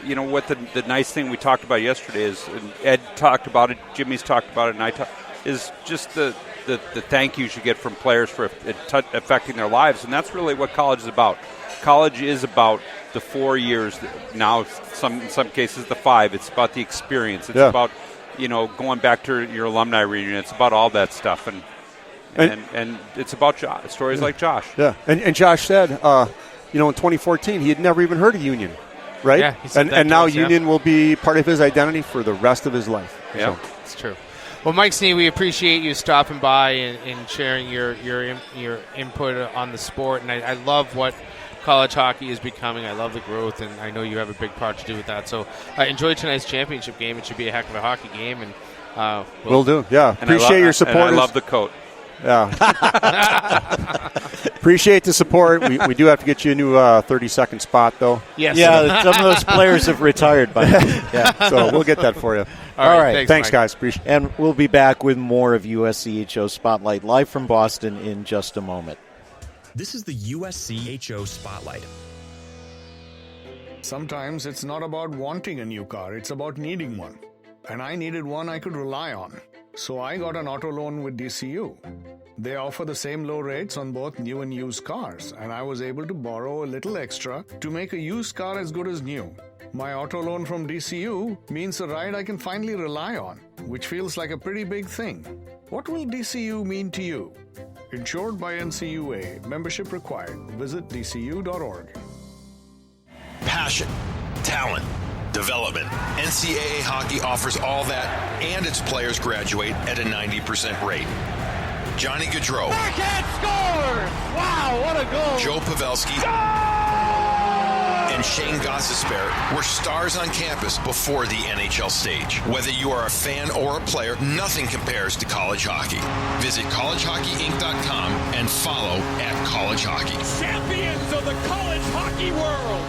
Speaker 3: the nice thing we talked about yesterday is, and Ed talked about it, Jimmy's talked about it, and is just the thank yous you get from players for affecting their lives, and that's really what college is about. College is about the 4 years, now in some cases the 5. It's about the experience. It's about going back to your alumni reunion. It's about all that stuff, and it's about stories like Josh. Yeah,
Speaker 23: and Josh said, in 2014 he had never even heard of Union, right?
Speaker 4: Yeah,
Speaker 23: and now Union will be part of his identity for the rest of his life.
Speaker 4: Yeah, it's true. Well, Mike Snee, we appreciate you stopping by and sharing your input on the sport, and I love what college hockey is becoming. I love the growth, and I know you have a big part to do with that. So enjoy tonight's championship game. It should be a heck of a hockey game, and
Speaker 23: we'll do. Yeah, appreciate your support.
Speaker 3: And I love the coat.
Speaker 23: Yeah, appreciate the support. We do have to get you a new 30-second spot, though.
Speaker 4: Yes.
Speaker 2: Yeah, some of those players have retired by now. Yeah,
Speaker 23: so we'll get that for you.
Speaker 2: All right.
Speaker 23: Thanks guys. Appreciate it.
Speaker 2: And we'll be back with more of USCHO Spotlight live from Boston in just a moment.
Speaker 1: This is the USCHO Spotlight.
Speaker 13: Sometimes it's not about wanting a new car, it's about needing one. And I needed one I could rely on. So I got an auto loan with DCU. They offer the same low rates on both new and used cars, and I was able to borrow a little extra to make a used car as good as new. My auto loan from DCU means a ride I can finally rely on, which feels like a pretty big thing. What will DCU mean to you? Insured by NCUA. Membership required. Visit dcu.org.
Speaker 7: Passion, talent, development. NCAA hockey offers all that, and its players graduate at a 90% rate. Johnny Gaudreau.
Speaker 8: Backhand score! Wow, what a goal!
Speaker 7: Joe Pavelski. And Shane Gostisbehere were stars on campus before the NHL stage. Whether you are a fan or a player, nothing compares to college hockey. Visit collegehockeyinc.com and follow @collegehockey.
Speaker 8: Champions of the college hockey world!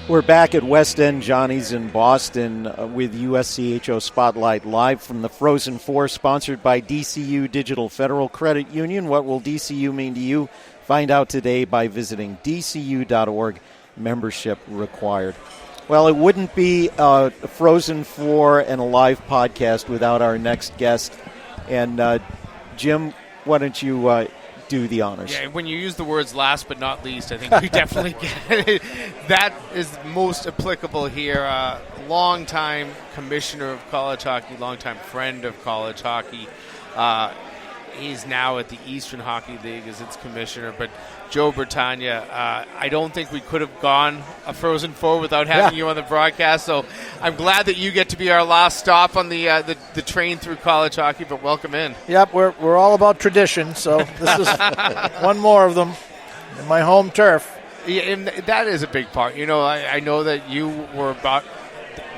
Speaker 2: We're back at West End Johnny's in Boston with USCHO Spotlight live from the Frozen Four, sponsored by DCU Digital Federal Credit Union. What will DCU mean to you? Find out today by visiting dcu.org. Membership required. Well, it wouldn't be a Frozen Four and a live podcast without our next guest. And Jim, why don't you do the honors?
Speaker 4: Yeah, when you use the words last but not least, I think we definitely get it. That is most applicable here. Longtime commissioner of college hockey, longtime friend of college hockey. He's now at the Eastern Hockey League as its commissioner. But Joe Britannia, I don't think we could have gone a Frozen Four without having you on the broadcast. So I'm glad that you get to be our last stop on the train through college hockey. But welcome in.
Speaker 9: Yep, we're all about tradition. So this is one more of them in my home turf.
Speaker 4: Yeah, and that is a big part. I know that you were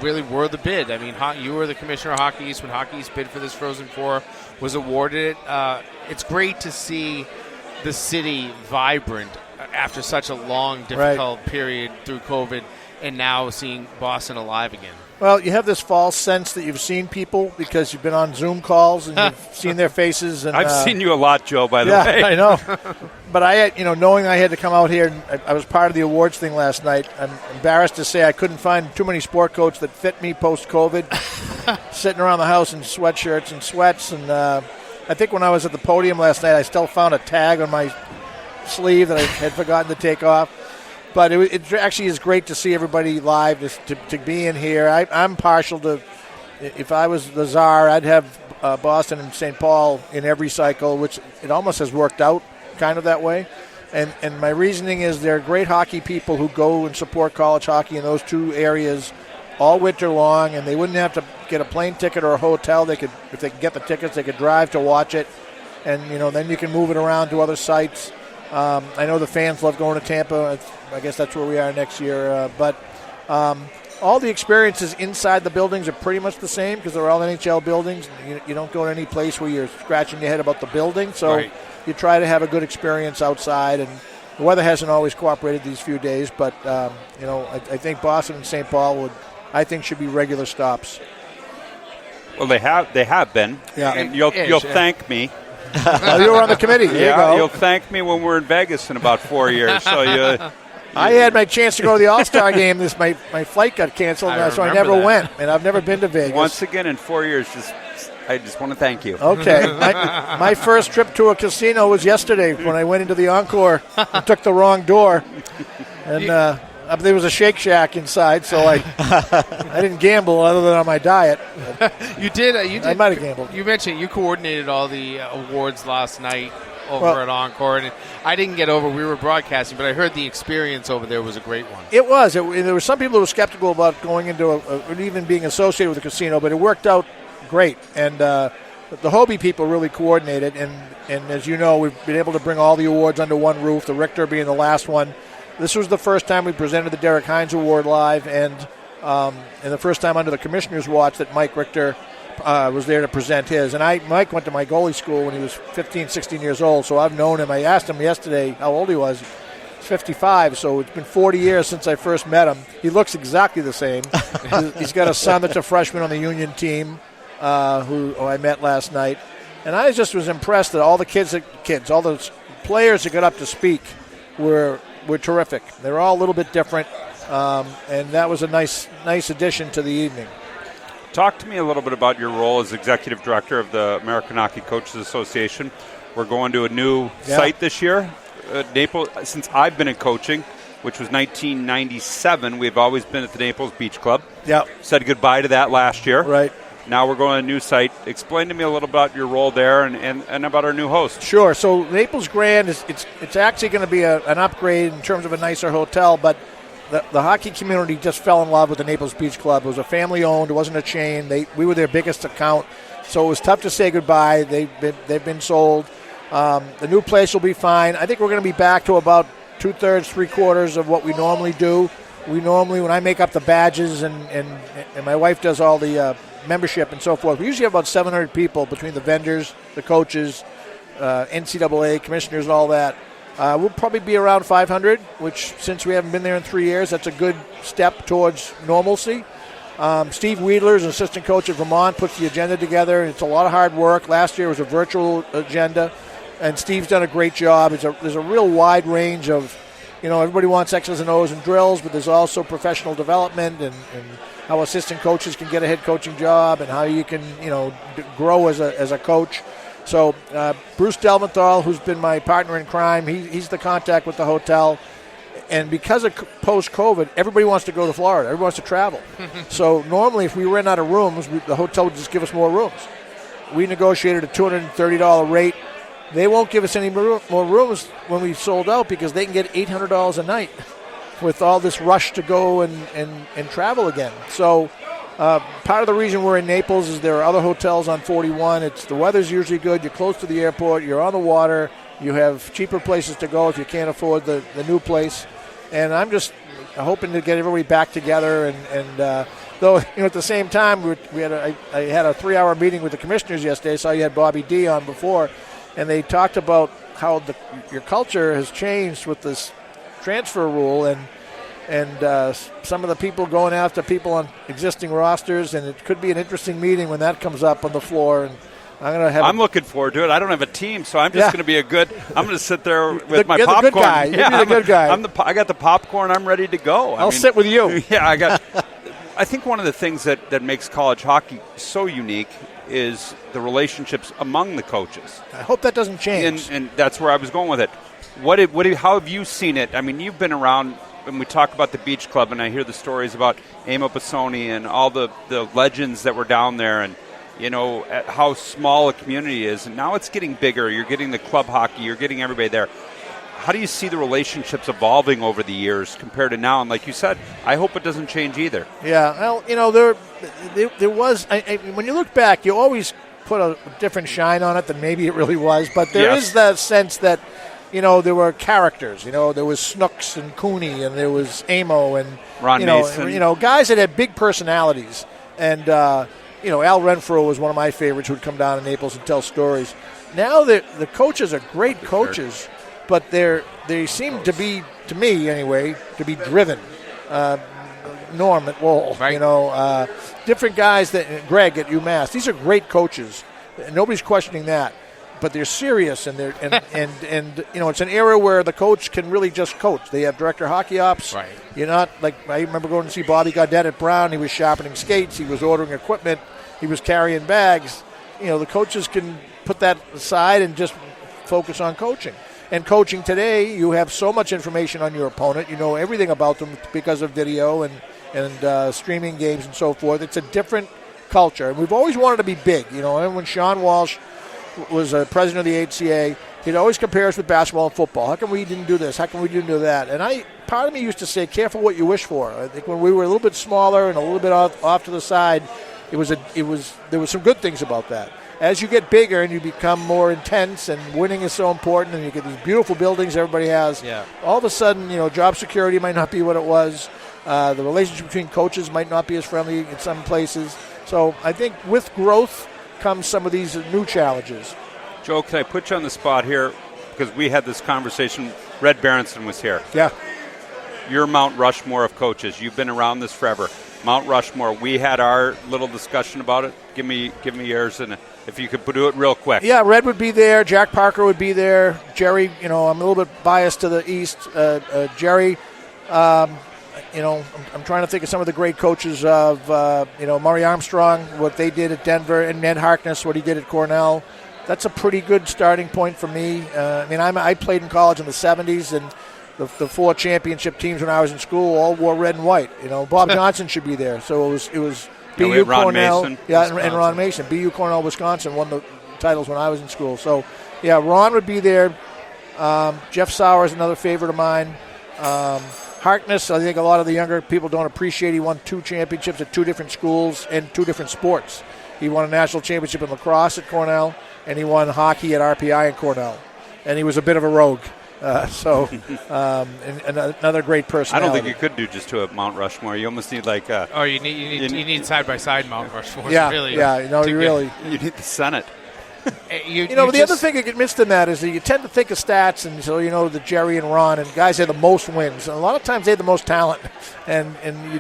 Speaker 4: were the bid. I mean, you were the commissioner of Hockey East when Hockey East bid for this Frozen Four, was awarded it. It's great to see the city vibrant after such a long, difficult period through COVID. and now seeing Boston alive again?
Speaker 9: Well, you have this false sense that you've seen people because you've been on Zoom calls and you've seen their faces. And
Speaker 3: I've seen you a lot, Joe, by the way.
Speaker 9: Yeah, I know. But I had, knowing I had to come out here, and I was part of the awards thing last night. I'm embarrassed to say I couldn't find too many sport coats that fit me post-COVID, sitting around the house in sweatshirts and sweats. And I think when I was at the podium last night, I still found a tag on my sleeve that I had forgotten to take off. But it actually is great to see everybody live, to be in here. I'm partial to, if I was the czar, I'd have Boston and St. Paul in every cycle, which it almost has worked out kind of that way. And my reasoning is they're great hockey people who go and support college hockey in those two areas all winter long, and they wouldn't have to get a plane ticket or a hotel. They could, if they could get the tickets, they could drive to watch it, and then you can move it around to other sites. I know the fans love going to Tampa. I guess that's where we are next year. But all the experiences inside the buildings are pretty much the same because they're all NHL buildings. You don't go to any place where you're scratching your head about the building. So you try to have a good experience outside. And the weather hasn't always cooperated these few days. But, I think Boston and St. Paul should be regular stops.
Speaker 3: Well, they have been.
Speaker 9: Yeah.
Speaker 3: And you'll thank me.
Speaker 9: Oh, you were on the committee. There you go.
Speaker 3: You'll thank me when we're in Vegas in about 4 years. So
Speaker 9: I had my chance to go to the All-Star game. My flight got canceled, so I never went. And I've never been to Vegas.
Speaker 3: Once again in 4 years, I just want to thank you.
Speaker 9: Okay. My first trip to a casino was yesterday when I went into the Encore and took the wrong door. And there was a Shake Shack inside, so I didn't gamble other than on my diet.
Speaker 4: You did.
Speaker 9: I might have gambled.
Speaker 4: You mentioned you coordinated all the awards last night over at Encore, and I didn't get over. We were broadcasting, but I heard the experience over there was a great one.
Speaker 9: It was. There were some people who were skeptical about going into or even being associated with a casino, but it worked out great. And the Hobie people really coordinated, and as you know, we've been able to bring all the awards under one roof, the Richter being the last one. This was the first time we presented the Derek Hines Award live, and the first time under the Commissioner's watch that Mike Richter was there to present his. And Mike went to my goalie school when he was 15, 16 years old, so I've known him. I asked him yesterday how old he was. He's 55, so it's been 40 years since I first met him. He looks exactly the same. He's got a son that's a freshman on the Union team who I met last night. And I just was impressed that all the all the players that got up to speak were terrific. They're all a little bit different, and that was a nice addition to the evening.
Speaker 3: Talk to me a little bit about your role as executive director of the American Hockey Coaches Association. We're going to a new site this year. Naples, since I've been in coaching, which was 1997, we've always been at the Naples Beach Club.
Speaker 9: Yeah.
Speaker 3: Said goodbye to that last year.
Speaker 9: Right.
Speaker 3: Now we're going to a new site. Explain to me a little about your role there and about our new host.
Speaker 9: Sure. So Naples Grand it's actually going to be an upgrade in terms of a nicer hotel, but the hockey community just fell in love with the Naples Beach Club. It was a family-owned. It wasn't a chain. We were their biggest account, so it was tough to say goodbye. They've been sold. The new place will be fine. I think we're going to be back to about 2/3, 3/4 of what we normally do. When I make up the badges and my wife does all the membership and so forth, we usually have about 700 people between the vendors, the coaches, NCAA, commissioners, and all that. We'll probably be around 500, which, since we haven't been there in 3 years, that's a good step towards normalcy. Steve Weidler is an assistant coach at Vermont, puts the agenda together. It's a lot of hard work. Last year was a virtual agenda, and Steve's done a great job. There's a real wide range of, everybody wants X's and O's and drills, but there's also professional development and how assistant coaches can get a head coaching job and how you can, grow as a coach. So Bruce Delmenthal, who's been my partner in crime, he's the contact with the hotel. And because of post-COVID, everybody wants to go to Florida. Everybody wants to travel. So normally if we ran out of rooms, the hotel would just give us more rooms. We negotiated a $230 rate. They won't give us any more rooms when we sold out because they can get $800 a night with all this rush to go and travel again. So part of the reason we're in Naples is there are other hotels on 41. The weather's usually good. You're close to the airport. You're on the water. You have cheaper places to go if you can't afford the new place. And I'm just hoping to get everybody back together. And though, at the same time, I had a 3-hour meeting with the commissioners yesterday. So you had Bobby D on before. And they talked about how your culture has changed with this transfer rule. And and some of the people going after people on existing rosters, and it could be an interesting meeting when that comes up on the floor. And I'm
Speaker 3: looking forward to it. I don't have a team, so I'm just going to be I'm going to sit there with my
Speaker 9: you're
Speaker 3: popcorn.
Speaker 9: The good guy. You're the good guy.
Speaker 3: I got the popcorn. I'm ready to go.
Speaker 9: I'll sit with you.
Speaker 3: Yeah, I think one of the things that makes college hockey so unique is the relationships among the coaches.
Speaker 9: I hope that doesn't change.
Speaker 3: And that's where I was going with it. How have you seen it? I mean, you've been around, when we talk about the Beach Club, and I hear the stories about Amo Pisoni and all the legends that were down there, and how small a community is. And now it's getting bigger. You're getting the club hockey. You're getting everybody there. How do you see the relationships evolving over the years compared to now? And like you said, I hope it doesn't change either.
Speaker 9: Yeah, well, there was. When you look back, you always put a different shine on it than maybe it really was. But there is that sense that, there were characters. There was Snooks and Cooney, and there was Amo and
Speaker 3: Ron Mason.
Speaker 9: Guys that had big personalities. And Al Renfro was one of my favorites who would come down to Naples and tell stories. Now the coaches are great coaches. But they seem to be, to me anyway, to be driven. Norm at Lowell,
Speaker 4: right.
Speaker 9: Different guys Greg at UMass. These are great coaches. Nobody's questioning that. But they're serious, and they're and it's an era where the coach can really just coach. They have director hockey ops.
Speaker 4: Right.
Speaker 9: You're not like, I remember going to see Bobby Gaudette at Brown. He was sharpening skates. He was ordering equipment. He was carrying bags. The coaches can put that aside and just focus on coaching. And coaching today, you have so much information on your opponent. You know everything about them because of video and streaming games and so forth. It's a different culture. And we've always wanted to be big. And when Sean Walsh was president of the HCA, he'd always compare us with basketball and football. How come we didn't do this? How come we didn't do that? And part of me used to say, careful what you wish for. I think when we were a little bit smaller and a little bit off to the side, there was some good things about that. As you get bigger and you become more intense, and winning is so important, and you get these beautiful buildings everybody has, all of a sudden, job security might not be what it was. The relationship between coaches might not be as friendly in some places. So I think with growth comes some of these new challenges.
Speaker 3: Joe, can I put you on the spot here? Because we had this conversation. Red Berenson was here.
Speaker 9: Yeah.
Speaker 3: You're Mount Rushmore of coaches. You've been around this forever. Mount Rushmore, we had our little discussion about it. Give me yours, and if you could do it real quick.
Speaker 9: Yeah, Red would be there. Jack Parker would be there. Jerry, I'm a little bit biased to the east. Jerry, I'm trying to think of some of the great coaches of, Murray Armstrong, what they did at Denver, and Ned Harkness, what he did at Cornell. That's a pretty good starting point for me. I played in college in the 70s, and the 4 championship teams when I was in school all wore red and white. Bob Johnson should be there. So it was BU Cornell,
Speaker 3: Mason,
Speaker 9: and Ron Mason. BU Cornell, Wisconsin won the titles when I was in school. So, yeah, Ron would be there. Jeff Sauer is another favorite of mine. Harkness, I think a lot of the younger people don't appreciate. He won 2 championships at 2 different schools and 2 different sports. He won a national championship in lacrosse at Cornell, and he won hockey at RPI in Cornell. And he was a bit of a rogue. And another great personality.
Speaker 3: I don't think you could do just to a Mount Rushmore. You almost need like a...
Speaker 4: Oh, you need side-by-side Mount Rushmore.
Speaker 9: Yeah,
Speaker 4: really.
Speaker 9: Yeah, you really...
Speaker 3: You need the Senate.
Speaker 9: The other thing that gets missed in that is that you tend to think of stats, and so the Jerry and Ron and guys had the most wins. And a lot of times they had the most talent, and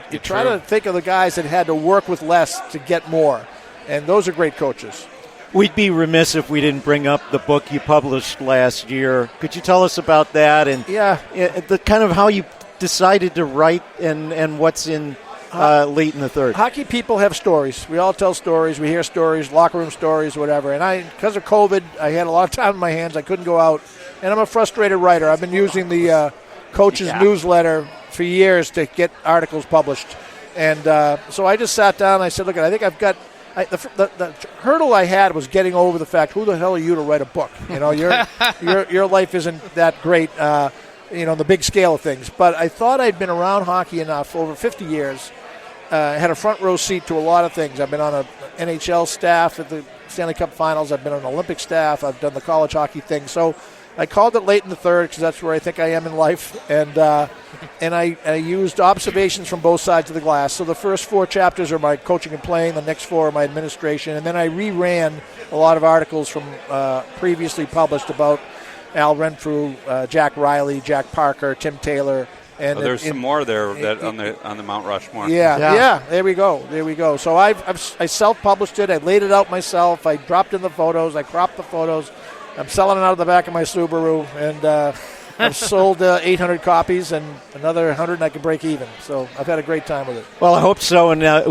Speaker 9: you try to think of the guys that had to work with less to get more, and those are great coaches.
Speaker 2: We'd be remiss if we didn't bring up the book you published last year. Could you tell us about that and the kind of how you decided to write and what's in late in the third?
Speaker 9: Hockey people have stories. We all tell stories. We hear stories, locker room stories, whatever. And because of COVID, I had a lot of time in my hands. I couldn't go out. And I'm a frustrated writer. I've been using the coach's newsletter for years to get articles published. And so I just sat down and I said, look, I think I've got... The hurdle I had was getting over the fact, who the hell are you to write a book? Your life isn't that great, the big scale of things. But I thought I'd been around hockey enough over 50 years, had a front row seat to a lot of things. I've been on a NHL staff at the Stanley Cup Finals. I've been on an Olympic staff. I've done the college hockey thing. So I called it late in the third because that's where I think I am in life. And I used observations from both sides of the glass. So the first 4 chapters are my coaching and playing. The next 4 are my administration. And then I reran a lot of articles from previously published about Al Renfrew, Jack Riley, Jack Parker, Tim Taylor, And
Speaker 3: there's some more there that on the Mount Rushmore.
Speaker 9: Yeah. There we go. So I self-published it. I laid it out myself. I dropped in the photos. I cropped the photos. I'm selling it out of the back of my Subaru, and I've sold 800 copies, and another 100, and I can break even. So I've had a great time with it.
Speaker 2: Well, I hope so. And I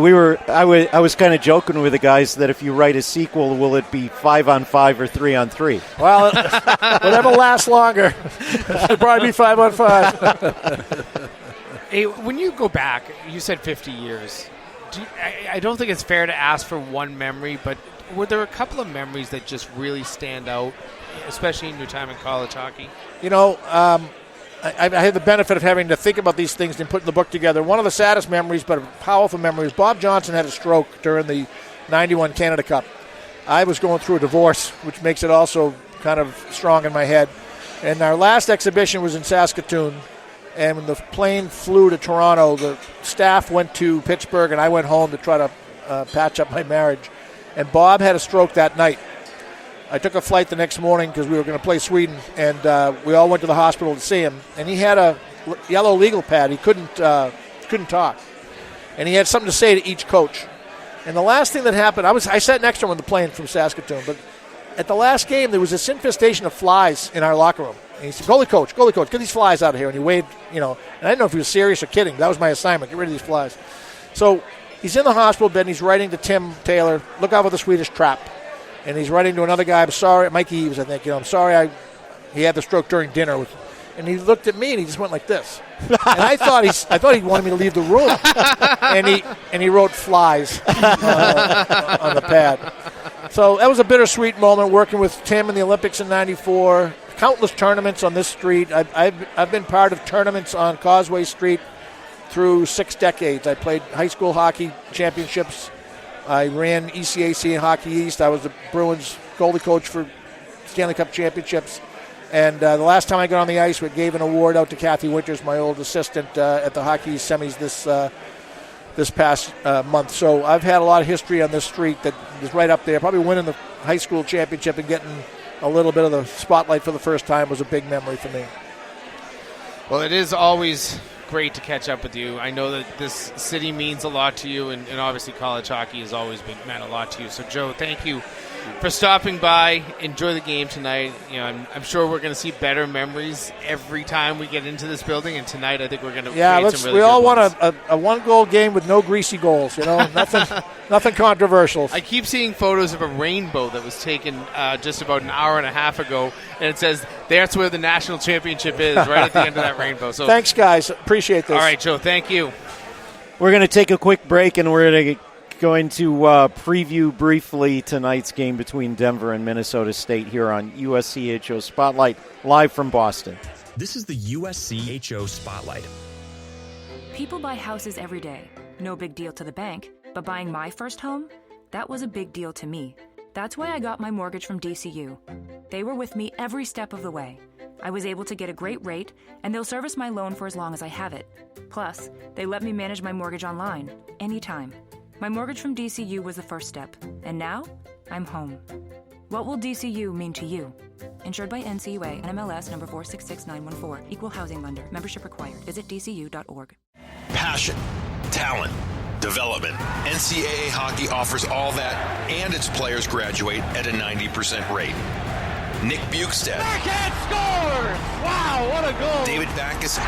Speaker 2: was kind of joking with the guys that if you write a sequel, will it be 5-on-5 or 3-on-3?
Speaker 9: Well, whatever lasts longer. It'll probably be 5-on-5.
Speaker 4: Hey, when you go back, you said 50 years. I don't think it's fair to ask for one memory, but were there a couple of memories that just really stand out, especially in your time in college hockey?
Speaker 9: You know, I had the benefit of having to think about these things and putting the book together. One of the saddest memories, but a powerful memory, is Bob Johnson had a stroke during the 91 Canada Cup. I was going through a divorce, which makes it also kind of strong in my head. And our last exhibition was in Saskatoon. And when the plane flew to Toronto, the staff went to Pittsburgh, and I went home to try to patch up my marriage. And Bob had a stroke that night. I took a flight the next morning because we were going to play Sweden, and we all went to the hospital to see him. And he had a yellow legal pad. He couldn't talk. And he had something to say to each coach. And the last thing that happened, I sat next to him on the plane from Saskatoon, but at the last game, there was this infestation of flies in our locker room. And he said, goalie coach, get these flies out of here. And he waved, and I didn't know if he was serious or kidding. That was my assignment, get rid of these flies. So he's in the hospital bed, and he's writing to Tim Taylor, look out for the Swedish trap. And he's writing to another guy, I'm sorry, Mikey Eves, I think, I'm sorry he had the stroke during dinner. And he looked at me, and he just went like this. And I thought he wanted me to leave the room. And he wrote flies on the pad. So that was a bittersweet moment working with Tim in the Olympics in '94. Countless tournaments on this street. I've been part of tournaments on Causeway Street through 6 decades. I played high school hockey championships. I ran ECAC and Hockey East. I was the Bruins goalie coach for Stanley Cup championships. And the last time I got on the ice, we gave an award out to Kathy Winters, my old assistant, at the Hockey East semis this past month. So I've had a lot of history on this street that is right up there. Probably winning the high school championship and getting a little bit of the spotlight for the first time was a big memory for me.
Speaker 4: Well, it is always great to catch up with you. I know that this city means a lot to you, and obviously college hockey has always meant a lot to you. So, Joe, thank you for stopping by. Enjoy the game tonight. I'm sure we're going to see better memories every time we get into this building, and tonight I think we're going to create some really
Speaker 9: we all
Speaker 4: good
Speaker 9: want
Speaker 4: ones.
Speaker 9: a one-goal game with no greasy goals, nothing controversial.
Speaker 4: I keep seeing photos of a rainbow that was taken just about an hour and a half ago, and it says that's where the national championship is, right at the end of that rainbow. So
Speaker 9: thanks, guys. Appreciate this.
Speaker 4: All right, Joe, thank you.
Speaker 2: We're going to take a quick break, and we're going to preview briefly tonight's game between Denver and Minnesota State here on USCHO Spotlight, live from Boston.
Speaker 1: This is the USCHO Spotlight.
Speaker 6: People buy houses every day. No big deal to the bank, but buying my first home? That was a big deal to me. That's why I got my mortgage from DCU. They were with me every step of the way. I was able to get a great rate, and they'll service my loan for as long as I have it. Plus, they let me manage my mortgage online, anytime. My mortgage from DCU was the first step, and now I'm home. What will DCU mean to you? Insured by NCAA and MLS number 466914. Equal housing lender. Membership required. Visit dcu.org.
Speaker 7: Passion, talent, development. NCAA hockey offers all that, and its players graduate at a 90% rate. Nick Bukestad.
Speaker 8: Backhand scores! Wow, what a goal!
Speaker 7: David Backus.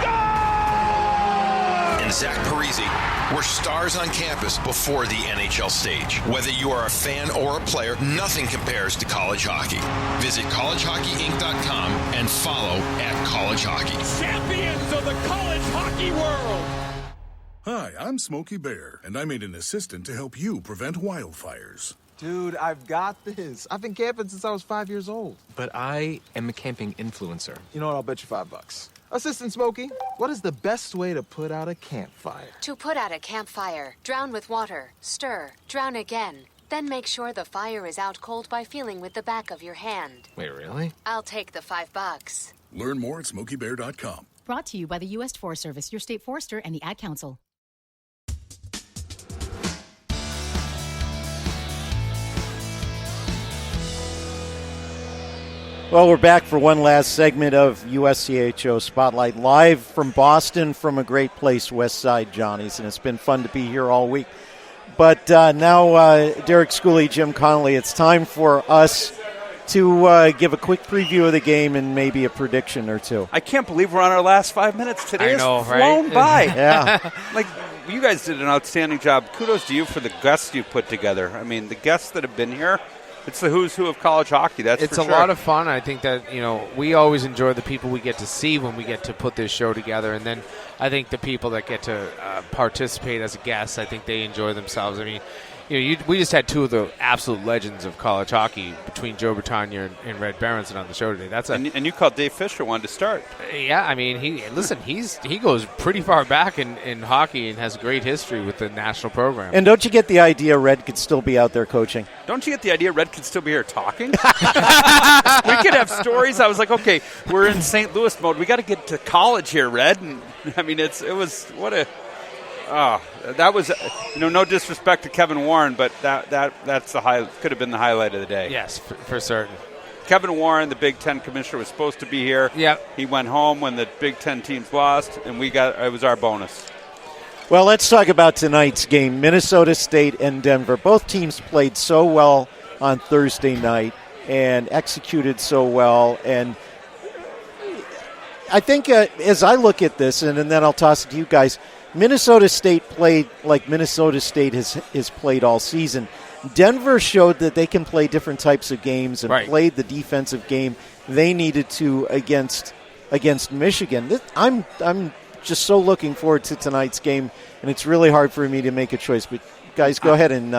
Speaker 7: And Zach Parisi were stars on campus before the NHL stage. Whether you are a fan or a player, nothing compares to college hockey. Visit collegehockeyinc.com and follow @collegehockey.
Speaker 8: Champions of the college hockey world!
Speaker 10: Hi, I'm Smokey Bear, and I made an assistant to help you prevent wildfires.
Speaker 11: Dude, I've got this. I've been camping since I was 5 years old.
Speaker 12: But I am a camping influencer.
Speaker 11: You know what? I'll bet you $5. Assistant Smokey, what is the best way to put out a campfire?
Speaker 14: To put out a campfire, drown with water, stir, drown again. Then make sure the fire is out cold by feeling with the back of your hand.
Speaker 12: Wait, really?
Speaker 14: I'll take the $5.
Speaker 10: Learn more at SmokeyBear.com.
Speaker 24: Brought to you by the U.S. Forest Service, your state forester, and the Ad Council.
Speaker 2: Well, we're back for one last segment of USCHO Spotlight, live from Boston, from a great place, West Side Johnny's, and it's been fun to be here all week. But now, Derek Schooley, Jim Connolly, it's time for us to give a quick preview of the game and maybe a prediction or two.
Speaker 3: I can't believe we're on our last 5 minutes. Today has flown
Speaker 4: right?
Speaker 3: by.
Speaker 2: Yeah.
Speaker 3: Like, you guys did an outstanding job. Kudos to you for the guests you put together. I mean, the guests that have been here, it's the who's who of college hockey. It's
Speaker 4: a lot of fun. I think that, we always enjoy the people we get to see when we get to put this show together. And then I think the people that get to participate as a guest, I think they enjoy themselves. I mean, we just had two of the absolute legends of college hockey between Joe Bertagna and Red Berenson on the show today.
Speaker 3: And you called Dave Fisher one to start.
Speaker 4: Yeah, I mean, he goes pretty far back in hockey and has a great history with the national program.
Speaker 2: And don't you get the idea Red could still be out there coaching?
Speaker 3: Don't you get the idea Red could still be here talking? We could have stories. I was like, okay, we're in St. Louis mode. We got to get to college here, Red. And I mean, that was, no disrespect to Kevin Warren, but that's could have been the highlight of the day.
Speaker 4: Yes, for certain.
Speaker 3: Kevin Warren, the Big Ten commissioner, was supposed to be here.
Speaker 4: Yep.
Speaker 3: He went home when the Big Ten teams lost, and it was our bonus.
Speaker 2: Well, let's talk about tonight's game. Minnesota State and Denver. Both teams played so well on Thursday night and executed so well. And I think as I look at this, and then I'll toss it to you guys, Minnesota State played like Minnesota State has played all season. Denver showed that they can play different types of games and played the defensive game they needed to against Michigan. I'm just so looking forward to tonight's game, and it's really hard for me to make a choice. But guys, go ahead and.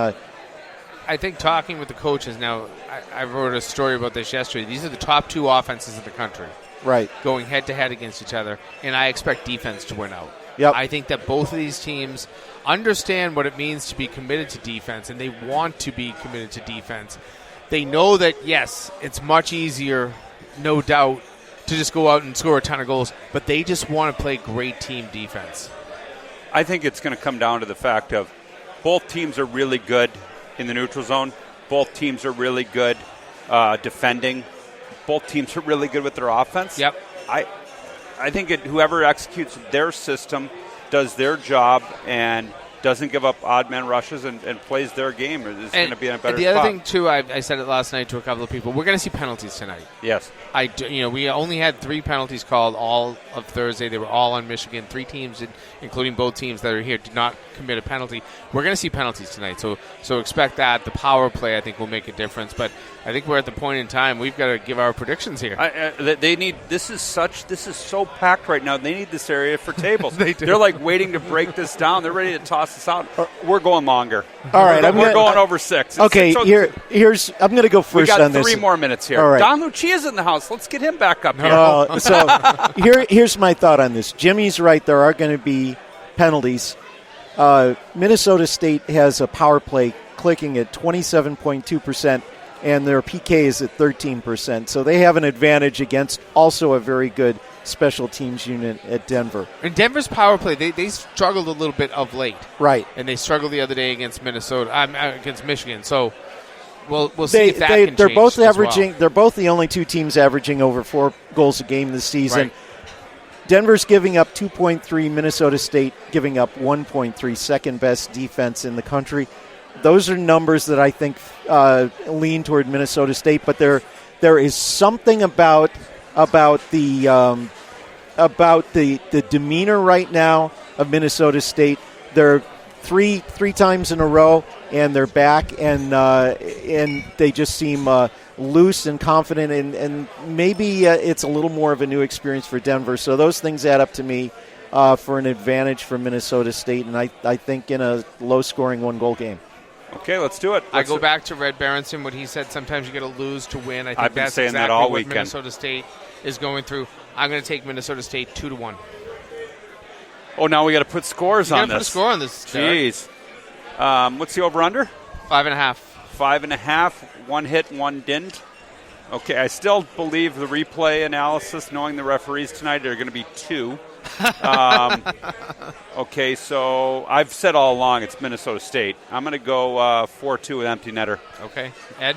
Speaker 4: I think talking with the coaches now, I wrote a story about this yesterday. These are the top two offenses in the country,
Speaker 2: right? Going
Speaker 4: head to head against each other, and I expect defense to win out.
Speaker 2: Yep.
Speaker 4: I think that both of these teams understand what it means to be committed to defense, and they want to be committed to defense. They know that, yes, it's much easier, no doubt, to just go out and score a ton of goals, but they just want to play great team defense.
Speaker 3: I think it's going to come down to the fact of both teams are really good in the neutral zone. Both teams are really good defending. Both teams are really good with their offense.
Speaker 4: Yep.
Speaker 3: I think whoever executes their system does their job and doesn't give up odd man rushes and plays their game is going to be in a better spot.
Speaker 4: The other thing, too, I said it last night to a couple of people, we're going to see penalties tonight.
Speaker 3: Yes.
Speaker 4: We only had 3 penalties called all of Thursday. They were all on Michigan. 3 teams, including both teams that are here, did not commit a penalty. We're going to see penalties tonight, so expect that. The power play, I think, will make a difference. But I think we're at the point in time we've got to give our predictions here.
Speaker 3: They need this is so packed right now. They need this area for tables.
Speaker 4: They do.
Speaker 3: They're like waiting to break this down. They're ready to toss this out. We're going longer.
Speaker 2: All right,
Speaker 3: we're going over 6.
Speaker 2: Okay, here's I'm going to go first on this.
Speaker 3: We got 3 more minutes here.
Speaker 2: All right.
Speaker 3: Don Lucia's in the house. Let's get him back up here.
Speaker 2: So here's my thought on this. Jimmy's right. There are going to be penalties. Minnesota State has a power play clicking at 27.2%, and their PK is at 13%. So they have an advantage against also a very good special teams unit at Denver.
Speaker 4: And Denver's power play, they struggled a little bit of late.
Speaker 2: Right.
Speaker 4: And they struggled the other day against against Michigan. So we'll see if that can change.
Speaker 2: They're both averaging.
Speaker 4: Well.
Speaker 2: They're both the only 2 teams averaging over 4 goals a game this season.
Speaker 4: Right.
Speaker 2: Denver's giving up 2.3. Minnesota State giving up 1.3. Second best defense in the country. Those are numbers that I think lean toward Minnesota State. But there is something about the demeanor right now of Minnesota State. They're three times in a row, and they're back, and they just seem loose and confident, and maybe it's a little more of a new experience for Denver. So those things add up to me for an advantage for Minnesota State, and I think in a low-scoring 1-goal game.
Speaker 3: Okay, let's do it.
Speaker 4: I go back to Red Berenson, what he said, sometimes you got to lose to win. I think
Speaker 3: I've been
Speaker 4: that's
Speaker 3: saying
Speaker 4: exactly
Speaker 3: that all
Speaker 4: what
Speaker 3: weekend.
Speaker 4: Minnesota State is going through. I'm going to take Minnesota State 2-1.
Speaker 3: Oh, now we got to put scores on this.
Speaker 4: Put a score on this.
Speaker 3: Jeez. What's the over/under?
Speaker 4: 5.5.
Speaker 3: 5.5. 1 hit, 1 didn't. Okay, I still believe the replay analysis, knowing the referees tonight, are going to be 2. Okay, so I've said all along it's Minnesota State. I'm going to go 4-2 with empty netter.
Speaker 4: Okay. Ed?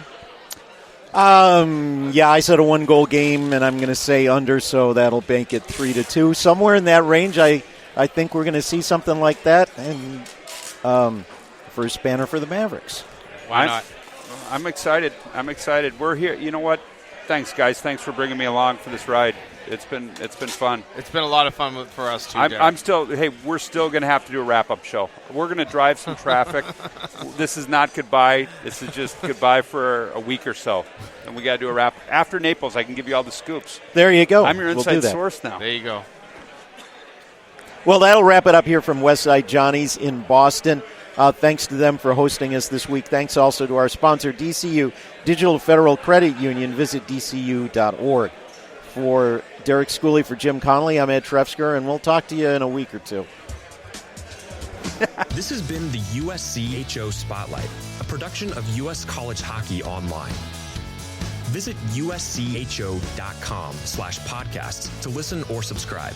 Speaker 2: Yeah, I said a 1-goal game, and I'm going to say under, so that'll bank it 3-2. Somewhere in that range, I think we're going to see something like that, and first banner for the Mavericks.
Speaker 4: Why not?
Speaker 3: I'm excited. We're here. You know what? Thanks, guys. Thanks for bringing me along for this ride. It's been fun.
Speaker 4: It's been a lot of fun for us too.
Speaker 3: We're still going to have to do a wrap-up show. We're going to drive some traffic. This is not goodbye. This is just goodbye for a week or so, and we got to do a wrap. After Naples, I can give you all the scoops.
Speaker 2: There you go.
Speaker 3: I'm your inside
Speaker 2: We'll
Speaker 3: source now.
Speaker 4: There you go.
Speaker 2: Well, that'll wrap it up here from Westside Johnny's in Boston. Thanks to them for hosting us this week. Thanks also to our sponsor, DCU, Digital Federal Credit Union. Visit dcu.org. For Derek Schooley, for Jim Connolly, I'm Ed Trefsker, and we'll talk to you in a week or two.
Speaker 1: This has been the USCHO Spotlight, a production of U.S. College Hockey Online. Visit uscho.com/podcasts to listen or subscribe.